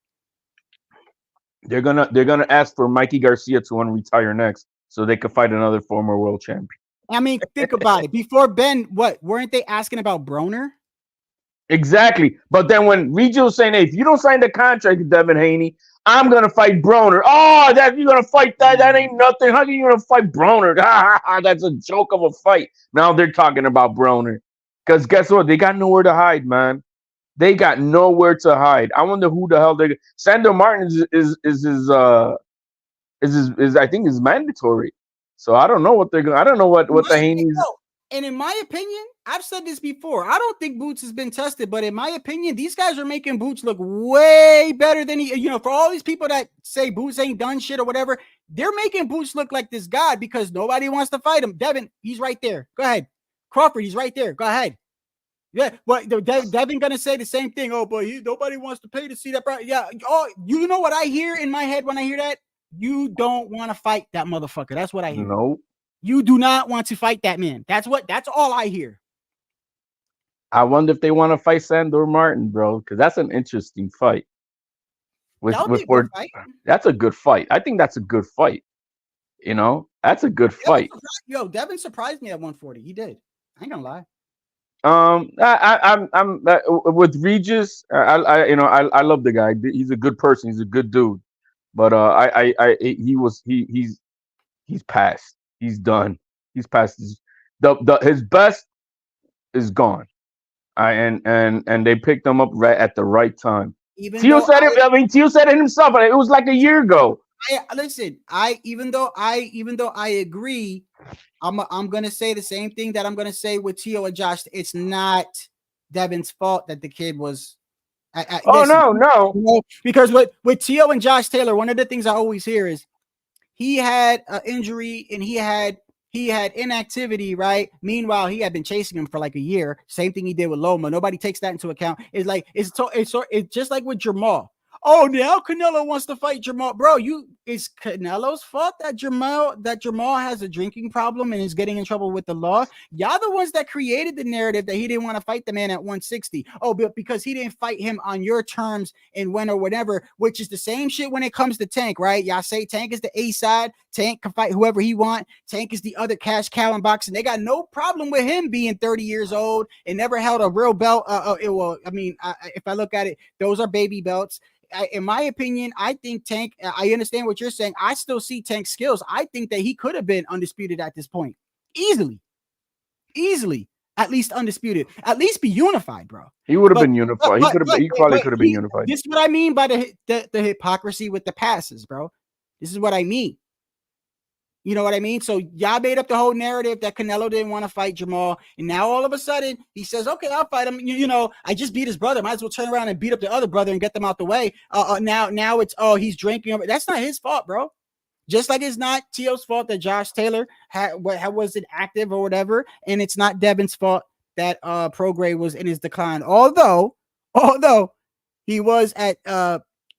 They're gonna ask for Mikey Garcia to want to retire next, so they could fight another former world champion. I mean, think about it. Before Ben, what weren't they asking about Broner? Exactly. But then when Regis was saying, hey, if you don't sign the contract with Devin Haney, I'm gonna fight Broner. Oh, that you're gonna fight that? That ain't nothing. How are you gonna fight Broner? That's a joke of a fight. Now they're talking about Broner. Because guess what? They got nowhere to hide, man. They got nowhere to hide. I wonder who the hell they. Sandor Martin is I think is mandatory. So I don't know what they're going. I don't know what the Haney's. And in my opinion, I've said this before. I don't think Boots has been tested, but in my opinion, these guys are making Boots look way better than he. You know, for all these people that say Boots ain't done shit or whatever, they're making Boots look like this god because nobody wants to fight him. Devin, he's right there. Go ahead. Crawford, he's right there. Go ahead. Yeah, but Devin gonna say the same thing. Oh, boy, nobody wants to pay to see that. Yeah. Oh, you know what I hear in my head when I hear that? You don't want to fight that motherfucker. That's what I hear. No. You do not want to fight that man. That's all I hear. I wonder if they want to fight Sandor Martin, bro, because that's an interesting fight. That's a good fight. I think that's a good fight. You know, that's a good fight. Devin surprised me at 140. He did. I ain't gonna lie. I'm with Regis. I love the guy. He's a good person. He's a good dude. But he's passed. He's done. He's past his best is gone. And they picked him up right at the right time. Tio said it. I mean, Tio said it himself. It was like a year ago. Even though I agree, I'm gonna say the same thing that I'm gonna say with Tio and Josh. It's not Devin's fault that the kid was. No. Because with Tio and Josh Taylor, one of the things I always hear is he had an injury and he had inactivity, right? Meanwhile, he had been chasing him for like a year. Same thing he did with Loma. Nobody takes that into account. It's just like with Jamal. Oh, now Canelo wants to fight Jamal. Bro, it's Canelo's fault that Jamal has a drinking problem and is getting in trouble with the law. Y'all the ones that created the narrative that he didn't want to fight the man at 160. Oh, but because he didn't fight him on your terms and when or whatever, which is the same shit when it comes to Tank, right? Y'all say Tank is the A side. Tank can fight whoever he want. Tank is the other cash cow in boxing. They got no problem with him being 30 years old and never held a real belt. If I look at it, those are baby belts. In my opinion, I think Tank, I understand what you're saying. I still see Tank's skills. I think that he could have been undisputed at this point. Easily. At least undisputed. At least be unified, bro. He would have been unified. He probably could have been unified. This is what I mean by the hypocrisy with the passes, bro. This is what I mean. You know what I mean? So y'all made up the whole narrative that Canelo didn't want to fight Jamal. And now all of a sudden he says, okay, I'll fight him. You know, I just beat his brother. Might as well turn around and beat up the other brother and get them out the way. Now it's, he's drinking. That's not his fault, bro. Just like it's not Tio's fault that Josh Taylor wasn't active or whatever. And it's not Devin's fault that Prograis was in his decline. Although he was at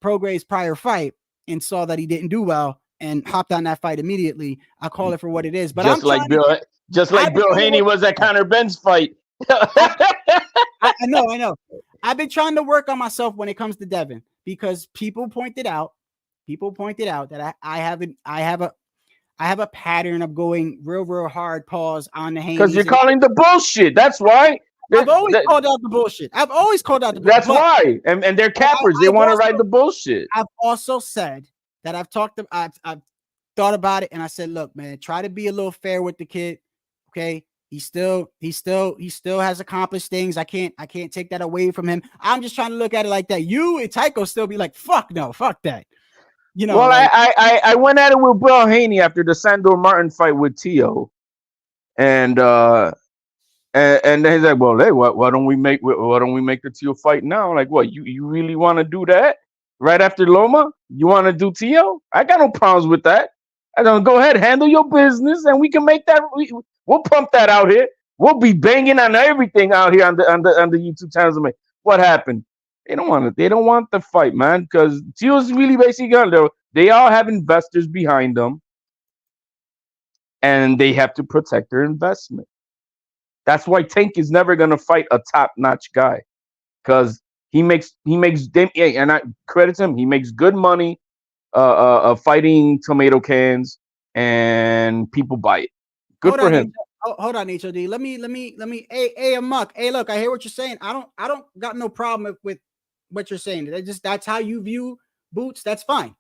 Prograis's prior fight and saw that he didn't do well and hopped on that fight immediately. I call it for what it is. But Bill Haney was at Conor Ben's fight. I know. I've been trying to work on myself when it comes to Devin because people pointed out that I have a pattern of going real hard pause on the Haney. Because you're calling the bullshit. That's why. I've always called out the bullshit. That's why. And they're cappers. They want to ride the bullshit. I've also said that I've thought about it and I said, look, man, try to be a little fair with the kid. Okay. He still has accomplished things. I can't take that away from him. I'm just trying to look at it like that. You and Tycho still be like, fuck no, fuck that. You know, well, I went at it with Bill Haney after the Sandor Martin fight with Tio. And then he's like, well, hey, why don't we make the Tio fight now? Like, what, you really want to do that? Right after Loma, you want to do Tio? I got no problems with that. I don't go ahead, handle your business, and we can make that. We'll pump that out here. We'll be banging on everything out here on the YouTube channels. What happened? They don't want the fight, man, because Tio's really basically gone. They all have investors behind them. and they have to protect their investment. That's why Tank is never gonna fight a top-notch guy, because he makes and I credit him. He makes good money fighting tomato cans, and people buy it. Good Hold for on, him. hold on, HOD. Let me. Hey, Amok. Hey, look, I hear what you're saying. I don't got no problem with what you're saying. That's how you view Boots. That's fine.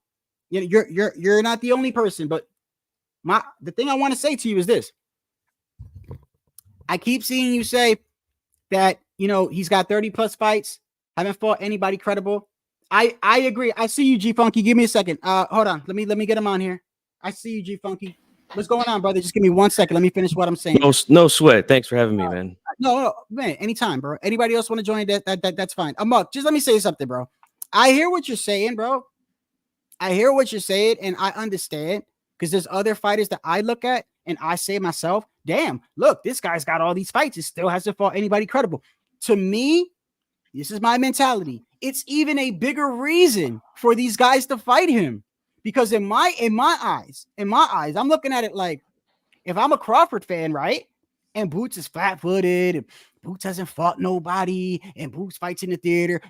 You're not the only person, but the thing I want to say to you is this. I keep seeing you say that, he's got 30 plus fights, haven't fought anybody credible. I agree. I see you, G Funky. Give me a second. Hold on. Let me get him on here. I see you, G Funky. What's going on, brother? Just give me 1 second. Let me finish what I'm saying. No sweat. Thanks for having me, man. No, man. Anytime, bro. Anybody else want to join? That's fine. Amok, just let me say something, bro. I hear what you're saying, bro. I hear what you're saying, and I understand, because there's other fighters that I look at and I say myself, damn, look, this guy's got all these fights. He still hasn't fought anybody credible. To me, this is my mentality. It's even a bigger reason for these guys to fight him, because in my eyes, I'm looking at it like, if I'm a Crawford fan, right, and Boots is flat-footed, and Boots hasn't fought nobody, and Boots fights in the theater,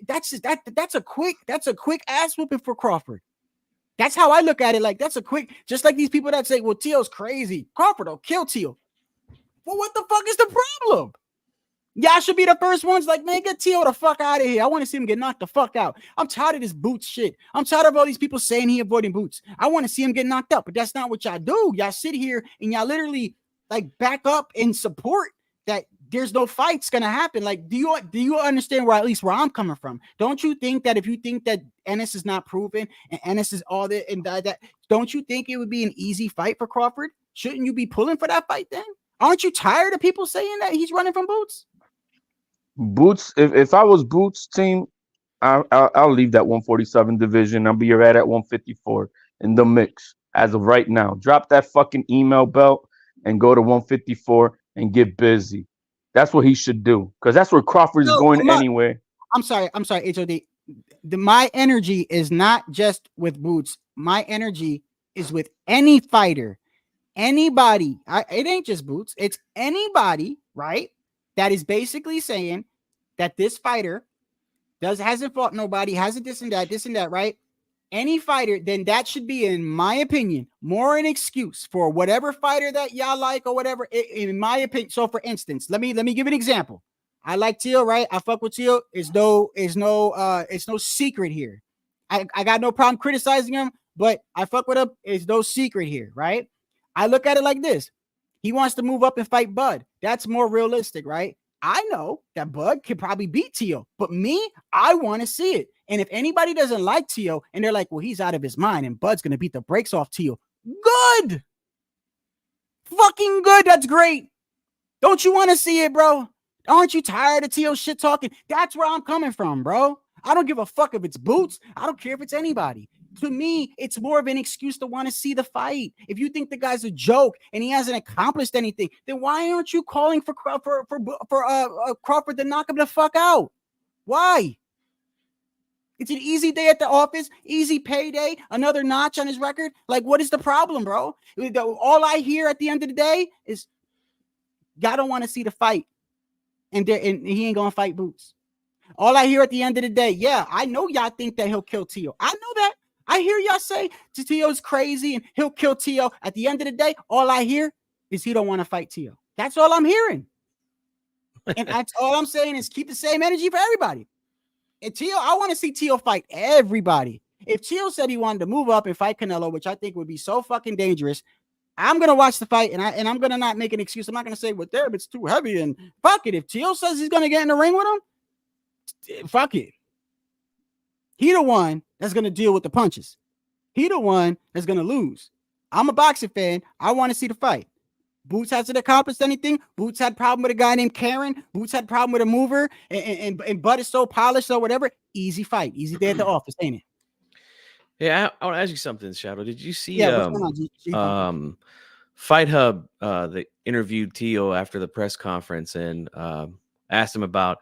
that's a quick ass whooping for Crawford. That's how I look at it. Like, that's a quick, just like these people that say, well, Teo's crazy. Crawford will kill Teo. Well, what the fuck is the problem? Y'all should be the first ones like, man, get Teo the fuck out of here. I want to see him get knocked the fuck out. I'm tired of this Boots shit. I'm tired of all these people saying he avoiding Boots. I want to see him get knocked out, but that's not what y'all do. Y'all sit here and y'all literally like back up and support that there's no fights gonna happen. Like, do you understand where, at least where I'm coming from? Don't you think that if you think that Ennis is not proven and Ennis is all that and that, don't you think it would be an easy fight for Crawford? Shouldn't you be pulling for that fight then? Aren't you tired of people saying that he's running from Boots? Boots. If I was Boots team, I'll leave that 147 division. I'll be right at 154 in the mix as of right now. Drop that fucking email belt and go to 154 and get busy. That's what he should do, because that's where Crawford is going anyway. I'm sorry, HOD. My energy is not just with Boots. My energy is with any fighter, anybody. It ain't just Boots. It's anybody, right, that is basically saying that this fighter hasn't fought nobody, hasn't this and that, right? Any fighter, then that should be, in my opinion, more an excuse for whatever fighter that y'all like or whatever. In my opinion, so for instance, let me give an example. I like Teal, right? I fuck with Teal. It's no secret here. I got no problem criticizing him, but I fuck with him. It's no secret here, right? I look at it like this. He wants to move up and fight Bud. That's more realistic, right? I know that Bud could probably beat Teo, but me, I want to see it. And if anybody doesn't like Teo and they're like, well, he's out of his mind and Bud's going to beat the brakes off Teo, good. Fucking good. That's great. Don't you want to see it, bro? Aren't you tired of Teo shit talking? That's where I'm coming from, bro. I don't give a fuck if it's Boots. I don't care if it's anybody. To me, it's more of an excuse to want to see the fight. If you think the guy's a joke and he hasn't accomplished anything, then why aren't you calling for Crawford to knock him the fuck out? Why? It's an easy day at the office, easy payday, another notch on his record. Like, what is the problem, bro? All I hear at the end of the day is, y'all don't want to see the fight, and he ain't gonna fight Boots. All I hear at the end of the day, yeah, I know y'all think that he'll kill Teo. I know that. I hear y'all say Teo's crazy and he'll kill Teo. At the end of the day, all I hear is he don't want to fight Teo. That's all I'm hearing. And that's all I'm saying is keep the same energy for everybody. And Teo, I want to see Teo fight everybody. If Teo said he wanted to move up and fight Canelo, which I think would be so fucking dangerous, I'm gonna watch the fight and I'm gonna not make an excuse. I'm not gonna say, well, damn, it's too heavy and fuck it. If Teo says he's gonna get in the ring with him, fuck it. He the one that's going to deal with the punches. He the one that's going to lose. I'm a boxing fan. I want to see the fight. Boots hasn't accomplished anything. Boots had a problem with a guy named Karen. Boots had a problem with a mover. And Bud is so polished or whatever. Easy fight. Easy day at the office, ain't it? Yeah, I want to ask you something, Shadow. Did you see Fight Hub, they interviewed Teo after the press conference and asked him about,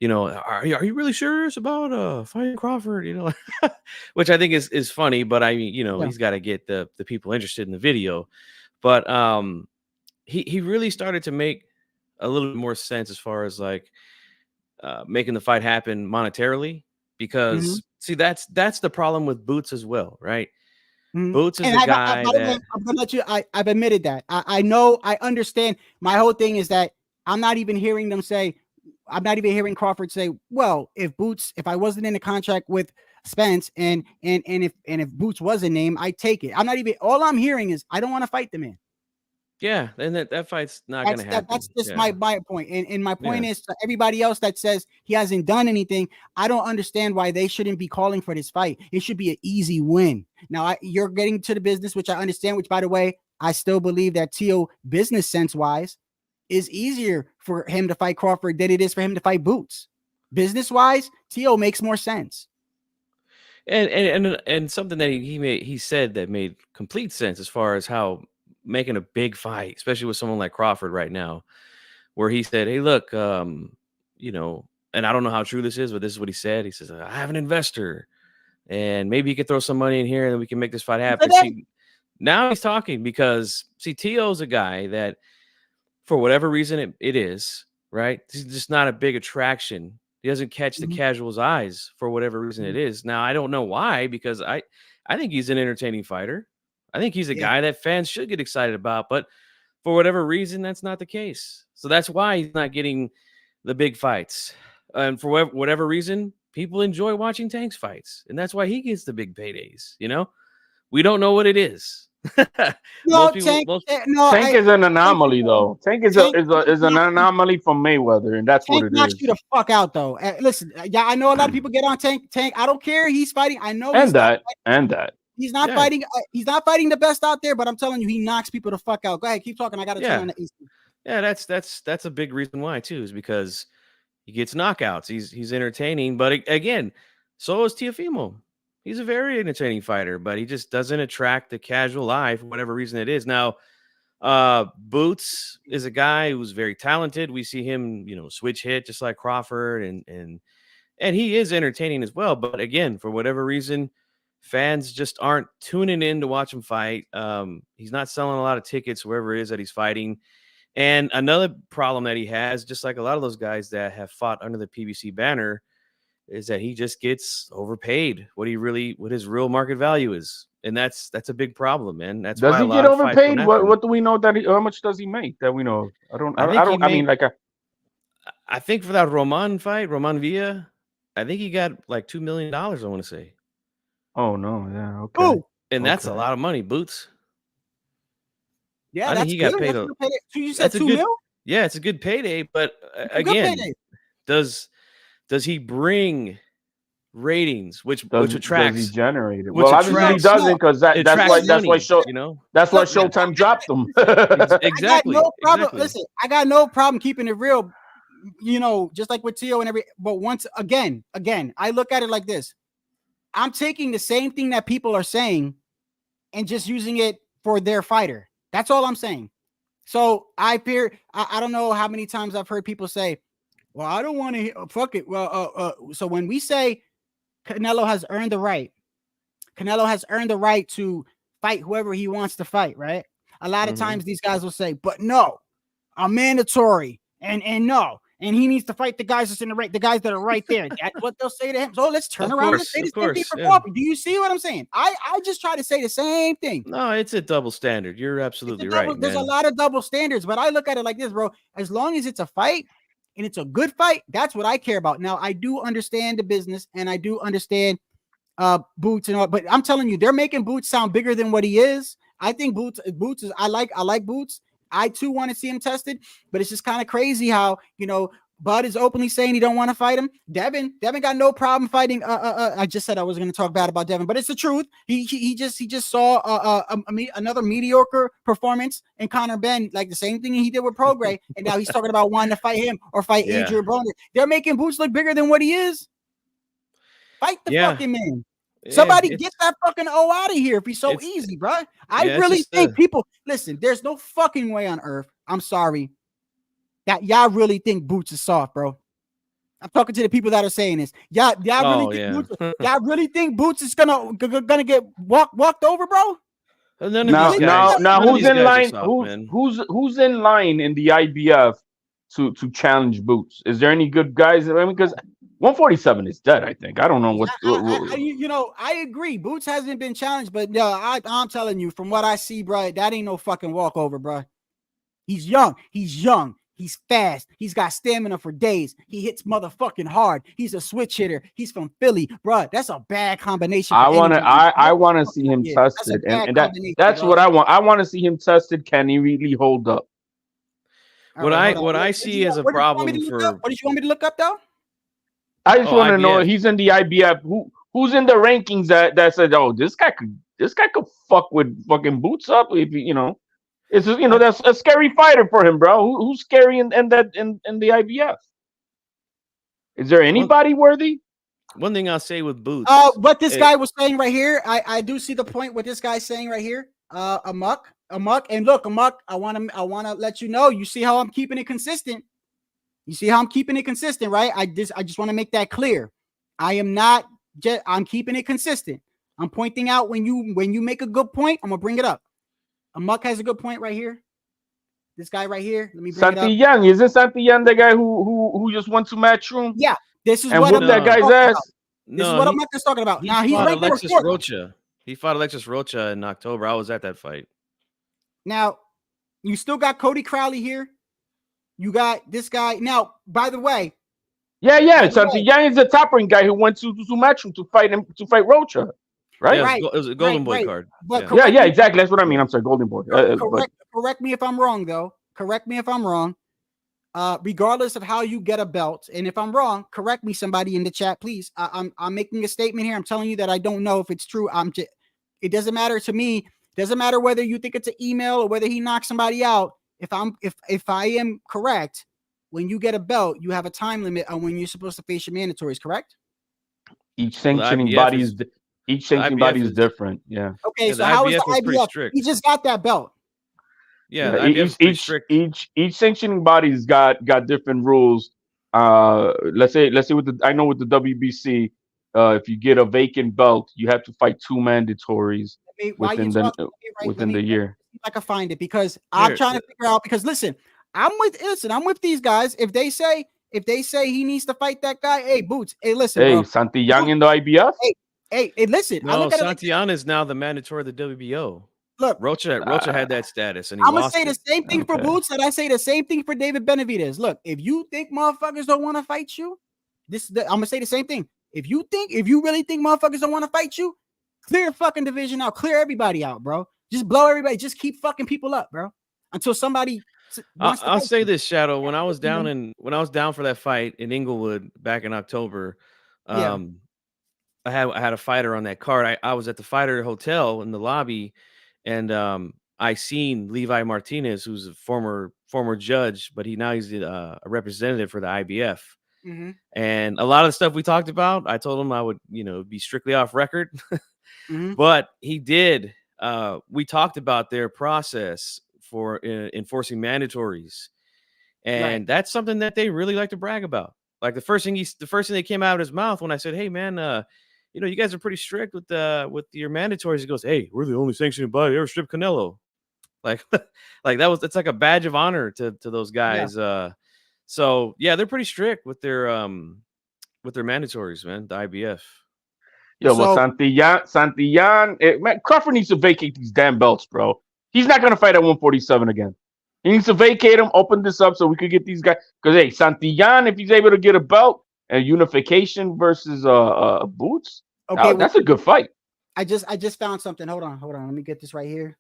you know, are you really serious about fighting Crawford? You know, which I think is funny, but I mean, you know, Yeah. he's got to get the people interested in the video. But he really started to make a little bit more sense as far as like making the fight happen monetarily, Mhm. because see, that's the problem with Boots as well, right? Mhm. Boots is And a I guy by the way, that I'm gonna let you. I've admitted that. I know. I understand. My whole thing is that I'm not even hearing them say. I'm not even hearing Crawford say, "Well, if I wasn't in a contract with Spence, and if Boots was a name, I take it." I'm not even. All I'm hearing is, I don't want to fight the man. yeah, and that fight's not gonna happen. That's just Yeah, my point. And my point yeah. is, to everybody else that says he hasn't done anything, I don't understand why they shouldn't be calling for this fight. It should be an easy win. Now you're getting to the business, which I understand, which by the way, I still believe that Teo, business sense wise, is easier for him to fight Crawford than it is for him to fight Boots. Business wise, Teo makes more sense. And something that he said that made complete sense as far as how making a big fight, especially with someone like Crawford right now, where he said, "Hey, look, you know," and I don't know how true this is, but this is what he said. He says, "I have an investor, and maybe you could throw some money in here, and then we can make this fight happen." See, now he's talking because see, T.O.'s a guy that, for whatever reason it is, right? He's just not a big attraction. He doesn't catch the Mhm. casual's eyes for whatever reason it is. Now, I don't know why, because I think he's an entertaining fighter. I think he's a Yeah. guy that fans should get excited about, but for whatever reason, that's not the case. So that's why he's not getting the big fights. And for whatever reason, people enjoy watching Tank's fights, and that's why he gets the big paydays. You know, we don't know what it is. No, Tank. Most No, Tank is an anomaly, Tank, though. Tank is Tank an anomaly from Mayweather, and that's what Tank it knocks you is. the fuck out, though. Listen, yeah, I know a lot of people get on Tank. Tank, I don't care. He's fighting. I know And that, and that. he's not Yeah. fighting. He's not fighting the best out there. But I'm telling you, he knocks people the fuck out. Go ahead, keep talking. I got to turn on the AC. Yeah, that's a big reason why too, is because he gets knockouts. He's entertaining, but again, so is Teofimo. He's a very entertaining fighter, but he just doesn't attract the casual eye for whatever reason it is. Now, Boots is a guy who's very talented. We see him, you know, switch hit just like Crawford, and he is entertaining as well. But again, for whatever reason, fans just aren't tuning in to watch him fight. He's not selling a lot of tickets wherever it is that he's fighting. And another problem that he has, just like a lot of those guys that have fought under the PBC banner, is that he just gets overpaid what his real market value is. And that's a big problem, man. That's Does why a he lot get of fights don't overpaid? happen. What do we know that? How much does he make that we know? I don't. I I, think I he don't. I mean, made, like I think for that Roman fight, Roman Villa, I think he got like $2 million, I want to say. Oh no, yeah, okay. Oh, And that's a Okay. lot of money, Boots. yeah, I think that's he good. got paid That's a good payday. So you said that's a 2 good mil? yeah, it's a good payday, but It's a good again, payday. does he bring ratings, which Does he attracts generate it? which Well, obviously he attracts doesn't, because it attracts that's why money, you know? that's why Look, Showtime dropped him. I got no problem. Exactly. Listen, I got no problem keeping it real. You know, just like with Teo and but once again, I look at it like this. I'm taking the same thing that people are saying and just using it for their fighter. That's all I'm saying. So I don't know how many times I've heard people say, well, I don't want to fuck it. Well, so when we say Canelo has earned the right to fight whoever he wants to fight, right? A lot of times these guys will say, but no, I'm mandatory and no. And he needs to fight the guys that's in the guys that are right there. That's what they'll say to him. So let's turn around and say the same thing for Crawford. Do you see what I'm saying? I just try to say the same thing. No, it's a double standard. You're absolutely right, There's a man. lot of double standards, but I look at it like this, bro. As long as it's a fight and it's a good fight, that's what I care about. Now, I do understand the business and I do understand Boots and all, but I'm telling you, they're making Boots sound bigger than what he is. I think Boots is I like Boots. I too want to see him tested, but it's just kind of crazy how, you know, Bud is openly saying he don't want to fight him. Devin got no problem fighting. I just said I was going to talk bad about Devin, but it's the truth. He just saw another mediocre performance in Conor Ben, like the same thing he did with Prograis, and now he's talking about wanting to fight him or fight Adrian Broner. They're making Boots look bigger than what he is. Fight the fucking man. Somebody get that fucking out of here if he's so easy, bro. I really think people listen. There's no fucking way on earth. I'm sorry that y'all really think Boots is soft, bro. I'm talking to the people that are saying this. Y'all really think Boots is gonna get walked over, bro? Now, who's in line? Who's in line in the IBF to challenge Boots? Is there any good guys? I mean, because 147 is dead. I think. I don't know what. I agree. Boots hasn't been challenged, but I'm telling you, from what I see, bro, that ain't no fucking walkover, bro. He's young. He's fast. He's got stamina for days. He hits motherfucking hard. He's a switch hitter. He's from Philly, bro. That's a bad combination. I want to see him tested, and that's what I want. I want to see him tested. Can he really hold up? What I see as a problem for what did you want me to look up though? I just want to know he's in the IBF. Who's in the rankings that said, oh, this guy could fuck with fucking Boots up if you know. It's that's a scary fighter for him, bro. Who's scary in the IBF? Is there anybody worthy? One thing I'll say with Boots. What this guy was saying right here, I do see the point. What this guy's saying right here, Amok, and look, Amok, I want to let you know. You see how I'm keeping it consistent. You see how I'm keeping it consistent, right? I just want to make that clear. I'm keeping it consistent. I'm pointing out when you make a good point, I'm gonna bring it up. Amok has a good point right here. This guy right here. Let me bring it up. Young. Isn't Santi Young the guy who just went to Matchroom? Yeah. This is and what that guy's ass. This is what Amok is talking about. Now he's right Alexis Rocha. He fought Alexis Rocha in October. I was at that fight. Now, you still got Cody Crowley here. You got this guy. Now, by the way. Yeah. Santi Young is the top ring guy who went to Matchroom to fight Rocha. Right? Yeah, it was a Golden Boy card. But yeah, exactly. That's what I mean. I'm sorry, Golden Boy. Correct me if I'm wrong, though. Correct me if I'm wrong. Regardless of how you get a belt, and if I'm wrong, correct me, somebody in the chat, please. I'm making a statement here. I'm telling you that I don't know if it's true. It doesn't matter to me. It doesn't matter whether you think it's an email or whether he knocked somebody out. If I am correct, when you get a belt, you have a time limit on when you're supposed to face your mandatories. Correct? Each sanctioning body is. Each sanctioning body is different. Yeah. Okay, so how is the IBF? He just got that belt. Yeah, each sanctioning body's got different rules. Let's say with the WBC, if you get a vacant belt, you have to fight 2 mandatories within the year. I can find it because I'm trying to figure out. Because listen, I'm with these guys. If they say he needs to fight that guy, hey Boots, hey listen, bro. Santi Young in the IBF. Hey, listen. No, Santillan is now the mandatory of the WBO. Look, Rocha had that status, and I'm gonna say the same thing for Boots that I say the same thing for David Benavidez. Look, if you think motherfuckers don't want to fight you, I'm gonna say the same thing. If you really think motherfuckers don't want to fight you, clear the fucking division out, clear everybody out, bro. Just blow everybody, just keep fucking people up, bro. Until somebody. I'll say this, Shadow. When I was down for that fight in Inglewood back in October, I had a fighter on that card. I was at the fighter hotel in the lobby, and I seen Levi Martinez, who's a former judge, but he's a representative for the IBF. Mm-hmm. And a lot of the stuff we talked about, I told him I would, be strictly off record. Mm-hmm. But he did. We talked about their process for enforcing mandatories, and that's something that they really like to brag about. Like the first thing that came out of his mouth when I said, "Hey, man, you guys are pretty strict with your mandatories." He goes, "Hey, we're the only sanctioning body ever stripped Canelo." Like it's like a badge of honor to those guys. Yeah. So yeah, they're pretty strict with their mandatories, man. The IBF. Well, Santillan, man, Crawford needs to vacate these damn belts, bro. He's not gonna fight at 147 again. He needs to vacate them, open this up so we could get these guys. Because hey, Santillan, if he's able to get a belt and unification versus Boots, okay, that's a good fight. I just found something. Hold on. Let me get this right here.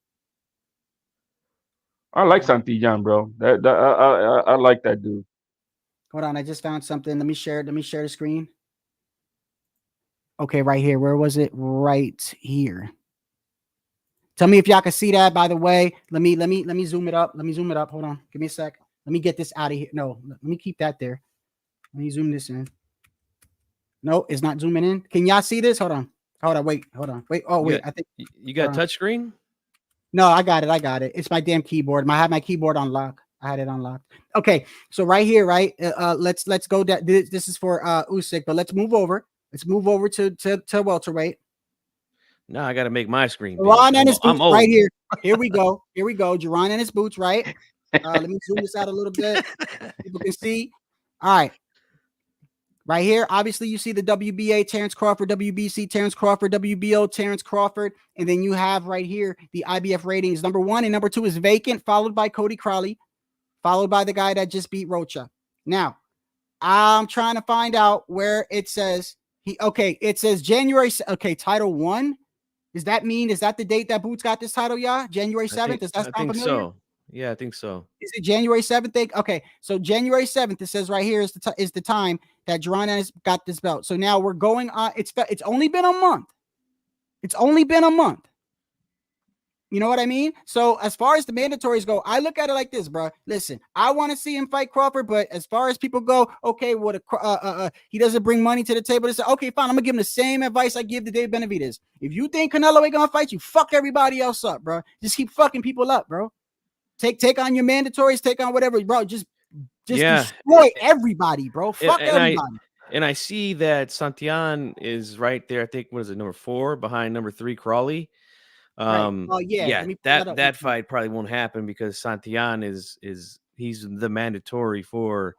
I like Santillan, bro. I like that dude. Hold on, I just found something. Let me share the screen. Okay, right here. Where was it? Right here. Tell me if y'all can see that. By the way, let me zoom it up. Hold on. Give me a sec. Let me get this out of here. No, let me keep that there. Let me zoom this in. No, it's not zooming in. Can y'all see this? Hold on. Wait. Oh, wait. I think you got touch screen. No, I got it. It's my damn keyboard. I have my keyboard on lock. I had it unlocked. Okay, so right here, right? Let's go down. This is for Usyk, but let's move over. Let's move over to welterweight. Now I got to make my screen big. Jaron and his I'm boots old. right here. Here we go. Here we go. Jaron and his boots, right? Let me zoom this out a little bit. People can see. All right. Right here, obviously, you see the WBA Terrence Crawford, WBC Terrence Crawford, WBO Terrence Crawford, and then you have right here the IBF ratings. Number 1 and number 2 is vacant, followed by Cody Crowley, followed by the guy that just beat Rocha. Now, I'm trying to find out where it says it says January. Okay, title 1. Does that mean, is that the date that Boots got this title? Yeah, January 7th. Does that sound familiar? So. Yeah, I think so. Is it January 7th? Okay, so January 7th, it says right here is the time that Jaron has got this belt. So now we're going on. It's only been a month. It's only been a month. You know what I mean? So as far as the mandatories go, I look at it like this, bro. Listen, I want to see him fight Crawford, but as far as people go, okay, what he doesn't bring money to the table. They say, okay, fine, I'm gonna give him the same advice I give to Dave Benavidez. If you think Canelo ain't gonna fight you, fuck everybody else up, bro. Just keep fucking people up, bro. Take on your mandatories, take on whatever, bro. Just destroy everybody, bro. Fuck everybody. And I see that Santillan is right there. I think, what is it, number 4 behind number 3, Crawley. Right. Oh yeah. That fight probably won't happen because Santillan he's the mandatory for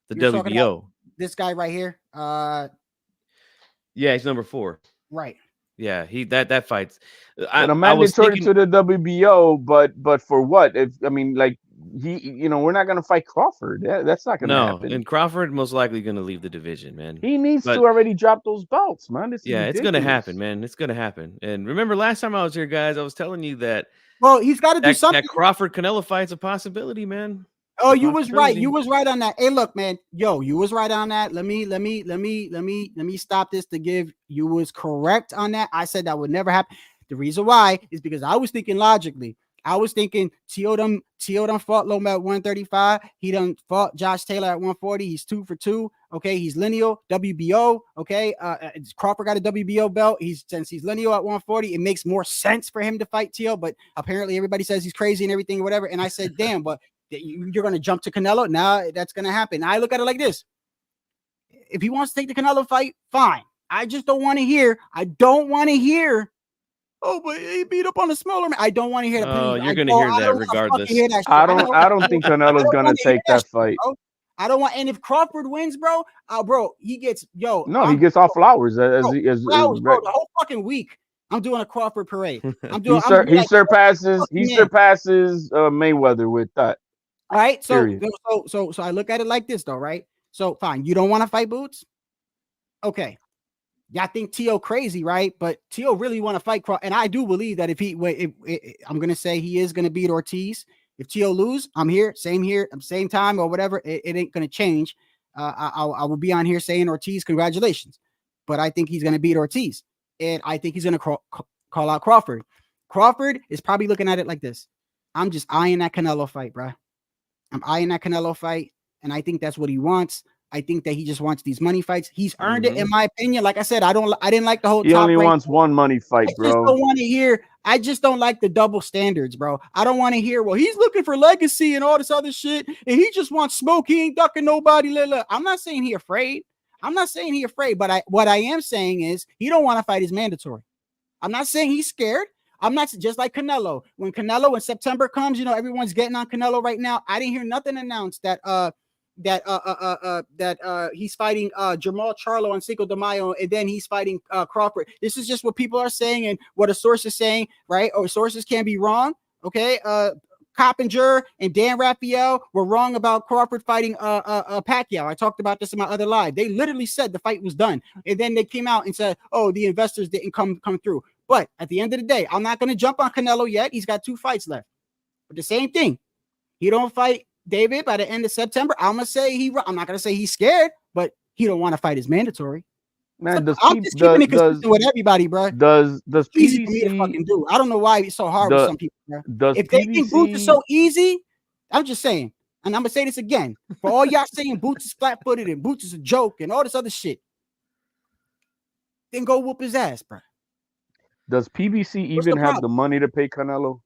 the WBO. This guy right here. Yeah, he's number 4. Right. Yeah, that fight's a mandatory to the WBO, but for what? If I mean, like we're not gonna fight Crawford. That's not gonna happen. And Crawford most likely gonna leave the division, man. He needs to already drop those belts, man. It's gonna happen, man. It's gonna happen. And remember, last time I was here, guys, I was telling you that. Well, he's got to do something. That Crawford Canelo fight's a possibility, man. Oh, you was right. You was right on that. Hey, look, man. Yo, you was right on that. Let me stop this to give. You was correct on that. I said that would never happen. The reason why is because I was thinking logically. I was thinking Teo done fought Loma at 135. He done fought Josh Taylor at 140. He's 2 for 2. Okay, he's lineal WBO. Okay, Crawford got a WBO belt. Since he's lineal at 140, it makes more sense for him to fight Teo. But apparently, everybody says he's crazy and everything, or whatever. And I said, damn, but you're going to jump to Canelo? Now that's going to happen. I look at it like this. If he wants to take the Canelo fight, fine. I just don't want to hear. Oh, but he beat up on the smaller man. I don't want to hear that. Oh, you're going to hear that regardless. I don't think Canelo's going to take that fight. I don't want. And if Crawford wins, bro, he gets he gets all flowers bro, the whole fucking week. I'm doing a Crawford parade. He surpasses Mayweather with that. All right, so I look at it like this, though, right? So fine, you don't want to fight Boots, okay? Y'all think Teo crazy, right? But Teo really want to fight Crawford, and I do believe that I'm gonna say he is gonna beat Ortiz. If Teo lose, I'm here, same time or whatever. It ain't gonna change. I will be on here saying Ortiz, congratulations, but I think he's gonna beat Ortiz, and I think he's gonna call out Crawford. Crawford is probably looking at it like this: I'm just eyeing that Canelo fight, bro. I'm eyeing that Canelo fight, and I think that's what he wants. I think that he just wants these money fights. He's earned it, in my opinion. Like I said, I didn't like the whole. He only wants one money fight, bro. I just don't like the double standards, bro. I don't want to hear, well, he's looking for legacy and all this other shit, and he just wants smoke. He ain't ducking nobody. I'm not saying he afraid. But what I am saying is he don't want to fight his mandatory. I'm not saying he's scared. I'm not just like Canelo. When September comes, everyone's getting on Canelo right now. I didn't hear nothing announced that he's fighting Jamal Charlo on Cinco de Mayo, and then he's fighting Crawford. This is just what people are saying and what a source is saying, right? Or sources can be wrong. Okay. Coppinger and Dan Raphael were wrong about Crawford fighting Pacquiao. I talked about this in my other live. They literally said the fight was done, and then they came out and said, "Oh, the investors didn't come through." But at the end of the day, I'm not going to jump on Canelo yet. He's got 2 fights left. But the same thing, he don't fight David by the end of September. I'm not going to say he's scared, but he don't want to fight his mandatory. Man, I'm just keeping it consistent with everybody, bro. Does easy for me to fucking do? I don't know why it's so hard with some people, bro. If they think Boots is so easy, I'm just saying, and I'm gonna say this again for all y'all saying Boots is flat-footed and Boots is a joke and all this other shit, then go whoop his ass, bro. Does PBC even have the money to pay Canelo?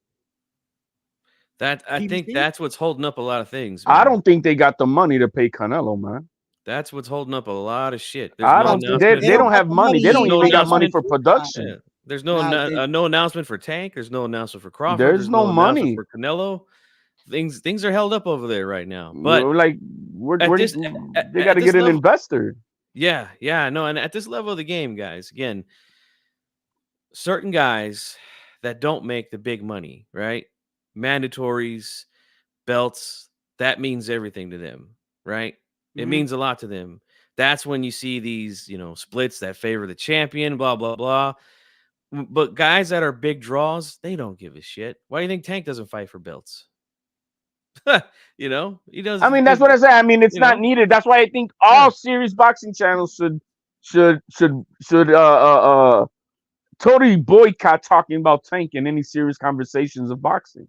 I think that's what's holding up a lot of things, I man. don't think they got the money to pay Canelo, man. That's what's holding up a lot of shit. There's I no don't. announcement. They don't have money. They don't even got money for Yeah. production. There's no no announcement for Tank. There's no announcement for Crawford. There's no announcement money for Canelo. Things are held up over there right now. But like they got to get an investor. Yeah, no, and at this level of the game, guys, again, certain guys that don't make the big money, right? Mandatories, belts, that means everything to them, right? It means a lot to them. That's when you see these, splits that favor the champion, blah, blah, blah. But guys that are big draws, they don't give a shit. Why do you think Tank doesn't fight for belts? He doesn't. I mean, that's what I say. I mean, it's not needed. That's why I think all serious boxing channels should totally boycott talking about Tank in any serious conversations of boxing.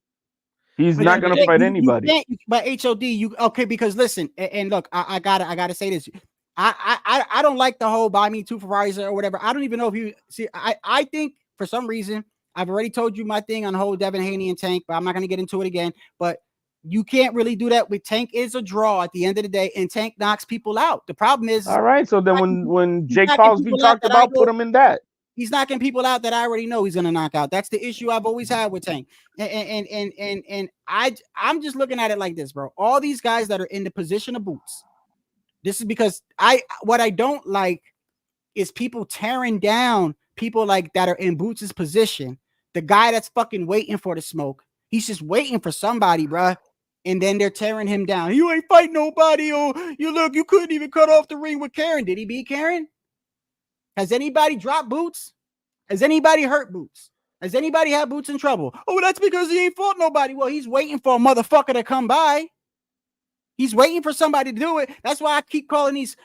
He's not going to fight anybody. But HOD, because listen, and look, I gotta say this. I don't like the whole buy me 2 Ferraris or whatever. I don't even know if you see. I think for some reason I've already told you my thing on the whole Devin Haney and Tank, but I'm not going to get into it again. But you can't really do that with Tank. Is a draw at the end of the day, and Tank knocks people out. The problem is, all right. So then when Jake Paulsby talked about, put him in that. He's knocking people out that I already know he's gonna knock out. That's the issue I've always had with Tank. And I'm just looking at it like this, bro. All these guys that are in the position of Boots. This is because what I don't like is people tearing down people like that are in Boots' position. The guy that's fucking waiting for the smoke. He's just waiting for somebody, bro. And then they're tearing him down. You ain't fight nobody. Oh, you couldn't even cut off the ring with Karen. Did he beat Karen? Has anybody dropped Boots? Has anybody hurt Boots? Has anybody had Boots in trouble? Oh, that's because he ain't fought nobody. Well, he's waiting for a motherfucker to come by. He's waiting for somebody to do it. That's why I keep calling these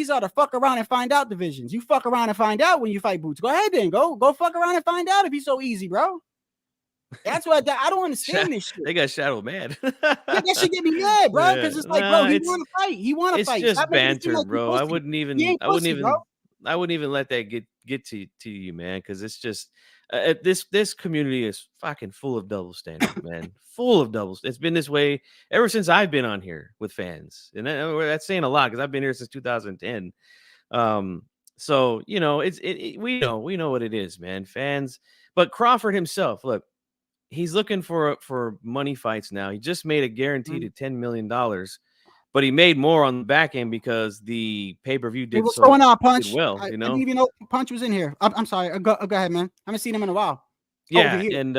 are the fuck around and find out divisions. You fuck around and find out when you fight Boots. Go ahead then. Go fuck around and find out if he's so easy, bro. That's why I don't understand this shit. They got Shadow mad. That should get me mad, bro. Because it's like, bro, he want to fight. He want to fight. It's just banter, bro. I wouldn't even let that get to you, man. Because it's just this community is fucking full of double standards, man. Full of doubles. It's been this way ever since I've been on here with fans, and that's saying a lot because I've been here since 2010. So we know what it is, man. Fans, but Crawford himself, look. He's looking for money fights now. He just made a guaranteed $10 million, but he made more on the back end because the pay-per-view did what's going on, Punch? Well, I didn't even know Punch was in here. I'm sorry. Go ahead, man. I haven't seen him in a while. Yeah, and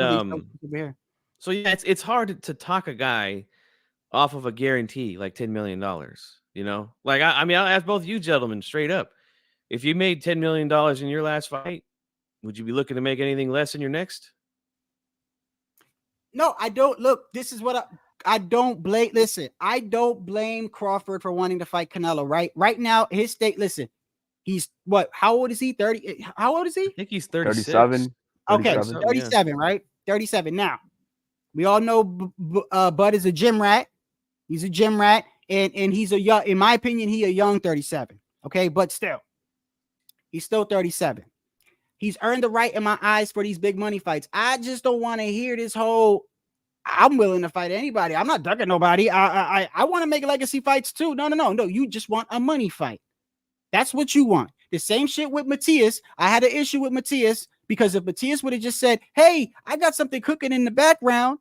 so yeah, it's hard to talk a guy off of a guarantee like $10 million. Like I mean, I'll ask both you gentlemen straight up: if you made $10 million in your last fight, would you be looking to make anything less in your next? No, I don't. Look, this is what I don't blame. Listen, I don't blame Crawford for wanting to fight Canelo. Right now, his state. Listen, he's what? How old is he? 30. How old is he? I think he's 36. 37. Okay, 37, right? 37. Now, we all know Bud is a gym rat. He's a gym rat, and he's a young. In my opinion, he a young 37. Okay, but still, he's still 37. He's earned the right in my eyes for these big money fights. I just don't want to hear this whole, I'm willing to fight anybody. I'm not ducking nobody. I want to make legacy fights too. No. You just want a money fight. That's what you want. The same shit with Matias. I had an issue with Matias because if Matias would have just said, hey, I got something cooking in the background.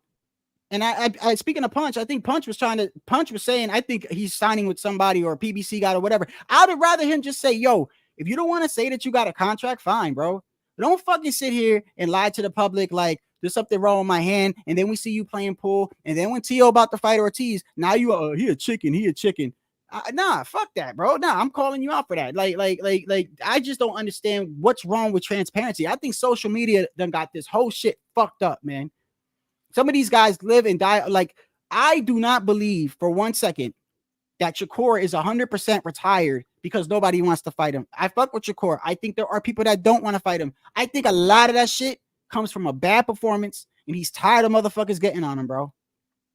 And I speaking of Punch, I think Punch was saying, I think he's signing with somebody or a PBC guy or whatever. I would rather him just say, yo, if you don't want to say that you got a contract, fine, bro. Don't fucking sit here and lie to the public like there's something wrong with my hand, and then we see you playing pool, and then when Tio about to fight Ortiz, now you he a chicken. Nah, fuck that, bro. Nah, I'm calling you out for that. Like, I just don't understand what's wrong with transparency. I think social media done got this whole shit fucked up, man. Some of these guys live and die. Like, I do not believe for 1 second that Shakur is 100% retired because nobody wants to fight him. I fuck with Shakur. I think there are people that don't want to fight him. I think a lot of that shit comes from a bad performance, and he's tired of motherfuckers getting on him, bro.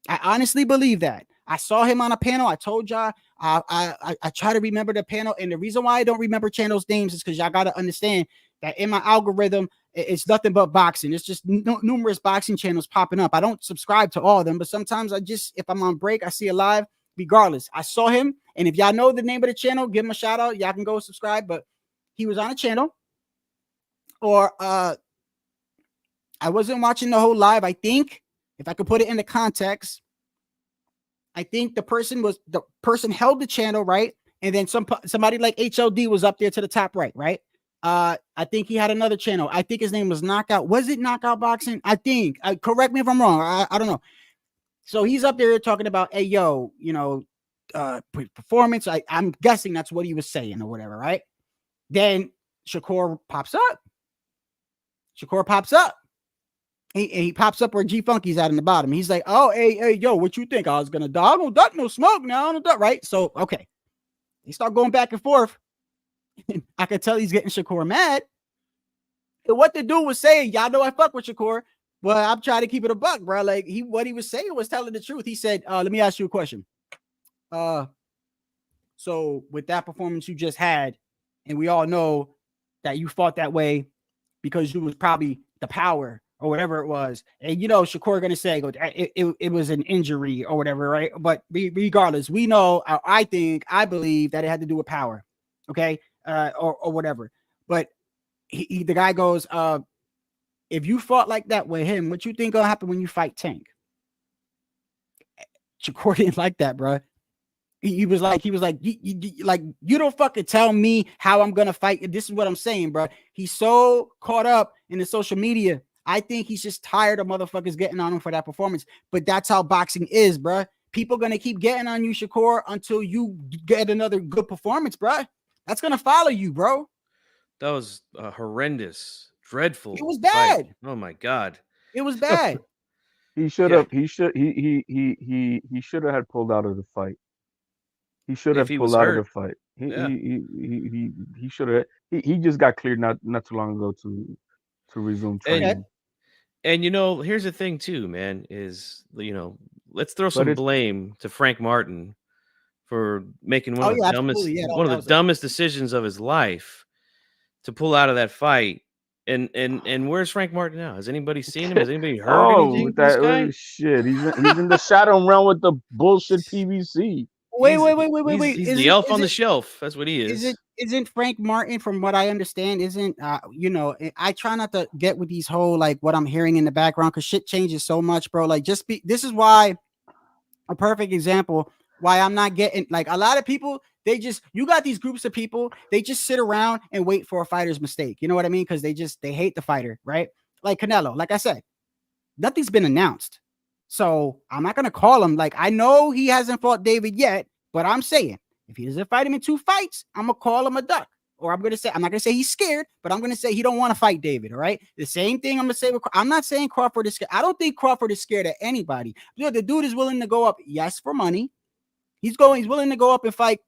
I honestly believe that. I saw him on a panel. I told y'all, I try to remember the panel, and the reason why I don't remember channels' names is because y'all got to understand that in my algorithm, it's nothing but boxing. It's just numerous boxing channels popping up. I don't subscribe to all of them, but sometimes if I'm on break, I see a live. Regardless, I saw him, and if y'all know the name of the channel, give him a shout out. Y'all can go subscribe. But he was on a channel, or I wasn't watching the whole live. I think if I could put it into context, I think the person held the channel, right? And then somebody like HLD was up there to the top right? I think he had another channel. I think his name was Knockout. Was it Knockout Boxing? I think. Correct me if I'm wrong. I don't know. So he's up there talking about, hey, yo, performance. I'm guessing that's what he was saying or whatever, right? Then Shakur pops up. He pops up where G Funky's at in the bottom. He's like, oh, hey, yo, what you think? I was gonna die. I don't duck, no smoke now, no duck, right? So okay, they start going back and forth. I could tell he's getting Shakur mad. And what the dude was saying, y'all know I fuck with Shakur, but I'm trying to keep it a buck, bro. Like what he was saying was telling the truth. He said, let me ask you a question. So with that performance you just had, and we all know that you fought that way because you was probably the power or whatever it was. And Shakur gonna say it was an injury or whatever, right? But regardless, we know, I believe that it had to do with power, okay, or whatever. But the guy goes, if you fought like that with him, what you think gonna happen when you fight Tank? Shakur didn't like that, bro. He was like, you don't fucking tell me how I'm gonna fight. This is what I'm saying, bro. He's so caught up in the social media. I think he's just tired of motherfuckers getting on him for that performance. But that's how boxing is, bro. People gonna keep getting on you, Shakur, until you get another good performance, bro. That's gonna follow you, bro. That was horrendous, dreadful. It was bad. Fight. Oh my god, it was bad. He should have. He should have had pulled out of the fight. He should have pulled out of the fight. He should have. He just got cleared not too long ago to resume training. And here's the thing too, man, is let's throw some blame to Frank Martin for making one of the dumbest decisions of his life to pull out of that fight. And where's Frank Martin now? Has anybody seen him? Has anybody heard anything? Shit, he's in the shadow realm with the bullshit PVC. Wait. He's the elf on the shelf. That's what he is. Isn't Frank Martin, from what I understand, I try not to get with these whole, like, what I'm hearing in the background, because shit changes so much, bro. Like, this is why a perfect example why I'm not getting, like, a lot of people, you got these groups of people, they just sit around and wait for a fighter's mistake. You know what I mean? Because they hate the fighter, right? Like Canelo, like I said, nothing's been announced. So I'm not going to call him. Like, I know he hasn't fought David yet, but I'm saying if he doesn't fight him in 2 fights, I'm going to call him a duck. Or I'm not going to say he's scared, but I'm going to say he don't want to fight David. All right. The same thing I'm going to say. I'm not saying Crawford is scared. I don't think Crawford is scared of anybody. The dude is willing to go up. Yes, for money. He's willing to go up and fight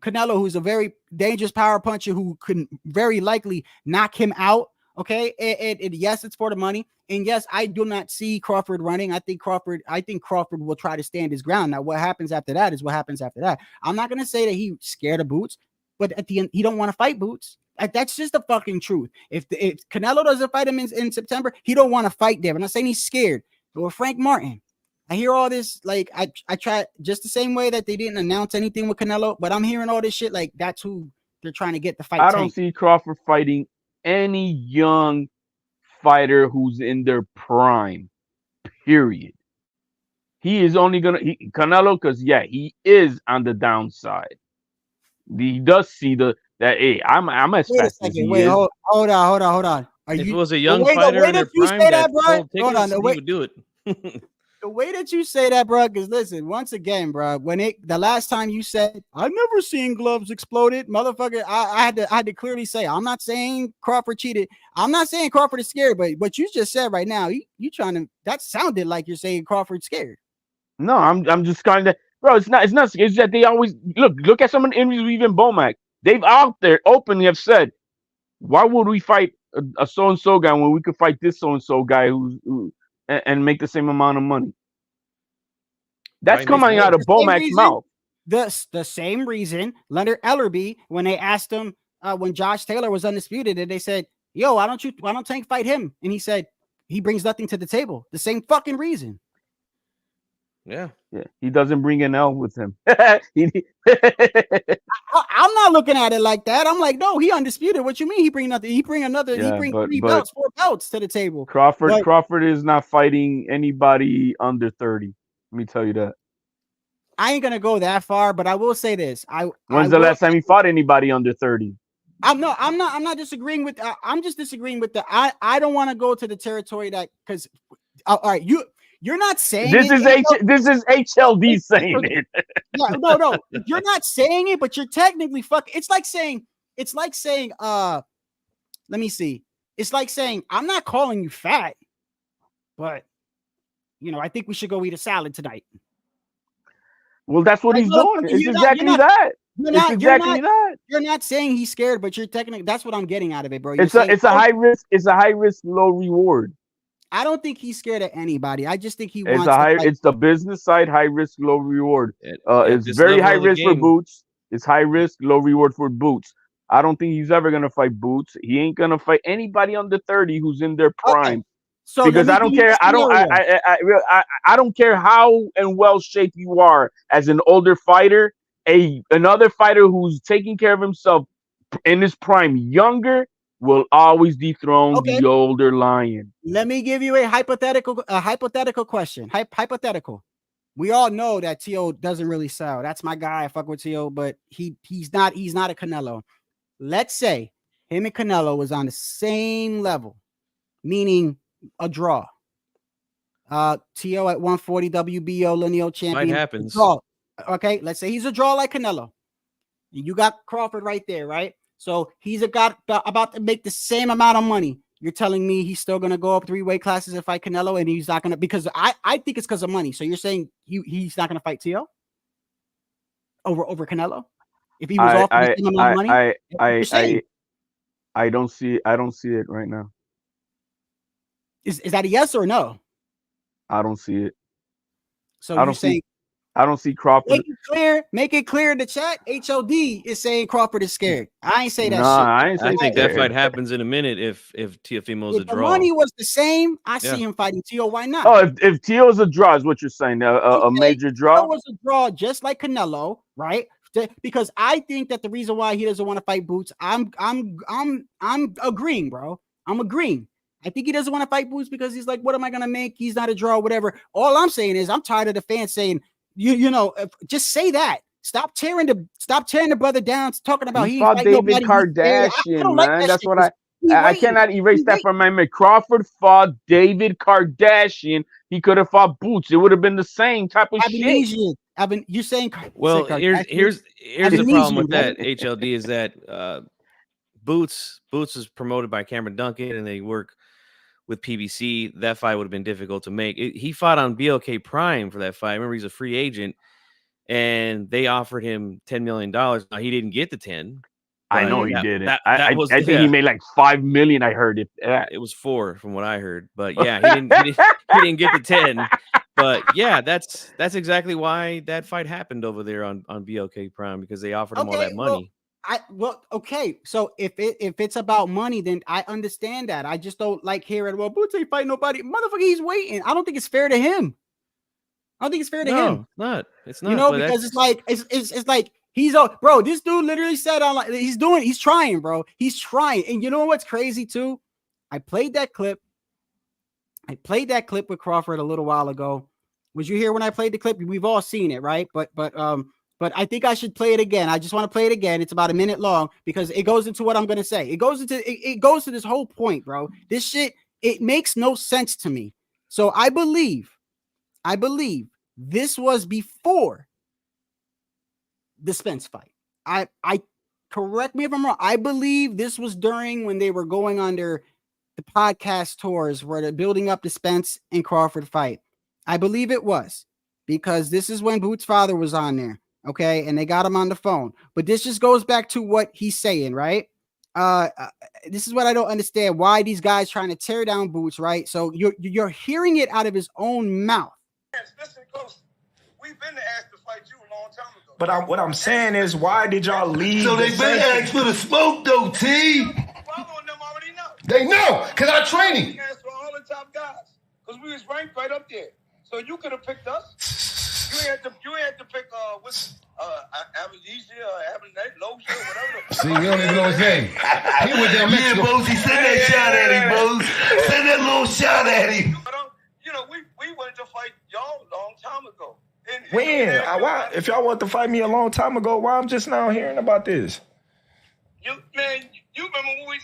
Canelo, who's a very dangerous power puncher who could very likely knock him out. Okay. And yes, it's for the money. And yes, I do not see Crawford running. I think Crawford will try to stand his ground. Now, what happens after that is what happens after that. I'm not going to say that he's scared of Boots, but at the end, he don't want to fight Boots. That's just the fucking truth. If Canelo doesn't fight him in September, he don't want to fight David. I'm not saying he's scared. But with Frank Martin, I hear all this, like, I try just the same way that they didn't announce anything with Canelo, but I'm hearing all this shit like that's who they're trying to get the fight. I don't see Crawford fighting any young fighter who's in their prime, period. He is only Canelo, because he is on the downside. He does see that, hey, I'm as fast as he is. Hold on. If it was a young fighter in their prime, hold on, he would do it. The way that you say that, bro, because listen, once again, bro, the last time you said, I've never seen gloves exploded, motherfucker, I had to clearly say, I'm not saying Crawford cheated. I'm not saying Crawford is scared, but what you just said right now, you trying to, that sounded like you're saying Crawford's scared. No, I'm just kind of, bro, it's not, it's that they always, look at some of the interviews, even Bomac, they've out there openly have said, why would we fight a so-and-so guy when we could fight this so-and-so guy who and make the same amount of money? That's coming out of Bomac's mouth. The same reason Leonard Ellerby, when they asked him when Josh Taylor was undisputed, and they said, yo, why don't Tank fight him? And he said, he brings nothing to the table. The same fucking reason. Yeah. He doesn't bring an L with him. I'm not looking at it like that. I'm like, no, he undisputed. What you mean? He bring nothing. He bring another. Yeah, he bring but 4 belts to the table. Crawford is not fighting anybody under 30. Let me tell you that. I ain't gonna go that far, but I will say this. When's the last time he fought anybody under 30? I'm not disagreeing with. I'm just disagreeing with the. I don't want to go to the territory that because. All right, you're not saying this is HLD saying it. No, you're not saying it, but you're technically It's like saying. Let me see. It's like saying I'm not calling you fat, but I think we should go eat a salad tonight. Well, that's what he's doing. It's exactly that. You're not saying he's scared, but you're technically. That's what I'm getting out of it, bro. It's a high risk. It's a high risk, low reward. I don't think he's scared of anybody. I just think he wants. It's the business side, high risk, low reward. It's very high risk for Boots. It's high risk, low reward for Boots. I don't think he's ever gonna fight Boots. He ain't gonna fight anybody under 30 who's in their prime. Okay. So because I don't care. I don't care how and well shaped you are as an older fighter. Another fighter who's taking care of himself in his prime, younger, will always dethrone the older lion. Let me give you a hypothetical question. Hypothetical. We all know that Tio doesn't really sell. That's my guy. I fuck with Tio, but he's not a Canelo. Let's say him and Canelo was on the same level, meaning a draw. Tio at 140 WBO lineal champion. Might happens. Draw. Okay, let's say he's a draw like Canelo. You got Crawford right there, right? So he's about to make the same amount of money. You're telling me he's still going to go up 3 weight classes and fight Canelo, and he's not going to, because I think it's because of money. So you're saying he's not going to fight Tio over Canelo if he was offered the same amount of money? I don't see it right now. Is that a yes or no? I don't see it. So you're saying I don't see Crawford. Make it clear in the chat. HOD is saying Crawford is scared. I ain't say that shit. I think that fight happens in a minute if Teofimo's a draw. If the money was the same, I see him fighting Tio. Why not? Oh, if Tio's a draw is what you're saying, a major draw? Tio was a draw just like Canelo, right? Because I think that the reason why he doesn't want to fight Boots, I'm agreeing, bro. I'm agreeing. I think he doesn't want to fight Boots because he's like, what am I gonna make? He's not a draw, whatever. All I'm saying is I'm tired of the fans saying, just say that. Stop tearing the brother down, talking about he fought David Kardashian, man. That's what I cannot erase that from my memory. Crawford fought David Kardashian. He could have fought Boots. It would have been the same type of shit. You're saying, well, here's the problem with that. HLD is that Boots is promoted by Cameron Duncan, and they work with PBC. That fight would have been difficult to make. He fought on BLK Prime for that fight. I remember he's a free agent, and they offered him $10 million. Now he didn't get the 10. I know he didn't. I think he made like $5 million. I heard it. It was 4 from what I heard, but yeah, he didn't get the 10. But yeah, that's exactly why that fight happened over there on BLK Prime, because they offered him all that money. Okay. So if it's about money, then I understand that. I just don't like hearing, well, Boots ain't fight nobody. Motherfucker, he's waiting. I don't think it's fair to him. I don't think it's fair to him. It's not. Because it's like he's bro. This dude literally said he's trying, bro. He's trying. And you know what's crazy too? I played that clip with Crawford a little while ago. Was you here when I played the clip? We've all seen it, right? But I think I should play it again. I just want to play it again. It's about a minute long because it goes into what I'm going to say. It goes to this whole point, bro. This shit, it makes no sense to me. So I believe this was before the Spence fight. I correct me if I'm wrong. I believe this was during when they were going under the podcast tours where they're building up the Spence and Crawford fight. I believe it was because this is when Boots' father was on there. Okay, and they got him on the phone. But this just goes back to what he's saying, right? This is what I don't understand. Why these guys trying to tear down Boots, right? So you're hearing it out of his own mouth. Listen close. We've been asked to fight you a long time ago. But what I'm saying is, why did y'all leave? So they been asked for the smoke, though, T. They know, because I training. For all the top guys, because we was ranked right up there. So you could have picked us. You ain't had to pick Amnesia or Lotion or whatever. See, you don't even know his name. He went down Mexico. Yeah, Boozy, send that shot at him, Boozy. Send that little shot at him. But, we wanted to fight y'all a long time ago. When? Why? If y'all want to fight me a long time ago, why I'm just now hearing about this? You remember when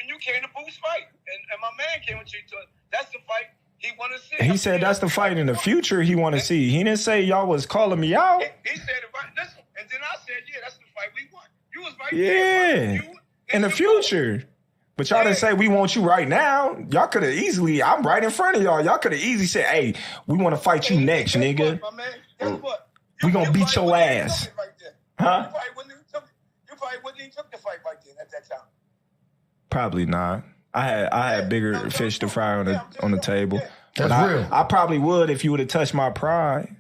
you came to Boo's fight, and my man came with you to it. That's the fight he want to see. He said that's the fight in the future he want to see. He didn't say y'all was calling me out. He said it right. Listen, and then I said, yeah, that's the fight we want. You was right there. Yeah, in the future. But y'all didn't say we want you right now. Y'all could have easily, I'm right in front of y'all. Y'all could have easily said, hey, we want to fight you next, nigga. Guess what? We gonna beat your ass. Huh? You probably wouldn't even took the fight right then at that time. Probably not. I had bigger fish to fry on the table. That's real. I probably would if you would have touched my pride.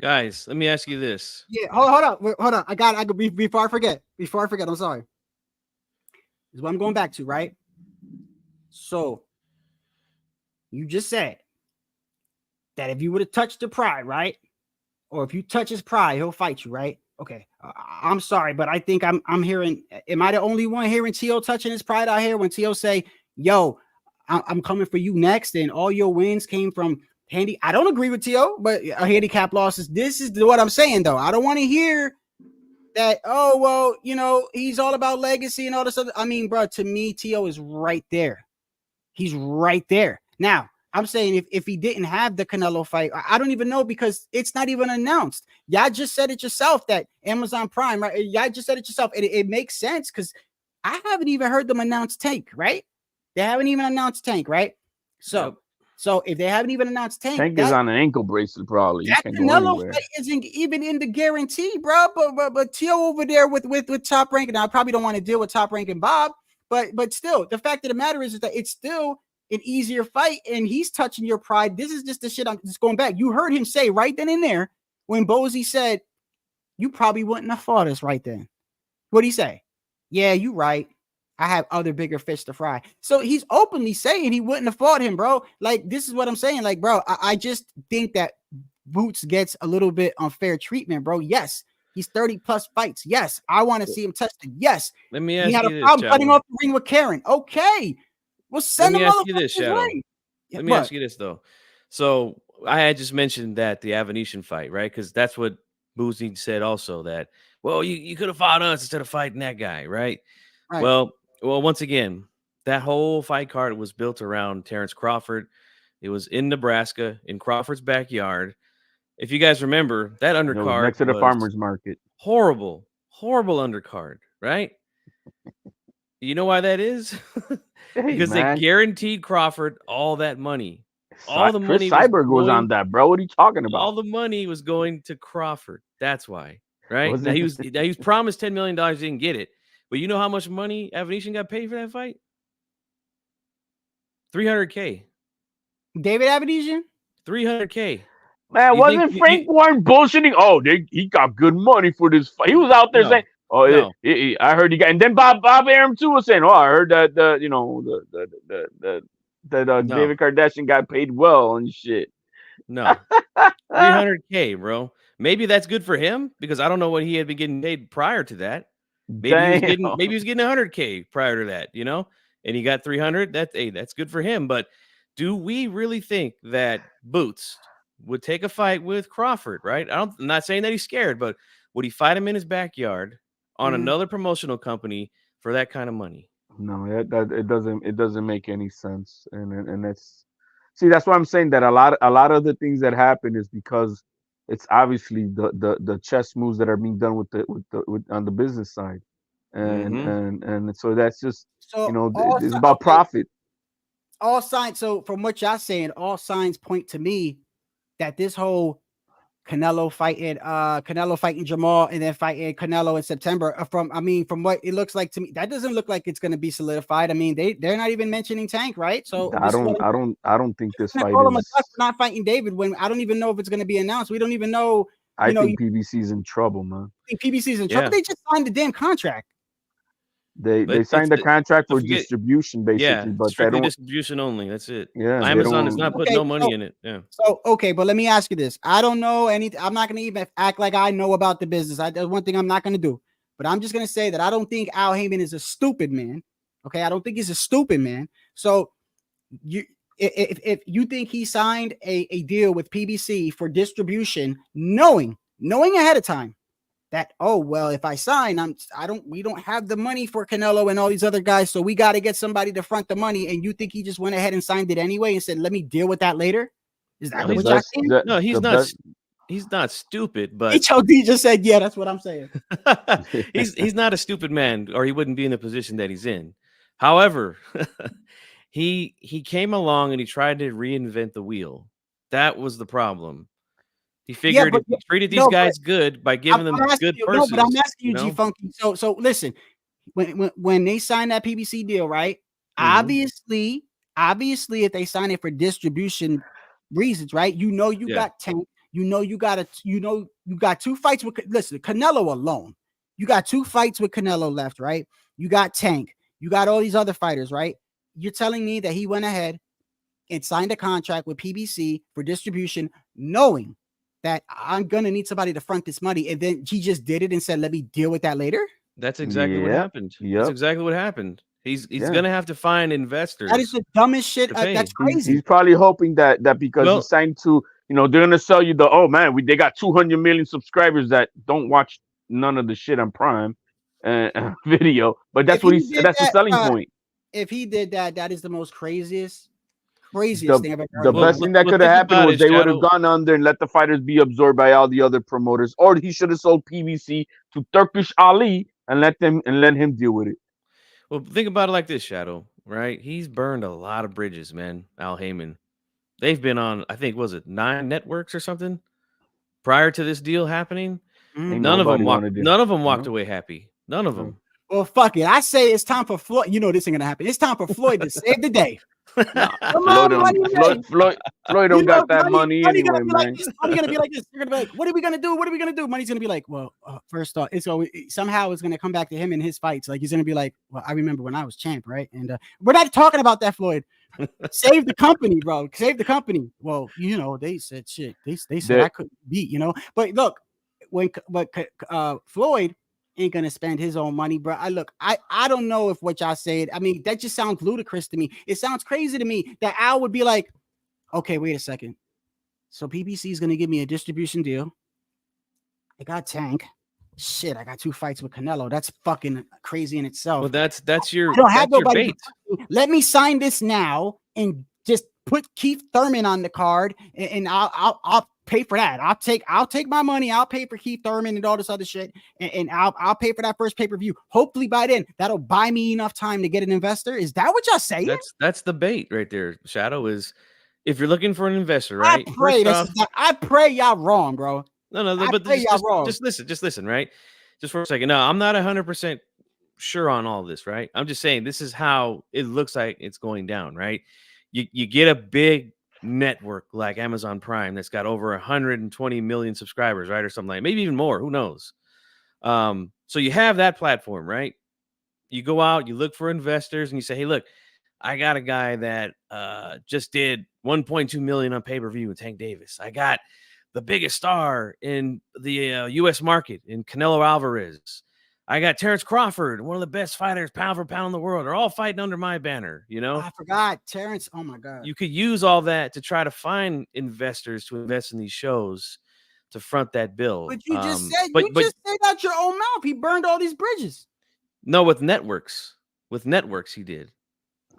Guys, let me ask you this. Yeah, hold on. I got before I forget. I'm sorry. This is what I'm going back to, right? So you just said that if you would have touched the pride, right? Or if you touch his pride, he'll fight you, right? Okay. I'm sorry, but I think I'm hearing. Am I the only one hearing Tio touching his pride out here when Tio say, "Yo, I'm coming for you next," and all your wins came from handy? I don't agree with Tio, but handicap losses. This is what I'm saying, though. I don't want to hear that. Oh well, he's all about legacy and all this other. I mean, bro, to me, Tio is right there. He's right there. Now, I'm saying if he didn't have the Canelo fight, I don't even know because it's not even announced. Y'all just said it yourself that Amazon Prime, right? Y'all just said it yourself. It makes sense because I haven't even heard them announce Tank, right? They haven't even announced Tank, right? So if they haven't even announced Tank is on an ankle bracelet, probably. That Canelo fight isn't even in the guarantee, bro. But Tio over there with Top Rank, and I probably don't want to deal with Top Rank and Bob, but still, the fact of the matter is that it's still an easier fight, and he's touching your pride. This is just the shit I'm just going back. You heard him say right then and there when Bozy said, you probably wouldn't have fought us right then. What'd he say? Yeah, you right. I have other bigger fish to fry. So he's openly saying he wouldn't have fought him, bro. Like, this is what I'm saying. Like, bro, I just think that Boots gets a little bit unfair treatment, bro. Yes, he's 30 plus fights. Yes, I want to see him tested. Yes, let me ask he had you a problem this, cutting off the ring with Karen. Okay. Well, send Let me him ask you this, Shadow. Let me ask you this, though. So I had just mentioned that the Avenetian fight, right? Because that's what Boozy said also, that, well, you could have fought us instead of fighting that guy, right? Well, once again, that whole fight card was built around Terrence Crawford. It was in Nebraska, in Crawford's backyard. If you guys remember, that undercard next to the farmer's market. Horrible undercard, right? You know why that is? Because they guaranteed Crawford all that money. All the money. Chris Cyborg was on that, bro. What are you talking about? All the money was going to Crawford. That's why, right? Now he was promised $10 million, didn't get it. But you know how much money Avenetian got paid for that fight? $300K. David Avenetian? $300K. Man, wasn't Frank Warren bullshitting? Oh, he got good money for this fight. He was out there saying, "Oh, no. I heard he got." And then Bob Arum too was saying, "Oh, I heard that David Kardashian got paid well and shit." No, $300K, bro. Maybe that's good for him because I don't know what he had been getting paid prior to that. Maybe he was getting $100K prior to that, and he got 300. That's good for him. But do we really think that Boots would take a fight with Crawford? Right? I'm not saying that he's scared, but would he fight him in his backyard on another promotional company for that kind of money? No, it doesn't make any sense, and that's why I'm saying that a lot of the things that happen is because it's obviously the chess moves that are being done with on the business side, and so that's just it's about profit. All signs. So from what y'all saying, all signs point to me that this whole Canelo fighting Jamal and then fighting Canelo in September. From what it looks like to me, that doesn't look like it's going to be solidified. I mean, they're not even mentioning Tank, right? So I don't think this fight is not fighting David. When I don't even know if it's going to be announced. We don't even know. I think PBC's in trouble, man. I think PBC's in trouble. They just signed the damn contract. They signed the contract for forget- distribution basically, but they strictly don't. distribution only. That's it. Yeah, they Amazon is don't- not putting no money in it. Yeah. So okay, but let me ask you this. I don't know anything. I'm not gonna even act like I know about the business. That's one thing I'm not gonna do. But I'm just gonna say that I don't think Al Heyman is a stupid man. Okay, I don't think he's a stupid man. So if you think he signed a deal with PBC for distribution, knowing ahead of time that, oh well, if I sign, we don't have the money for Canelo and all these other guys, so we got to get somebody to front the money. And you think he just went ahead and signed it anyway and said, "Let me deal with that later"? Is that what y'all think? No, he's not. He's not stupid, but HOD just said, "Yeah, that's what I'm saying." he's not a stupid man, or he wouldn't be in the position that he's in. However, he came along and he tried to reinvent the wheel. That was the problem. He figured if he treated these guys good by giving them good purses. No, but I'm asking you, G Funky. So listen, when they signed that PBC deal, right? Mm-hmm. Obviously, if they sign it for distribution reasons, right? You got Tank. You got 2 fights with. Listen, Canelo alone. You got 2 fights with Canelo left, right? You got Tank. You got all these other fighters, right? You're telling me that he went ahead and signed a contract with PBC for distribution, knowing that I'm gonna need somebody to front this money, and then he just did it and said, "Let me deal with that later." That's exactly what happened. That's exactly what happened. He's gonna have to find investors. That is the dumbest shit. That's crazy. He's probably hoping that because he signed to, they're gonna sell you they got 200 million subscribers that don't watch none of the shit on Prime video, but that's what that's the selling point. If he did that, that is the most craziest thing I've ever heard. The best thing that could have happened was they would have gone under and let the fighters be absorbed by all the other promoters, or he should have sold PBC to Turkish Ali and let him deal with it. Well, think about it like this, Shadow, right? He's burned a lot of bridges, man. Al Heyman. They've been on, I think, was it 9 networks or something prior to this deal happening? None of them walked away happy. None of them. Well, fuck it. I say it's time for Floyd. You know this ain't gonna happen. It's time for Floyd to save the day. Floyd don't got that money anyway, man. Money's gonna be like this. You're gonna be like, what are we gonna do? What are we gonna do? Money's gonna be like, well, first off, somehow it's gonna come back to him in his fights. Like he's gonna be like, well, I remember when I was champ, right? And we're not talking about that, Floyd. Save the company, bro. Save the company. Well, they said shit. They said I couldn't beat, But look, Floyd ain't gonna spend his own money, bro. I don't know if what y'all said. I mean, that just sounds ludicrous to me. It sounds crazy to me that Al would be like, okay, wait a second. So PBC is gonna give me a distribution deal. I got Tank. Shit, I got 2 fights with Canelo. That's fucking crazy in itself. Well, that's your. I don't have your nobody. bait. Let me sign this now and just put Keith Thurman on the card, and I'll pay for that. I'll take my money. I'll pay for Keith Thurman and all this other shit, and I'll pay for that first pay-per-view. Hopefully by then that'll buy me enough time to get an investor. Is that what y'all saying? That's the bait right there. Shadow is if you're looking for an investor, right? I pray y'all wrong, bro. No, but just listen, right? Just for a second. No, I'm not 100% sure on all this, right? I'm just saying this is how it looks like it's going down, right? You get a big network like Amazon Prime that's got over 120 million subscribers, right? Or something like maybe even more, who knows? So you have that platform, right? You go out, you look for investors, and you say, hey, look, I got a guy that just did 1.2 million on pay-per-view with Tank Davis. I got the biggest star in the U.S. market in Canelo Alvarez. I got Terrence Crawford, one of the best fighters pound for pound in the world. They're all fighting under my banner, I forgot Terrence. Oh my God. You could use all that to try to find investors to invest in these shows to front that bill. But you just said just said out your own mouth. He burned all these bridges. No, with networks. With networks, he did.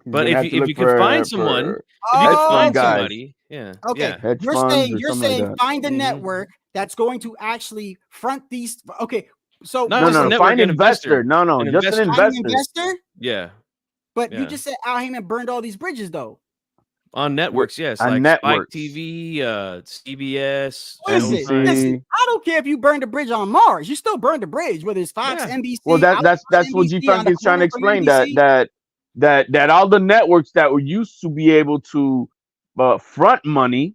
But if you could find someone, if you could find somebody, yeah. Okay. Yeah. You're saying find a network that's going to actually front these. Okay. So no, find an investor. No, just an investor. Yeah. But you just said Al Heyman burned all these bridges, though. On networks, yes. On like networks. Spike TV, CBS. Listen, I don't care if you burned a bridge on Mars. You still burned a bridge, whether it's Fox, NBC. Well, that's what G Funk is trying to explain. That all the networks that were used to be able to front money,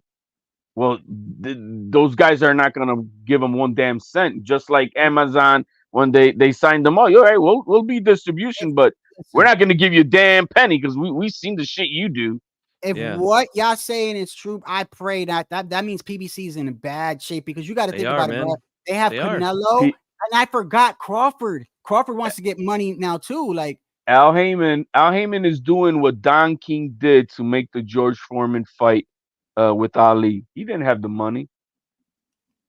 well, those guys are not going to give them one damn cent. Just like Amazon when they signed them up. All right, we'll be distribution, but we're not going to give you a damn penny because we've seen the shit you do. If what y'all saying is true, I pray that means PBC is in bad shape because you got to think about it, bro. They have Canelo, and I forgot Crawford. Crawford wants to get money now too. Like Al Heyman is doing what Don King did to make the George Foreman fight with Ali. He didn't have the money.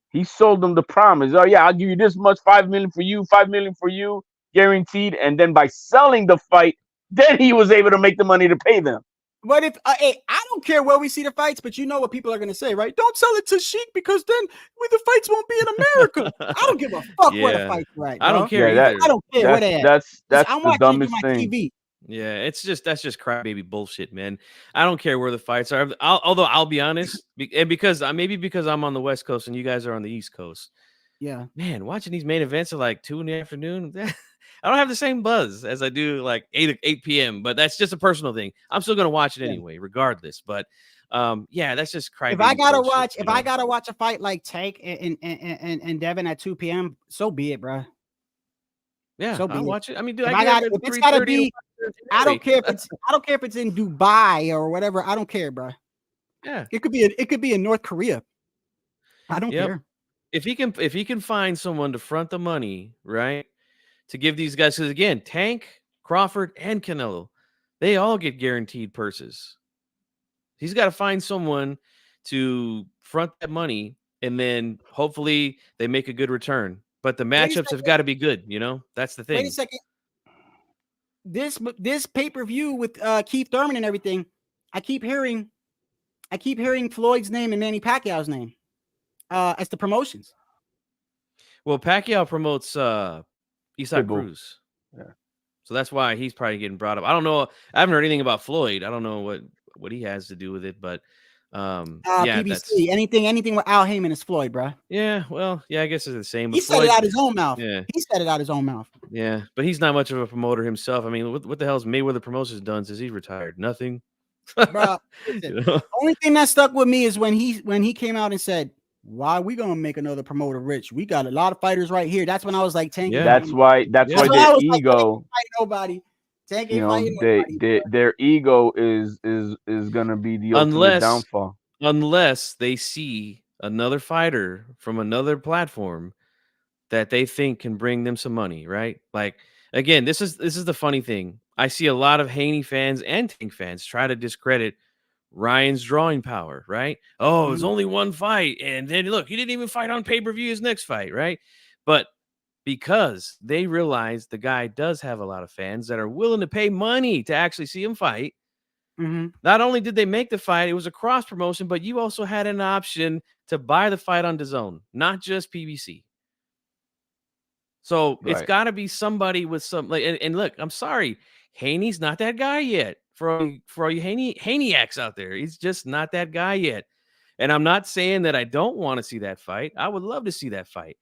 He sold them the promise. Oh yeah, I'll give you this much, $5 million for you, $5 million for you, guaranteed. And then by selling the fight, then he was able to make the money to pay them. But if hey, I don't care where we see the fights, but you know what people are gonna say, right? Don't sell it to Sheik because then the fights won't be in America. I don't give a fuck where the fights are at. Bro. I don't care either. I don't care where they at. That's the dumbest thing. TV. Yeah, that's just crybaby bullshit, man. I don't care where the fights are. Although I'll be honest, and because I'm on the West Coast and you guys are on the East Coast. Yeah, man, watching these main events at like 2 p.m. I don't have the same buzz as I do like 8 p.m. But that's just a personal thing. I'm still gonna watch it anyway, regardless. But yeah, that's just crybaby. If I gotta watch a fight like Tank and Devin at 2 p.m., so be it, bro. Yeah, so I'll watch it. I mean, dude, it's gotta be. I don't care if it's in Dubai or whatever. I don't care, bro. Yeah, it could be in North Korea. I don't care. If he can find someone to front the money, right, to give these guys, because again, Tank, Crawford, and Canelo, they all get guaranteed purses. He's got to find someone to front that money, and then hopefully they make a good return. But the matchups have got to be good. You know, that's the thing. Wait a second. This pay-per-view with Keith Thurman and everything, I keep hearing Floyd's name and Manny Pacquiao's name as the promotions. Well, Pacquiao promotes Isaac Cruz. Yeah. So that's why he's probably getting brought up. I don't know. I haven't heard anything about Floyd. I don't know what he has to do with it, but yeah, PBC, anything with Al Heyman is Floyd, bro. Yeah, well, yeah, I guess it's the same. He said it out his own mouth. Yeah, he said it out his own mouth. Yeah, but he's not much of a promoter himself. I mean, what the hell has Mayweather Promotions done since he's retired? Nothing. Bro, the only thing that stuck with me is when he came out and said, "Why are we gonna make another promoter rich? We got a lot of fighters right here." That's when I was like, "Tank." Yeah. That's why their ego. Like, nobody. Tank ain't nobody, their ego is gonna be the ultimate downfall. Unless they see another fighter from another platform that they think can bring them some money, right? Like, again, this is the funny thing. I see a lot of Haney fans and Tank fans try to discredit Ryan's drawing power, right? Oh, it's only one fight, and then look, he didn't even fight on pay-per-view his next fight, right? But because they realize the guy does have a lot of fans that are willing to pay money to actually see him fight. Not only did they make the fight, it was a cross promotion, but you also had an option to buy the fight on DAZN, not just PBC. So it's got to be somebody with some like. And look, I'm sorry, Haney's not that guy yet. For all you Haneyacks out there, he's just not that guy yet. And I'm not saying that I don't want to see that fight. I would love to see that fight.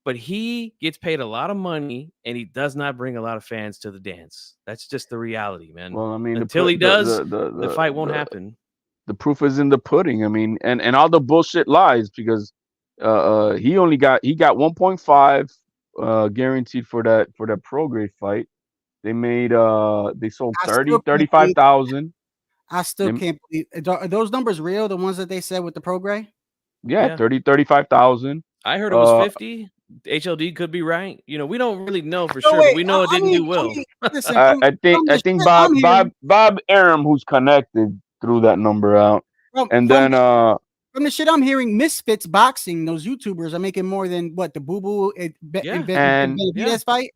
But he gets paid a lot of money, and he does not bring a lot of fans to the dance. That's just the reality, man. Well, I mean, until he does, the fight won't happen. The proof is in the pudding. I mean, and all the bullshit lies because he got 1.5 guaranteed for that pro grade fight. They made they sold 35,000. I still can't believe. Are those numbers real? The ones that they said with the pro grade? Yeah, 35,000. I heard it was 50. HLD could be right. You know, we don't really know for sure, but we know it didn't do well. Listen, I think Bob Arum, who's connected, threw that number out. From the shit I'm hearing, Misfits Boxing, those YouTubers are making more than what the Boo Boo fight.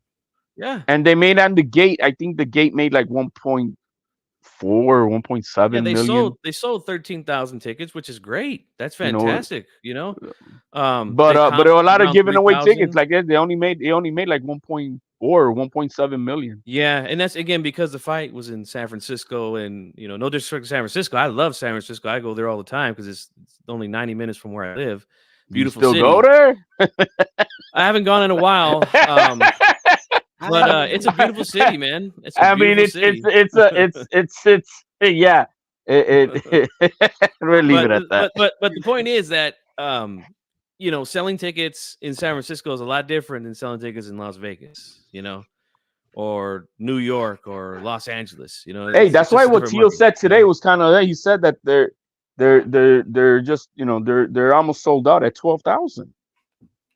Yeah, and they made on the gate. I think the gate made like 1.4 or 1.7 million. They sold 13,000 tickets, which is great. That's fantastic. But there were a lot of giving away tickets. Like they only made like 1.4 or 1.7 million. Yeah, and that's again because the fight was in San Francisco, and no disrespect to San Francisco. I love San Francisco. I go there all the time because it's only 90 minutes from where I live. Beautiful you still city. Go there? I haven't gone in a while. But it's a beautiful city, man. It's yeah. We'll leave it at that. But the point is that selling tickets in San Francisco is a lot different than selling tickets in Las Vegas, or New York or Los Angeles. Hey, it's that's why just a what different Tio market. said today was kind of. He said that they're just they're almost sold out at 12,000.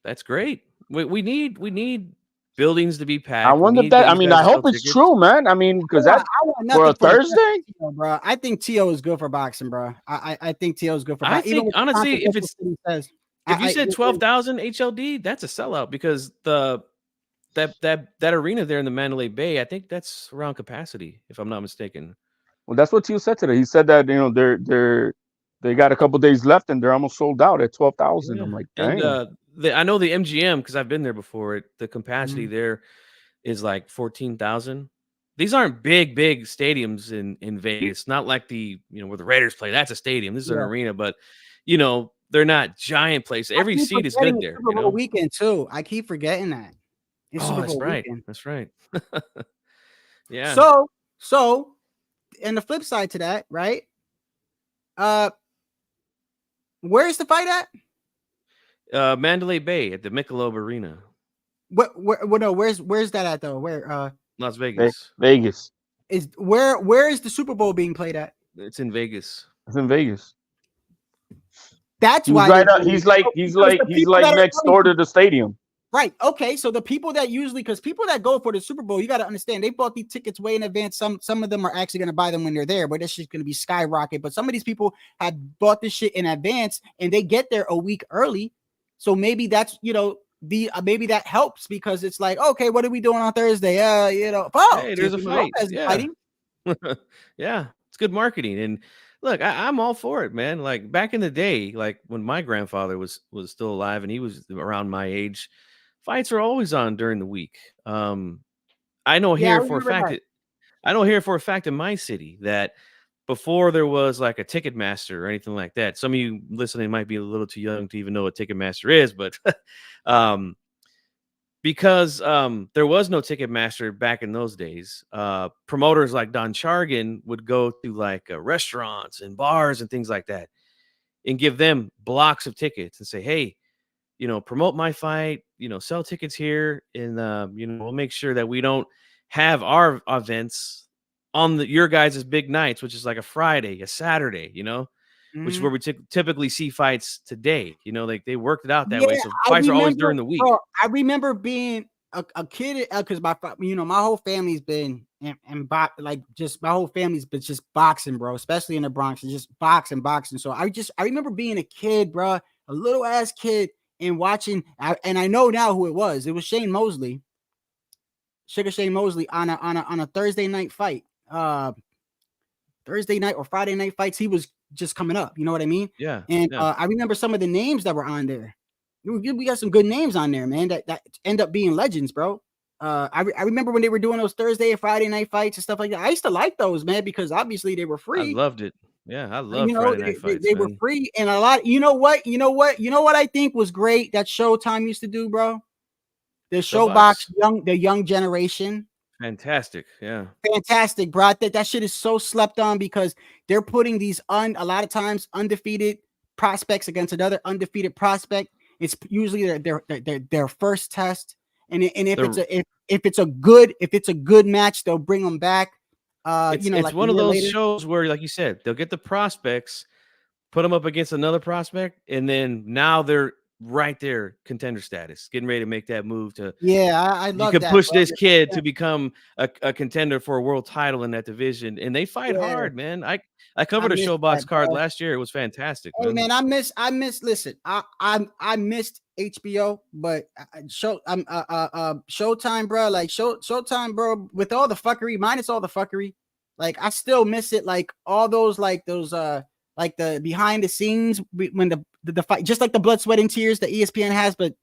That's great. We need buildings to be I packed. We wonder if need that. I these mean, guys I to sell hope it's tickets. true, man. I mean, because I that want for a nothing for the Thursday. Tio, bro. I think Tio is good for boxing, bro. I think Tio is good for I boxing. think honestly, if you said 12,000 HLD, that's a sellout because that arena there in the Mandalay Bay, I think that's around capacity, if I'm not mistaken. Well, that's what Tio said today. He said that they got a couple days left and they're almost sold out at 12,000. Yeah. I'm like, And damn. I know the MGM because I've been there before. The capacity Mm-hmm. there is like 14,000. These aren't big stadiums in Vegas. Not like the where the Raiders play. That's a stadium. This is an arena, but they're not giant places. Every seat is good there. Super Bowl weekend too. I keep forgetting that. It's Super That's Bowl right. weekend. That's right. Yeah. So, and the flip side to that, right? Where's the fight at? Mandalay Bay at the Michelob Arena. Where's that at though? Where? Las Vegas. Vegas. Where is the Super Bowl being played at? It's in Vegas. It's in Vegas. That's he's why right up, he's like next door to the stadium. Right. Okay. So the people that because people that go for the Super Bowl, you got to understand they bought these tickets way in advance. Some of them are actually going to buy them when they're there, but this shit's going to be skyrocket. But some of these people have bought this shit in advance and they get there a week early. So maybe that's maybe that helps because it's like, okay, what are we doing on Thursday? Hey, there's a fight. Fighting. Yeah, it's good marketing. And look, I'm all for it, man. Like back in the day, like when my grandfather was still alive and he was around my age, fights are always on during the week. I know here for a fact in my city that before there was like a Ticketmaster or anything like that. Some of you listening might be a little too young to even know what Ticketmaster is, but because there was no Ticketmaster back in those days, promoters like Don Chargan would go to like restaurants and bars and things like that and give them blocks of tickets and say, hey, promote my fight, sell tickets here. And, we'll make sure that we don't have our events on your guys' big nights, which is like a Friday, a Saturday, which is where we typically see fights today. Like they worked it out that way. So fights are always during the week. Bro, I remember being a kid because my whole family's been my whole family's been just boxing, bro, especially in the Bronx. It's just boxing. So I remember being a kid, bro, a little ass kid and watching. And I know now who it was. It was Shane Mosley, Sugar Shane Mosley on a Thursday night fight. Thursday night or Friday night fights. He was just coming up. You know what I mean? Yeah. And I remember some of the names that were on there. We got some good names on there, man, that end up being legends, bro. I remember when they were doing those Thursday and Friday night fights and stuff like that. I used to like those, man, because obviously they were free. I loved it. Yeah, I love Friday night fights. They were free, and a lot. You know what I think was great that Showtime used to do, bro. The Showbox, the young generation. Fantastic. Yeah. Fantastic, bro. That shit is so slept on because they're putting these a lot of times undefeated prospects against another undefeated prospect. It's usually their first test. And if it's a good match, they'll bring them back. It's one of those shows where, like you said, they'll get the prospects, put them up against another prospect, and then now they're right there, contender status, getting ready to make that move to. Yeah, I love. You can push this kid to become a contender for a world title in that division, and they fight hard, man. I covered a Showbox card last year. It was fantastic. Hey, man, I miss. Listen, I missed HBO, but Showtime, bro. Like Showtime, bro. With all the fuckery, minus all the fuckery, like I still miss it. Like all those, like the behind the scenes when the fight, just like the blood, sweat, and tears that ESPN has, but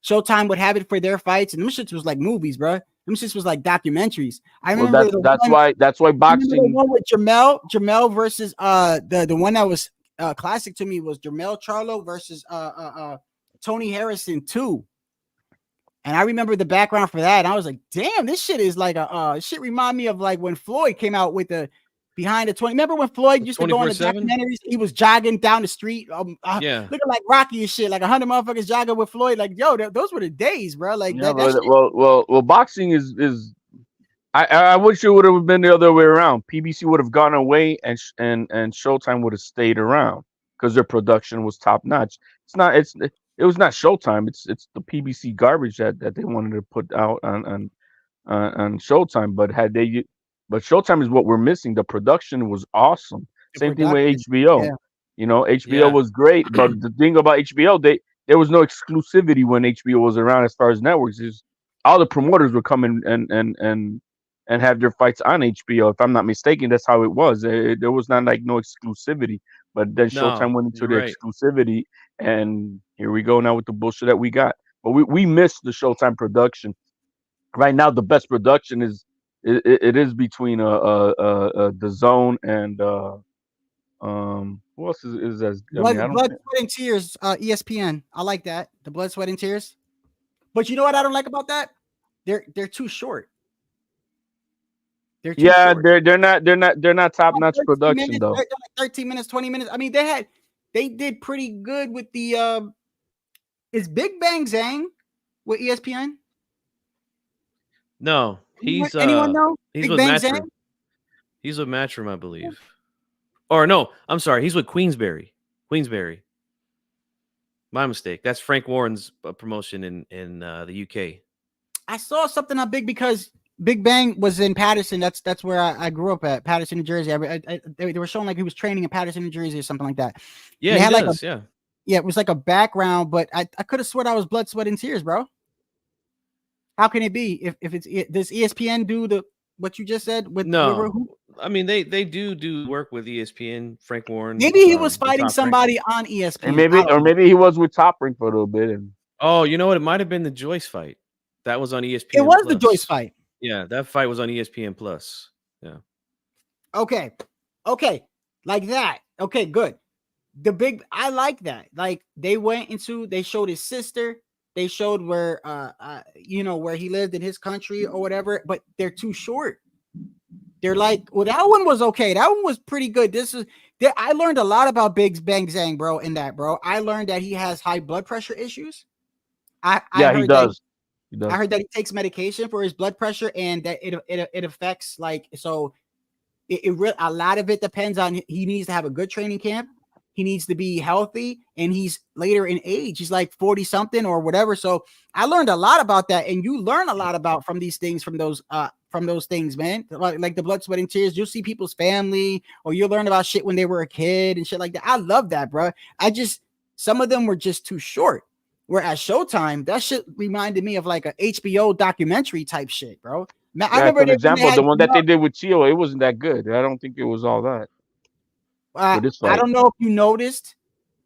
Showtime would have it for their fights, and them shits was like movies, bro. Them shits was like documentaries. I remember that's why boxing. The one with Jermell versus the one that was classic to me was Jermell Charlo versus Tony Harrison 2. And I remember the background for that. And I was like, damn, this shit is like shit remind me of like when Floyd came out with the behind the 20. Remember when Floyd used to go on the 24/7? documentaries? He was jogging down the street, Yeah. looking like Rocky and shit, like 100 motherfuckers jogging with Floyd. Like, yo, those were the days, bro. Like Yeah, that shit. well, boxing is. I wish it would have been the other way around. PBC would have gone away, and Showtime would have stayed around because their production was top notch. It was not Showtime. It's the PBC garbage that they wanted to put out on Showtime. But Showtime is what we're missing. The production was awesome. Same thing with HBO. Yeah. You know, HBO Yeah. was great, but the thing about HBO, there was no exclusivity when HBO was around as far as networks. All the promoters would come and have their fights on HBO. If I'm not mistaken, that's how it was. There was not like no exclusivity, but then Showtime went into you're the right. exclusivity, and here we go now with the bullshit that we got. But we missed the Showtime production. Right now, the best production is between the Zone and who else is as I mean, I don't Blood, think, Sweat, and Tears, ESPN. I like that. The Blood, Sweat, and Tears. But you know what I don't like about that? They're too short. They're too short. they're not top notch 13 production minutes, though. they're like 13 minutes, 20 minutes. I mean, they did pretty good with the is Big Bang Zang with ESPN? No, Anyone know? he's Big with Bang Matchroom. Zang? He's with Matchroom, I believe. Or no, I'm sorry, he's with Queensberry. My mistake. That's Frank Warren's promotion in the UK. I saw something on Big because Big Bang was in Patterson. That's where I grew up at, Patterson, New Jersey. They were showing like he was training in Patterson, New Jersey, or something like that. Yeah, he had does, yeah, it was like a background, but I could have sworn I was Blood, Sweat, and Tears, bro. How can it be if it's does ESPN do what you just said with no? I mean they do work with ESPN. Frank Warren. Maybe he was fighting somebody on ESPN, and maybe he was with Top Rank for a little bit. And oh, you know what? It might have been the Joyce fight. That was on ESPN. It was the Joyce fight. Yeah, that fight was on ESPN Plus. Yeah. Okay, like that. Okay, good. I like that. Like they showed his sister. They showed where where he lived in his country or whatever, but they're too short. They're like, well, that one was okay. That one was pretty good. I learned a lot about Big Bang Zang, bro, in that, bro. I learned that he has high blood pressure issues. He does. I heard that he takes medication for his blood pressure and that it affects like, so a lot of it depends on, he needs to have a good training camp. He needs to be healthy, and he's later in age. He's like 40 something or whatever. So I learned a lot about that. And you learn a lot about from these things, from those things, man. Like the Blood, Sweat, and Tears. You'll see people's family, or you'll learn about shit when they were a kid and shit like that. I love that, bro. Some of them were just too short. Whereas Showtime, that shit reminded me of like a HBO documentary type shit, bro. Man, I remember for example, the one that they did with Tio, it wasn't that good. I don't think it was all that. I don't know if you noticed,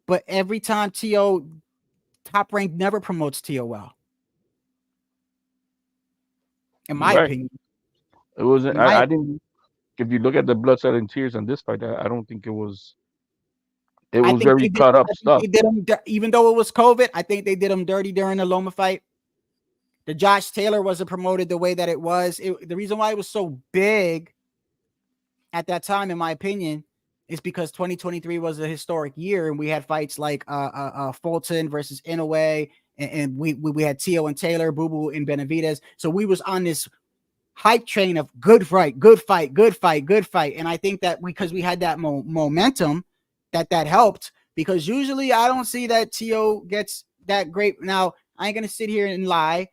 but every time Top Rank never promotes Tio well. In my opinion. It wasn't. I didn't. If you look at the Blood, Sweat, and Tears on this fight, I don't think it was. It was very cut up stuff. Even though it was COVID, I think they did him dirty during the Loma fight. The Josh Taylor wasn't promoted the way that it was. The reason why it was so big at that time, in my opinion, is because 2023 was a historic year, and we had fights like Fulton versus Inoue, and we had Tio and Taylor, Boo Boo and Benavidez. So we was on this hype train of good fight. And I think that because we had that momentum, that helped, because usually I don't see that Tio gets that great. Now, I ain't going to sit here and lie.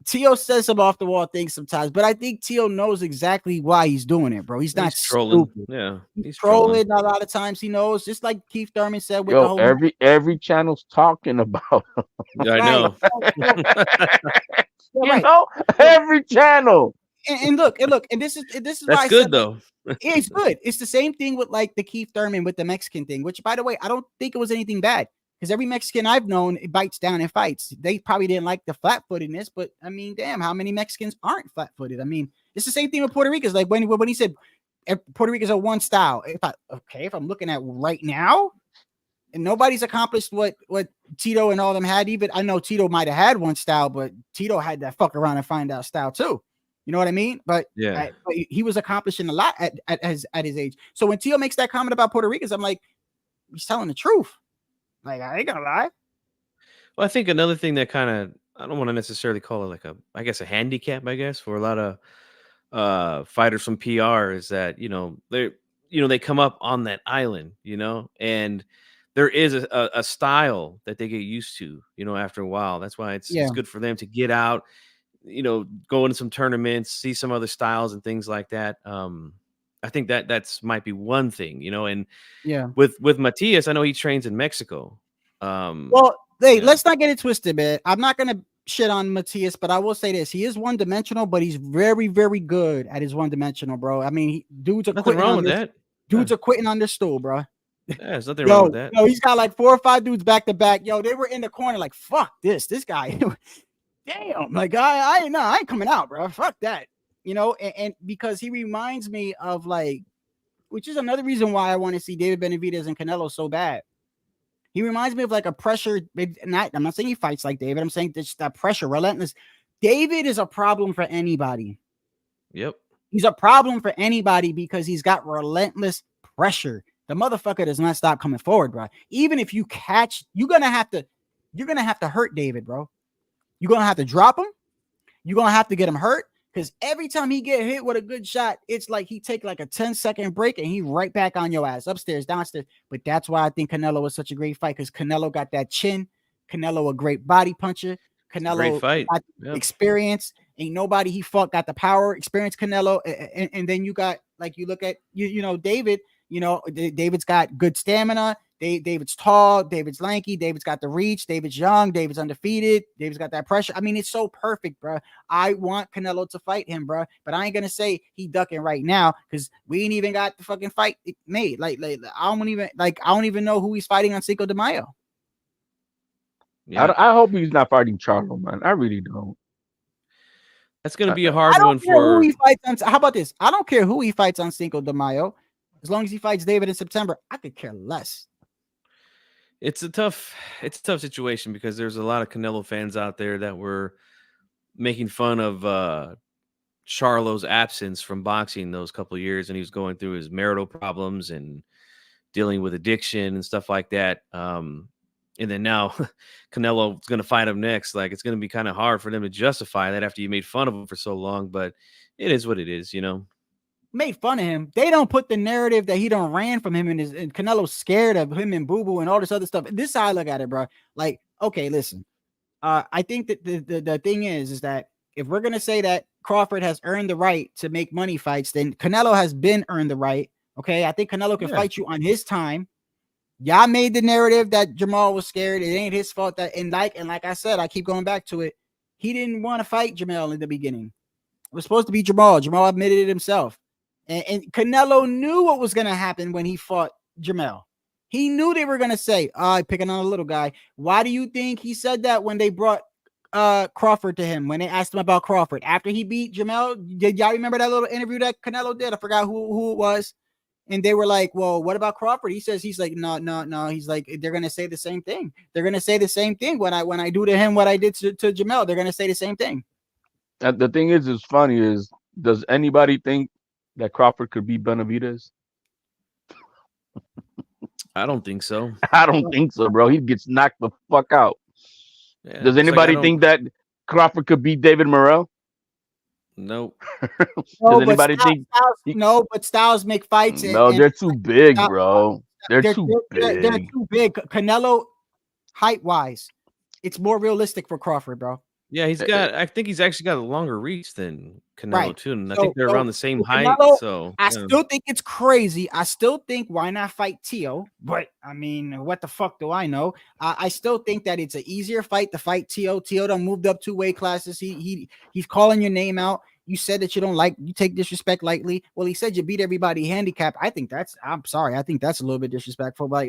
Tio says some off the wall things sometimes, but I think Tio knows exactly why he's doing it, bro. He's not trolling. Stupid. Yeah, he's trolling. A lot of times he knows, just like Keith Thurman said. With the whole every channel's talking about. I know. You know, every channel. And look, and this is that's why good though. It's good. It's the same thing with like the Keith Thurman with the Mexican thing, which, by the way, I don't think it was anything bad. Because every Mexican I've known, it bites down and fights. They probably didn't like the flat-footedness, but I mean, damn, how many Mexicans aren't flat-footed? I mean, it's the same thing with Puerto Ricans. Like when he said Puerto Ricans are one style. If I'm looking at right now, and nobody's accomplished what Tito and all them had. Even I know Tito might have had one style, but Tito had that fuck around and find out style too. You know what I mean? But, Yeah. but he was accomplishing a lot at his age. So when Tio makes that comment about Puerto Ricans, I'm like, he's telling the truth. Like, I ain't gonna lie. Well, I think another thing that kind of, I don't want to necessarily call it like a handicap, I guess, for a lot of fighters from PR is that, they come up on that island, and there is a style that they get used to, after a while. That's why it's Yeah. good for them to get out, go into some tournaments, see some other styles and things like that. I think that's might be one thing, and Yeah. with Matias, I know he trains in Mexico. Well, hey, let's not get it twisted, man. I'm not gonna shit on Matias, but I will say this: he is one dimensional, but he's very, very good at his one dimensional, bro. I mean, dudes are Nothing quitting wrong on with this. that. Dudes are quitting on their stool, bro. Yeah, there's nothing wrong with that. Yo, he's got like 4 or 5 dudes back to back. Yo, they were in the corner, like, fuck this guy. Damn, like I ain't coming out, bro. Fuck that. And because he reminds me of like, which is another reason why I want to see David Benavidez and Canelo so bad. He reminds me of like a pressure. I'm not saying he fights like David. I'm saying just that pressure, relentless. David is a problem for anybody. Yep. He's a problem for anybody because he's got relentless pressure. The motherfucker does not stop coming forward, bro. Even if you catch, you're gonna have to hurt David, bro. You're gonna have to drop him. You're gonna have to get him hurt. Because every time he get hit with a good shot, it's like he take like a 10-second break and he right back on your ass, upstairs, downstairs. But that's why I think Canelo was such a great fight, because Canelo got that chin. Canelo a great body puncher. Canelo great fight. got experience. Ain't nobody he fought got the power, experience. Canelo, and then you got, like, you look at David. David's got good stamina. David's tall. David's lanky. David's got the reach. David's young. David's undefeated. David's got that pressure. I mean, it's so perfect, bro. I want Canelo to fight him, bro. But I ain't gonna say he ducking right now because we ain't even got the fucking fight made. Like I don't even know who he's fighting on Cinco de Mayo. Yeah. I hope he's not fighting Charlo, man. I really don't. That's gonna be a hard one for. Who he fights on, how about this? I don't care who he fights on Cinco de Mayo, as long as he fights David in September. I could care less. It's a tough situation because there's a lot of Canelo fans out there that were making fun of Charlo's absence from boxing those couple of years, and he was going through his marital problems and dealing with addiction and stuff like that. And then now Canelo is going to fight him next. Like, it's going to be kind of hard for them to justify that after you made fun of him for so long, but it is what it is, Made fun of him. They don't put the narrative that he don't ran from him and Canelo's scared of him and Boo Boo and all this other stuff. This is how I look at it, bro. Like, okay, listen. I think that the thing is that if we're gonna say that Crawford has earned the right to make money fights, then Canelo has been earned the right. Okay, I think Canelo can fight you on his time. Y'all made the narrative that Jamal was scared. It ain't his fault that and like I said, I keep going back to it. He didn't want to fight Jamal in the beginning. It was supposed to be Jamal. Jamal admitted it himself. And Canelo knew what was going to happen when he fought Jamel. He knew they were going to say, picking on a little guy. Why do you think he said that when they brought Crawford to him, when they asked him about Crawford? After he beat Jamel, did y'all remember that little interview that Canelo did? I forgot who it was. And they were like, well, what about Crawford? He's like, no. He's like, they're going to say the same thing. They're going to say the same thing when I do to him what I did to Jamel. They're going to say the same thing. The thing is funny is, does anybody think that Crawford could beat Benavidez? I don't think so. I don't think so, bro. He gets knocked the fuck out. Yeah, does anybody think that Crawford could beat David Morrell? Nope. Does anybody think? No, but styles make fights. No, they're too big, bro. They're too big. They're too big. Canelo, height-wise, it's more realistic for Crawford, bro. Yeah, I think he's actually got a longer reach than Canelo too, and I think they're around the same height. Canelo, so I still think it's crazy. I still think why not fight Tio? But I mean, what the fuck do I know? I still think that it's an easier fight to fight Tio. Tio done moved up 2 weight classes. He's calling your name out. You said that you take disrespect lightly. Well, he said you beat everybody handicap. I'm sorry. I think that's a little bit disrespectful. But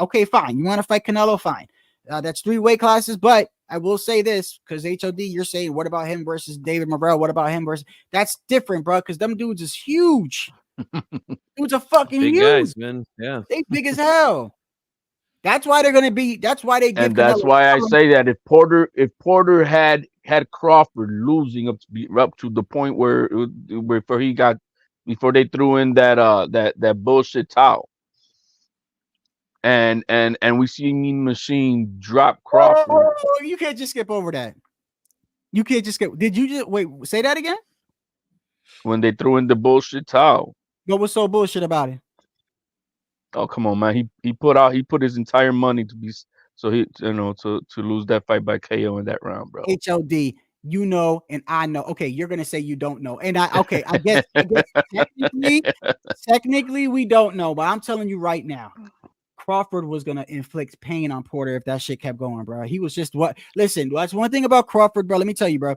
okay, fine. You want to fight Canelo? Fine. That's 3 weight classes, but I will say this, because HOD, you're saying, what about him versus David Morrell? What about him versus? That's different, bro, because them dudes is huge. Dudes are fucking big huge. guys, man. Yeah. They big as hell. That's why they're gonna be. That's why they give. And that's why I say that if Porter had Crawford losing up to the point where before they threw in that bullshit towel, and we see Mean Machine drop Crawford. Oh, you can't just skip over that. You can't just skip. Did you just wait? Say that again. When they threw in the bullshit towel. What was so bullshit about it? Oh, come on, man. He put his entire money to lose that fight by KO in that round, bro. HOD, you know, and I know. Okay, you're gonna say you don't know, and I guess technically we don't know, but I'm telling you right now, Crawford was gonna inflict pain on Porter if that shit kept going, bro. He was just listen, that's one thing about Crawford, bro. Let me tell you, bro.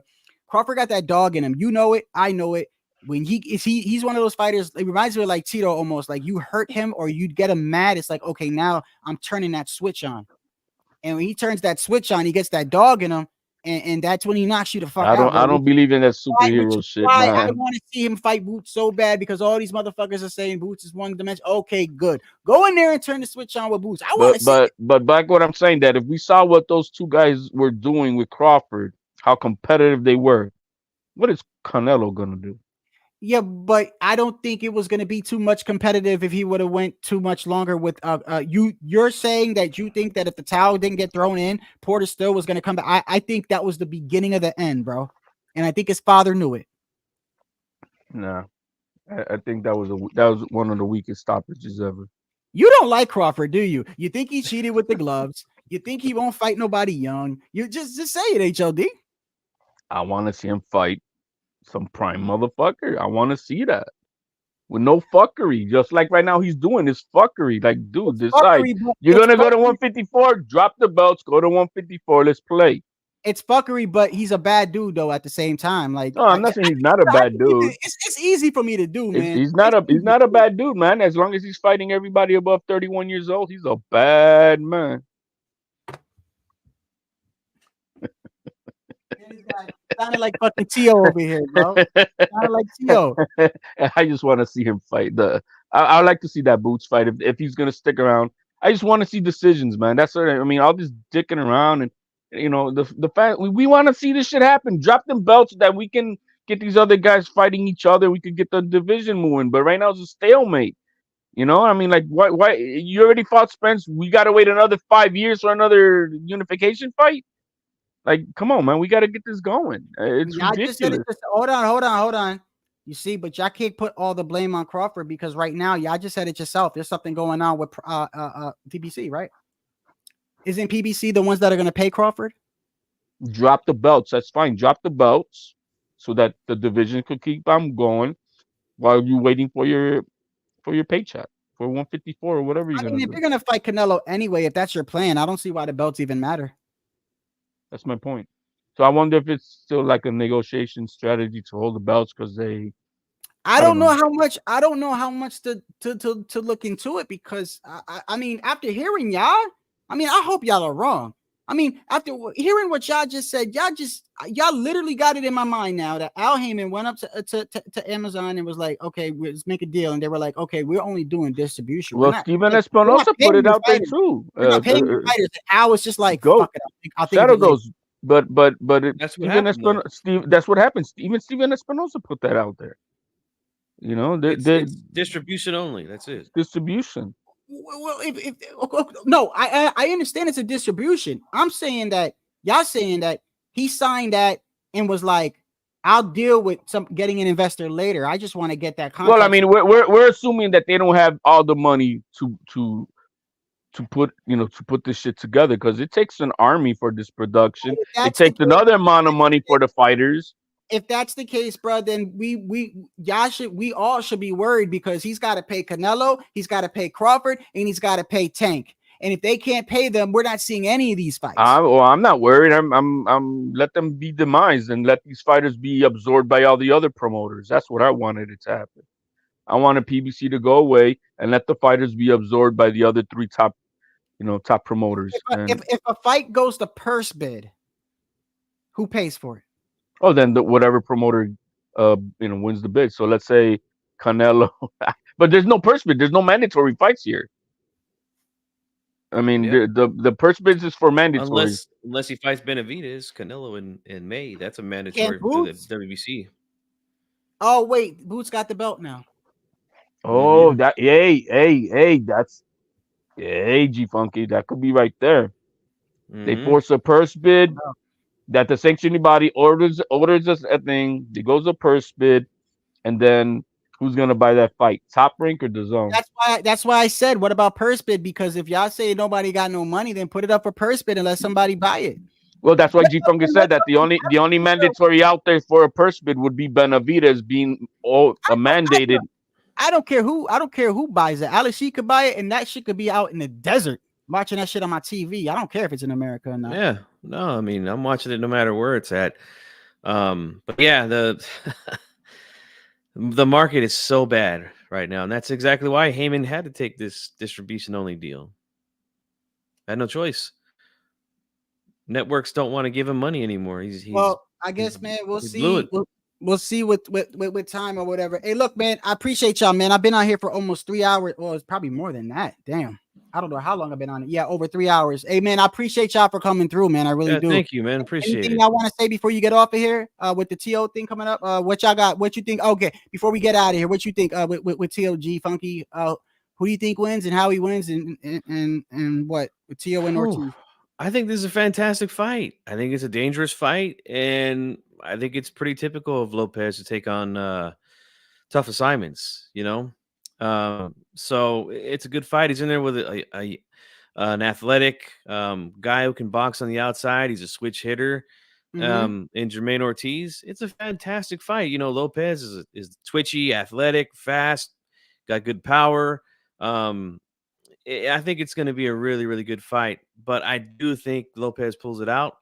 Crawford got that dog in him. You know it, I know it. When he's one of those fighters, it reminds me of like Tito almost. Like you hurt him or you get him mad, it's like, okay, now I'm turning that switch on. And when he turns that switch on, he gets that dog in him, and that's when he knocks you the fuck out. I don't believe in that superhero shit, man. I want to see him fight Boots so bad because all these motherfuckers are saying Boots is one dimension. Okay, good. Go in there and turn the switch on with Boots. I want to see. But back what I'm saying, that if we saw what those two guys were doing with Crawford, how competitive they were, what is Canelo gonna do? Yeah, but I don't think it was going to be too much competitive if he would have went too much longer with you're saying that you think that if the towel didn't get thrown in, Porter still was going to come back. I think that was the beginning of the end, bro. And I think his father knew it. No. I think that was one of the weakest stoppages ever. You don't like Crawford, do you? You think he cheated with the gloves? You think he won't fight nobody young? You just say it, HLD. I want to see him fight some prime motherfucker. I want to see that with no fuckery, just like right now he's doing this fuckery. Like, dude, decide you're gonna go to 154, drop the belts, go to 154, let's play. It's fuckery, but he's a bad dude though. At the same time, like, no, I'm not saying he's not a bad dude. It's easy for me to do, man. He's not a bad dude, man. As long as he's fighting everybody above 31 years old, he's a bad man. Sounded like fucking Tio over here, bro. Sounded like Tio. I just want to see him fight. I would like to see that Boots fight if he's gonna stick around. I just want to see decisions, man. That's what I mean. All this dicking around and the fact we want to see this shit happen. Drop them belts so that we can get these other guys fighting each other. We could get the division moving. But right now it's a stalemate. I mean, like, why you already fought Spence? We got to wait another 5 years for another unification fight. Like, come on, man. We got to get this going. It's ridiculous. Hold on. You see, but y'all can't put all the blame on Crawford because right now, y'all just said it yourself. There's something going on with PBC, right? Isn't PBC the ones that are going to pay Crawford? Drop the belts. That's fine. Drop the belts so that the division could keep on going while you're waiting for your paycheck for 154 or whatever you're going to do. If you're going to fight Canelo anyway, if that's your plan, I don't see why the belts even matter. That's my point. So I wonder if it's still like a negotiation strategy to hold the belts because I don't know how much. I don't know how much to look into it because I mean, after hearing y'all, I mean, I hope y'all are wrong. I mean, after hearing what y'all just said, y'all literally got it in my mind now that Al Heyman went up to Amazon and was like, okay, let's make a deal. And they were like, okay, we're only doing distribution. Well, Steven Espinosa put it out there too. We're not paying the fighters. Al was just like, go. Fuck it, I'll think Shadow of it goes. But that's what happened. That's what happens. Even Steven Espinosa put that out there. It's distribution only. That's it. Distribution. Well, no, I understand it's a distribution. I'm saying that y'all saying that he signed that and was like, I'll deal with getting an investor later. I just want to get that contract. Well, I mean, we're assuming that they don't have all the money to put this shit together because it takes an army for this production. It takes another amount of money for the fighters. If that's the case, bro, then we all should be worried because he's got to pay Canelo, he's got to pay Crawford, and he's got to pay Tank. And if they can't pay them, we're not seeing any of these fights. I'm not worried. I'm let them be demised and let these fighters be absorbed by all the other promoters. That's what I wanted it to happen. I wanted PBC to go away and let the fighters be absorbed by the other three top promoters. If a fight goes to purse bid, who pays for it? Oh, then whatever promoter wins the bid. So let's say Canelo, but there's no purse bid. There's no mandatory fights here. I mean, Yeah. the purse bids is for mandatory. Unless he fights Benavidez, Canelo in May, that's a Can't mandatory through the Boots? WBC. Oh wait, Boots got the belt now. Oh, that hey, that's G Funky. That could be right there. They force a purse bid that the sanctioning body orders us a thing. There goes a purse bid, and then who's gonna buy that fight? Top Rank or the Zone? That's why I said, what about purse bid? Because if y'all say nobody got no money, then put it up for purse bid and let somebody buy it. Well, that's why G Funky said that the only mandatory out there for a purse bid would be Benavidez being mandated. I don't care who buys it. Ali She could buy it, and that shit could be out in the desert watching that shit on my TV. I don't care if it's in America or not. Yeah, no, I mean, I'm watching it no matter where it's at. But yeah, the market is so bad right now, and that's exactly why Heyman had to take this distribution only deal. Had no choice. Networks don't want to give him money anymore. Well, I guess, man, we'll see. We'll see with time or whatever. Hey, look, man, I appreciate y'all, man. I've been out here for almost 3 hours. Well, it's probably more than that. Damn. I don't know how long I've been on it. Yeah, over 3 hours. Hey, man, I appreciate y'all for coming through, man. I really do. Thank you, man. Appreciate Anything it. I want to say before you get off of here with the TO thing coming up? What y'all got? What you think? Okay, before we get out of here, what you think with TOG Funky? Who do you think wins and how he wins and what with TO and Ortiz? I think this is a fantastic fight. I think it's a dangerous fight, and I think it's pretty typical of Lopez to take on tough assignments, so it's a good fight. He's in there with an athletic guy who can box on the outside. He's a switch hitter. In Jermaine Ortiz, it's a fantastic fight. Lopez is twitchy, athletic, fast, got good power. I think it's going to be a really, really good fight, but I do think Lopez pulls it out.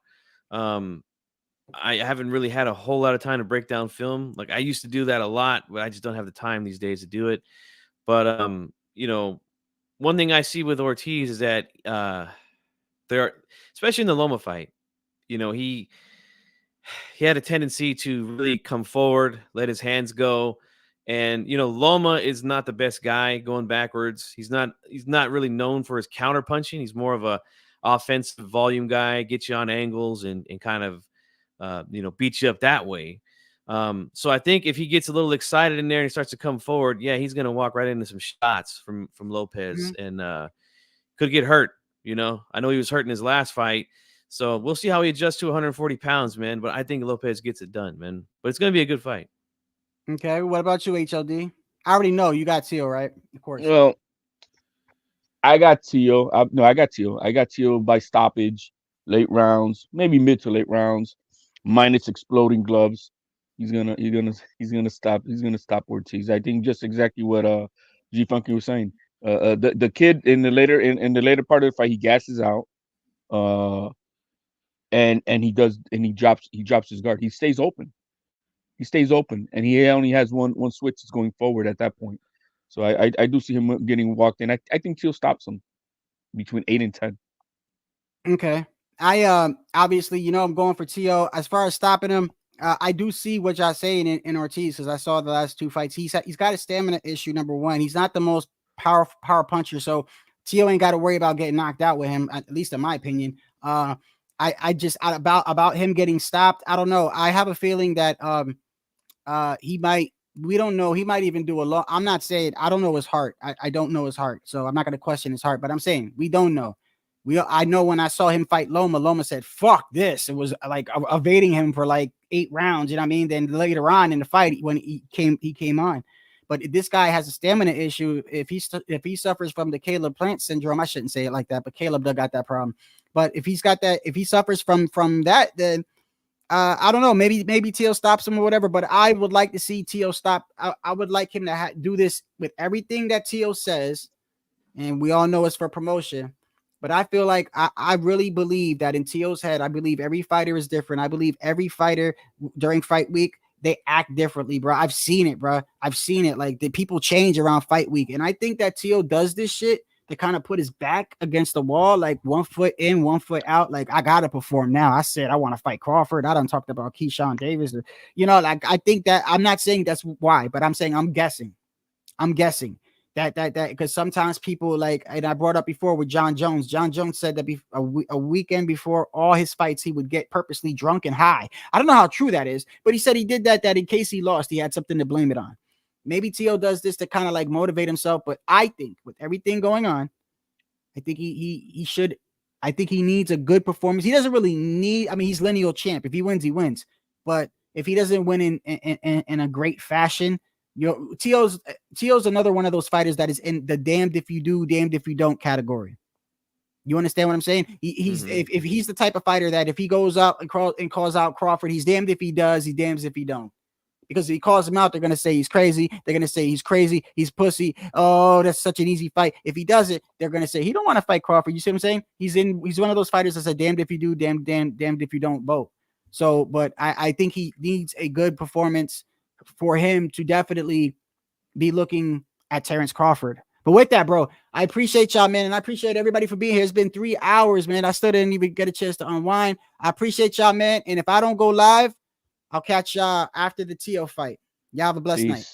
I haven't really had a whole lot of time to break down film. Like I used to do that a lot, but I just don't have the time these days to do it. But one thing I see with Ortiz is that there are, especially in the Loma fight, he had a tendency to really come forward, let his hands go. And Loma is not the best guy going backwards. He's not really known for his counter punching. He's more of a offensive volume guy, get you on angles and kind of beat you up that way. So I think if he gets a little excited in there and he starts to come forward, yeah, he's gonna walk right into some shots from Lopez and could get hurt. I know he was hurt in his last fight. So we'll see how he adjusts to 140 pounds, man. But I think Lopez gets it done, man. But it's gonna be a good fight. Okay, what about you, HLD? I already know you got Teal, right? Of course. Well, I got Teal. I got Teal. I got Teal by stoppage, late rounds, maybe mid to late rounds, minus exploding gloves. He's gonna stop Ortiz. I think just exactly what G Funky was saying. The kid in the later part of the fight, he gasses out, and he drops his guard. He stays open. And he only has one switch is going forward at that point. So I do see him getting walked in. I think Teal stops him between 8 and 10. Okay. I obviously, I'm going for Tio. As far as stopping him, I do see what y'all saying in Ortiz, because I saw the last two fights. He's got a stamina issue, number one. He's not the most power puncher, so Tio ain't got to worry about getting knocked out with him, at least in my opinion. I just about him getting stopped, I don't know. I have a feeling that he might, we don't know, he might even do a long, I'm not saying, I don't know his heart. I don't know his heart, so I'm not going to question his heart, but I'm saying we don't know. I know when I saw him fight Loma said, fuck this. It was like evading him for like 8 rounds. You know what I mean? Then later on in the fight, when he came on. But this guy has a stamina issue. If he suffers from the Caleb Plant syndrome, I shouldn't say it like that, but Caleb does got that problem. But if he's got that, if he suffers from that, then I don't know. Maybe Tio stops him or whatever. But I would like to see Tio stop. I would like him to do this with everything that Tio says, and we all know it's for promotion. But I feel like I really believe that in Tio's head, I believe every fighter is different. I believe every fighter during fight week, they act differently, bro. I've seen it, bro. I've seen it. Like, the people change around fight week. And I think that Tio does this shit to kind of put his back against the wall, like 1 foot in, 1 foot out. Like, I got to perform now. I said I want to fight Crawford. I done talked about Keyshawn Davis. Like, I think that, I'm not saying that's why, but I'm saying I'm guessing. That because sometimes people like, and I brought up before with John Jones. John Jones said that a weekend before all his fights, he would get purposely drunk and high. I don't know how true that is, but he said he did that in case he lost, he had something to blame it on. Maybe Tio does this to kind of like motivate himself, but I think with everything going on, I think he should. I think he needs a good performance. He doesn't really need. I mean, he's lineal champ. If he wins, he wins. But if he doesn't win in a great fashion, Tio's another one of those fighters that is in the damned if you do, damned if you don't category. You understand what I'm saying? He's if he's the type of fighter that if he goes out and calls out Crawford, he's damned if he does, he's damned if he don't. Because if he calls him out, they're gonna say he's crazy. They're gonna say he's crazy. He's pussy. Oh, that's such an easy fight. If he does it, they're gonna say he don't want to fight Crawford. You see what I'm saying? He's one of those fighters that's a damned if you do, damned if you don't vote. So, but I think he needs a good performance for him to definitely be looking at Terrence Crawford. But with that, bro, I appreciate y'all, man, and I appreciate everybody for being here. It's been 3 hours, man. I still didn't even get a chance to unwind. I appreciate y'all, man. And if I don't go live, I'll catch y'all after the Tio fight. Y'all have a blessed night.